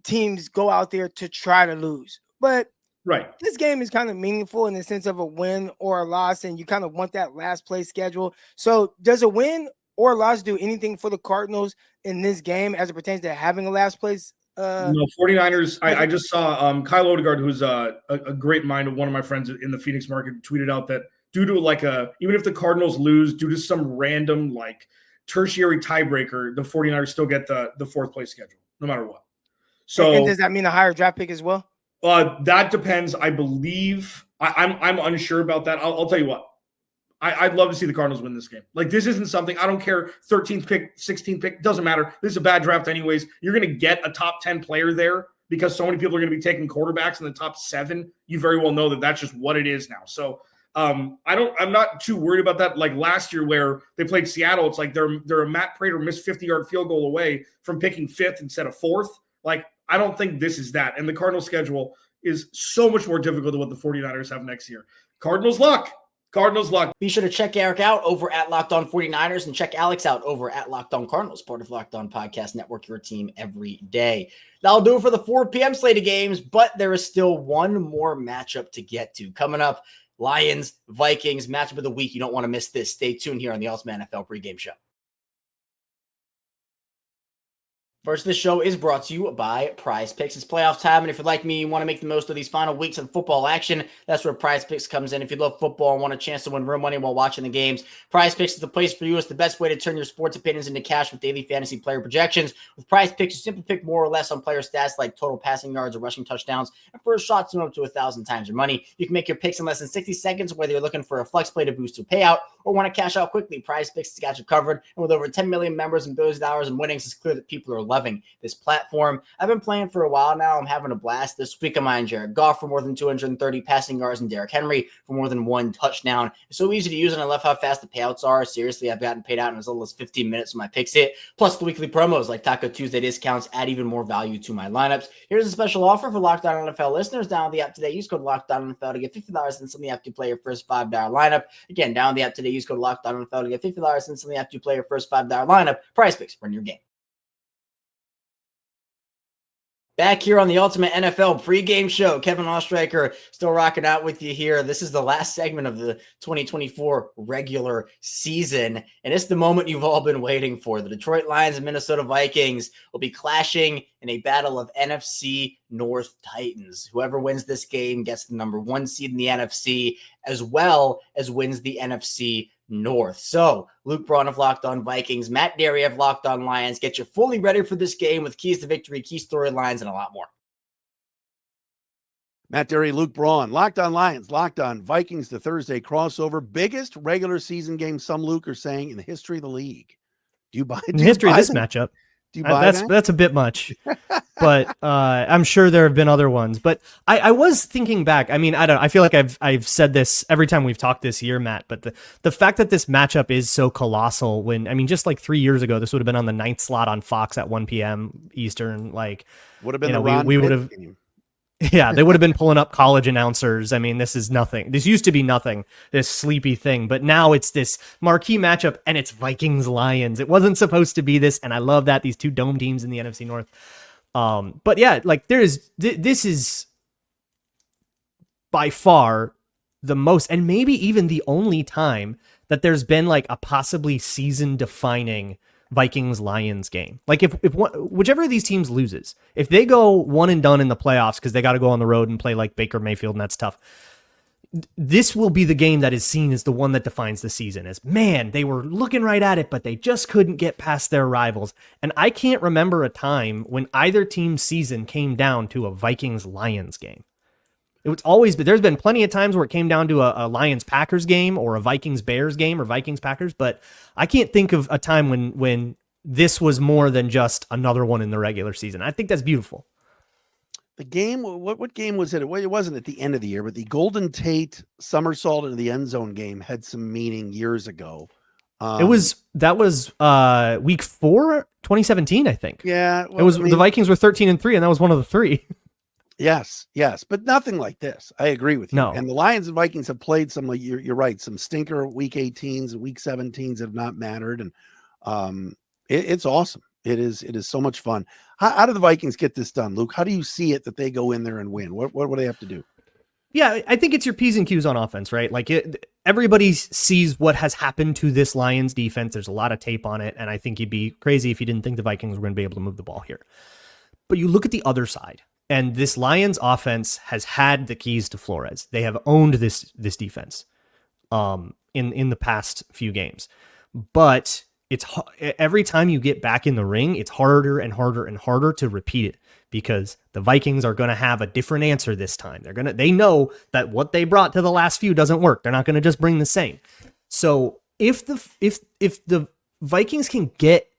teams go out there to try to lose. But right, this game is kind of meaningful in the sense of a win or a loss, and you kind of want that last place schedule. So does a win or a loss do anything for the Cardinals in this game as it pertains to having a last place? No, 49ers. I just saw Kyle Odegaard, who's a great mind of one of my friends in the Phoenix market, tweeted out that due to even if the Cardinals lose due to some random tertiary tiebreaker, the 49ers still get the 4th place schedule no matter what. So and does that mean a higher draft pick as well? That depends. I believe I'm unsure about that. I'll tell you what. I'd love to see the Cardinals win this game. Like, this isn't something, I don't care, 13th pick, 16th pick, doesn't matter. This is a bad draft anyways. You're going to get a top 10 player there because so many people are going to be taking quarterbacks in the top 7. You very well know that that's just what it is now. So I'm not too worried about that. Like last year where they played Seattle, it's like they're a Matt Prater missed 50-yard field goal away from picking 5th instead of 4th. Like, I don't think this is that. And the Cardinals schedule is so much more difficult than what the 49ers have next year. Cardinals luck. Cardinals luck. Be sure to check Eric out over at Locked On 49ers and check Alex out over at Locked On Cardinals, part of Locked On Podcast Network, your team every day. That'll do it for the 4 p.m. slate of games, but there is still one more matchup to get to. Coming up, Lions, Vikings, matchup of the week. You don't want to miss this. Stay tuned here on the Ultimate NFL pregame show. First, this show is brought to you by PrizePicks. It's playoff time, and if you're like me, you want to make the most of these final weeks of football action, that's where PrizePicks comes in. If you love football and want a chance to win real money while watching the games, PrizePicks is the place for you. It's the best way to turn your sports opinions into cash with daily fantasy player projections. With PrizePicks, you simply pick more or less on player stats like total passing yards or rushing touchdowns, and first shots to up to 1,000 times your money. You can make your picks in less than 60 seconds, whether you're looking for a flex play to boost your payout or want to cash out quickly. PrizePicks has got you covered, and with over 10 million members and billions of dollars in winnings, it's clear that people are loving this platform. I've been playing for a while now. I'm having a blast. This week I'm on Jared Goff for more than 230 passing yards and Derrick Henry for more than 1 touchdown. It's so easy to use, and I love how fast the payouts are. Seriously, I've gotten paid out in as little as 15 minutes when my picks hit. Plus, the weekly promos like Taco Tuesday discounts add even more value to my lineups. Here's a special offer for Locked On NFL listeners. Download the app today. Use code Locked On NFL to get $50 instantly after you play your first $5 lineup. Again, download the app today. Use code Locked On NFL to get $50 instantly after you play your first $5 lineup. PrizePicks, run your game. Back here on the Ultimate NFL pregame show, Kevin Oestreicher still rocking out with you here. This is the last segment of the 2024 regular season, and it's the moment you've all been waiting for. The Detroit Lions and Minnesota Vikings will be clashing in a battle of NFC North Titans. Whoever wins this game gets the number 1 seed in the NFC, as well as wins the NFC North. So Luke Braun of Locked On Vikings, Matt Derry of Locked On Lions, get you fully ready for this game with keys to victory, key storylines, and a lot more. Matt Derry, Luke Braun, Locked On Lions, Locked On Vikings, the Thursday crossover, biggest regular season game, some Luke are saying, in the history of the league. Do you buy it? In the history of this matchup? Do you buy that? That's a bit much, but I'm sure there have been other ones. But I was thinking back. I mean, I feel like I've said this every time we've talked this year, Matt. But the fact that this matchup is so colossal, when, I mean, just like 3 years ago, this would have been on the 9th slot on Fox at 1 p.m. Eastern. Like, would have been the Ron we would have. Yeah, they would have been pulling up college announcers. I mean, this is nothing. This used to be nothing, this sleepy thing. But now it's this marquee matchup, and it's Vikings-Lions. It wasn't supposed to be this, and I love that. These two dome teams in the NFC North. But yeah, like this is by far the most, and maybe even the only time that there's been like a possibly season-defining Vikings-Lions game. Like if whichever of these teams loses, if they go one and done in the playoffs because they got to go on the road and play like Baker Mayfield and that's tough, this will be the game that is seen as the one that defines the season. As, man, they were looking right at it, but they just couldn't get past their rivals. And I can't remember a time when either team's season came down to a Vikings-Lions game. It's always, but there's been plenty of times where it came down to a Lions-Packers game or a Vikings-Bears game or Vikings-Packers, but I can't think of a time when this was more than just another one in the regular season. I think that's beautiful. The game, what game was it? Well, it wasn't at the end of the year, but the Golden Tate somersault into the end zone game had some meaning years ago. That was week 4, 2017, I think. Yeah. Well, the Vikings were 13-3, and that was one of the 3. Yes, but nothing like this. I agree with you. No. And the Lions and Vikings have played some, like you're right, some stinker week 18s and week 17s have not mattered. And it's awesome. It is so much fun. How do the Vikings get this done, Luke? How do you see it that they go in there and win? What do they have to do? Yeah, I think it's your P's and Q's on offense, right? Like everybody sees what has happened to this Lions defense. There's a lot of tape on it. And I think you'd be crazy if you didn't think the Vikings were going to be able to move the ball here. But you look at the other side. And this Lions offense has had the keys to Flores. They have owned this defense in the past few games. But it's every time you get back in the ring, it's harder and harder and harder to repeat it because the Vikings are going to have a different answer this time. They know that what they brought to the last few doesn't work. They're not going to just bring the same. So if the Vikings can get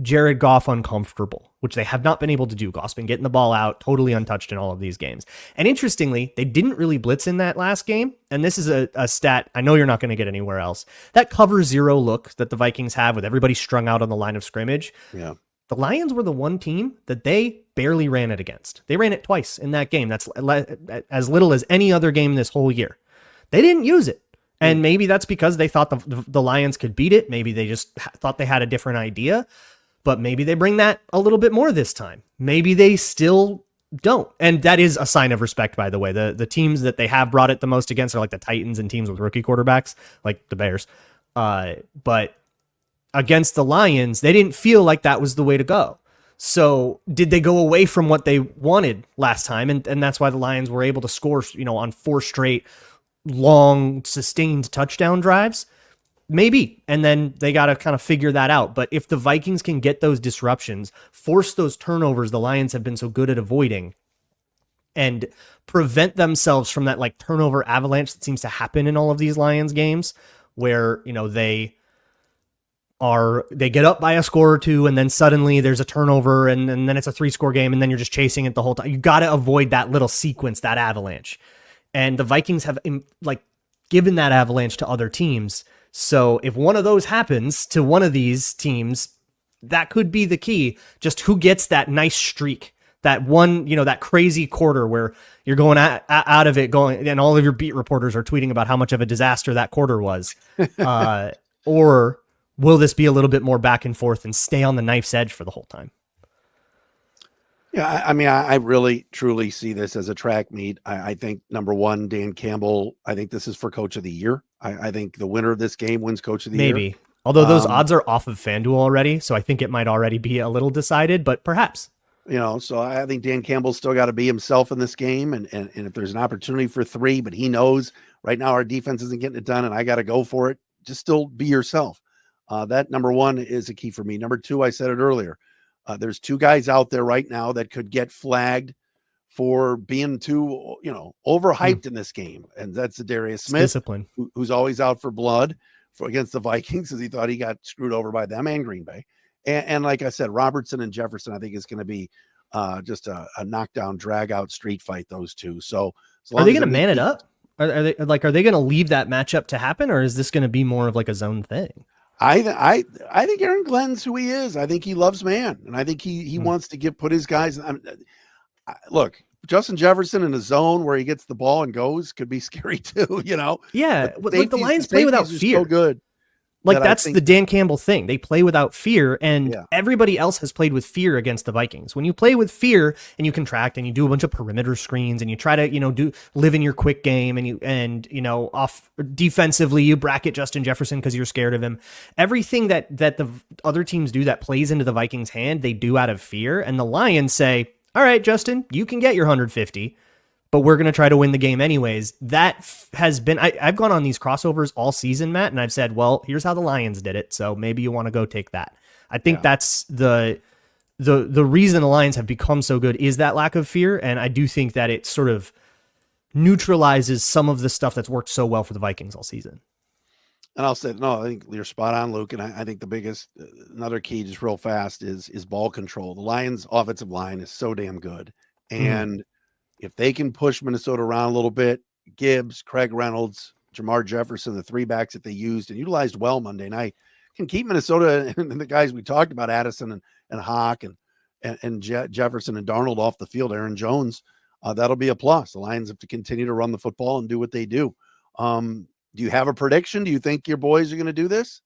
Jared Goff uncomfortable, which they have not been able to do. Goff's been getting the ball out totally untouched in all of these games. And interestingly, they didn't really blitz in that last game. And this is a stat I know you're not going to get anywhere else. That cover zero look that the Vikings have with everybody strung out on the line of scrimmage. Yeah. The Lions were the one team that they barely ran it against. They ran it twice in that game. That's as little as any other game this whole year. They didn't use it. And maybe that's because they thought the Lions could beat it. Maybe they just thought they had a different idea. But maybe they bring that a little bit more this time. Maybe they still don't. And that is a sign of respect, by the way. The teams that they have brought it the most against are like the Titans and teams with rookie quarterbacks, like the Bears. But against the Lions, they didn't feel like that was the way to go. So did they go away from what they wanted last time? And that's why the Lions were able to score, on 4 straight long, sustained touchdown drives. Maybe. And then they got to kind of figure that out. But if the Vikings can get those disruptions, force those turnovers the Lions have been so good at avoiding, and prevent themselves from that like turnover avalanche that seems to happen in all of these Lions games where, they get up by a score or two and then suddenly there's a turnover and then it's a 3-score game and then you're just chasing it the whole time. You got to avoid that little sequence, that avalanche. And the Vikings have given that avalanche to other teams. So if one of those happens to one of these teams, that could be the key. Just who gets that nice streak, that one, that crazy quarter where you're going out of it and all of your beat reporters are tweeting about how much of a disaster that quarter was. Or will this be a little bit more back and forth and stay on the knife's edge for the whole time? Yeah, I really, truly see this as a track meet. I think, number one, Dan Campbell, I think this is for Coach of the Year. I think the winner of this game wins Coach of the Year. Maybe. Although those odds are off of FanDuel already, so I think it might already be a little decided, but perhaps. So I think Dan Campbell's still got to be himself in this game. And if there's an opportunity for 3, but he knows right now our defense isn't getting it done and I got to go for it, just still be yourself. That, number one, is a key for me. Number 2, I said it earlier. There's 2 guys out there right now that could get flagged for being too, overhyped in this game. And that's Darius Smith, discipline, who's always out for blood against the Vikings because he thought he got screwed over by them and Green Bay. And like I said, Robertson and Jefferson, I think is going to be just a knockdown, drag out street fight, those 2. So are they going to man it up? Are they going to leave that matchup to happen, or is this going to be more of like a zone thing? I think Aaron Glenn's who he is. I think he loves man, and I think he wants to put his guys. Look, Justin Jefferson in a zone where he gets the ball and goes could be scary too. Yeah, like the Lions play without fear. So good. Like that's the Dan Campbell thing. They play without fear, and everybody else has played with fear against the Vikings. When you play with fear and you contract and you do a bunch of perimeter screens and you try to live in your quick game and off defensively you bracket Justin Jefferson because you're scared of him. Everything that the other teams do that plays into the Vikings' hand, they do out of fear. And the Lions say, "All right, Justin, you can get your 150." But we're going to try to win the game anyways. That has been, I've gone on these crossovers all season, Matt, and I've said, well, here's how the Lions did it. So maybe you want to go take that. I think that's the reason the Lions have become so good is that lack of fear. And I do think that it sort of neutralizes some of the stuff that's worked so well for the Vikings all season. And I'll say, no, I think you're spot on, Luke. And I think the biggest, another key just real fast is ball control. The Lions offensive line is so damn good. And if they can push Minnesota around a little bit, Gibbs, Craig Reynolds, Jamar Jefferson, the 3 backs that they used and utilized well Monday night, can keep Minnesota and the guys we talked about, Addison and Hawk and Jefferson and Darnold off the field, Aaron Jones, that'll be a plus. The Lions have to continue to run the football and do what they do. Do you have a prediction? Do you think your boys are going to do this?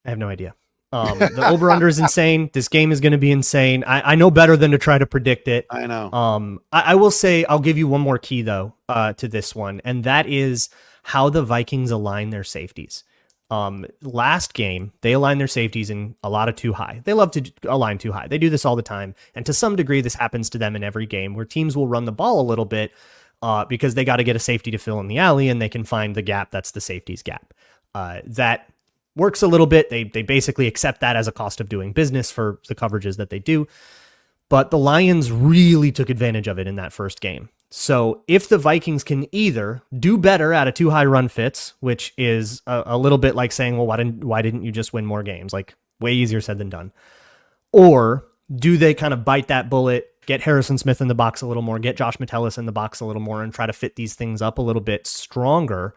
I have no idea. The over-under is insane. This game is going to be insane. I know better than to try to predict it. I know. I will say, I'll give you one more key, though, to this one, and that is how the Vikings align their safeties. Last game, they aligned their safeties in a lot of too high. They love to align too high. They do this all the time, and to some degree, this happens to them in every game, where teams will run the ball a little bit because they got to get a safety to fill in the alley, and they can find the gap that's the safety's gap. That works a little bit. They basically accept that as a cost of doing business for the coverages that they do. But the Lions really took advantage of it in that first game. So if the Vikings can either do better out of 2 high run fits, which is a little bit like saying, well, why didn't you just win more games? Like, way easier said than done. Or do they kind of bite that bullet, get Harrison Smith in the box a little more, get Josh Metellus in the box a little more, and try to fit these things up a little bit stronger?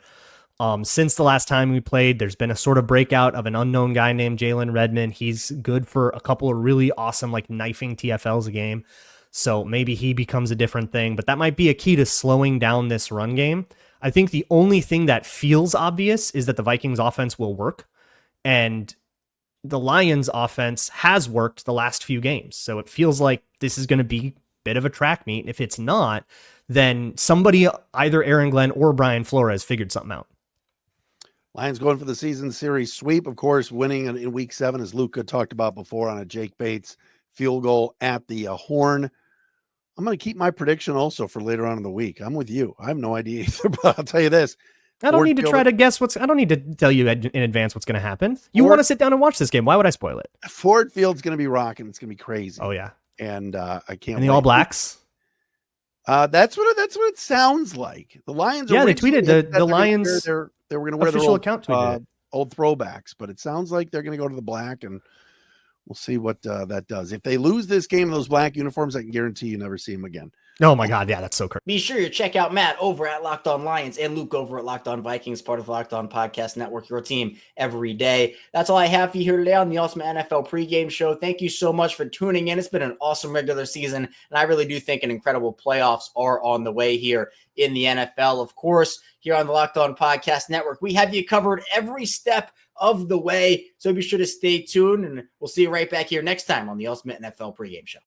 Since the last time we played, there's been a sort of breakout of an unknown guy named Jalen Redmond. He's good for a couple of really awesome, like, knifing TFLs a game. So maybe he becomes a different thing, but that might be a key to slowing down this run game. I think the only thing that feels obvious is that the Vikings offense will work, and the Lions offense has worked the last few games. So it feels like this is going to be a bit of a track meet. If it's not, then somebody, either Aaron Glenn or Brian Flores, figured something out. Lions going for the season series sweep, of course, winning in week 7, as Luca talked about before, on a Jake Bates field goal at the horn. I'm going to keep my prediction also for later on in the week. I'm with you. I have no idea either, but I'll tell you this. I don't need to try to guess I don't need to tell you in advance what's going to happen. You want to sit down and watch this game. Why would I spoil it? Ford Field's going to be rocking. It's going to be crazy. Oh, yeah. And I can't And the wait. All Blacks? That's what it sounds like. The Lions. Yeah, they tweeted the Lions. They were going to wear their official old, account tweeted it. Old throwbacks, but it sounds like they're going to go to the black, and we'll see what that does. If they lose this game in those black uniforms, I can guarantee you never see them again. Oh my God, yeah, that's so crazy. Be sure to check out Matt over at Locked On Lions and Luke over at Locked On Vikings, part of the Locked On Podcast Network, your team every day. That's all I have for you here today on the Awesome NFL Pregame Show. Thank you so much for tuning in. It's been an awesome regular season, and I really do think an incredible playoffs are on the way here in the NFL. Of course, here on the Locked On Podcast Network, we have you covered every step of the way, so be sure to stay tuned, and we'll see you right back here next time on the Ultimate NFL Pregame Show.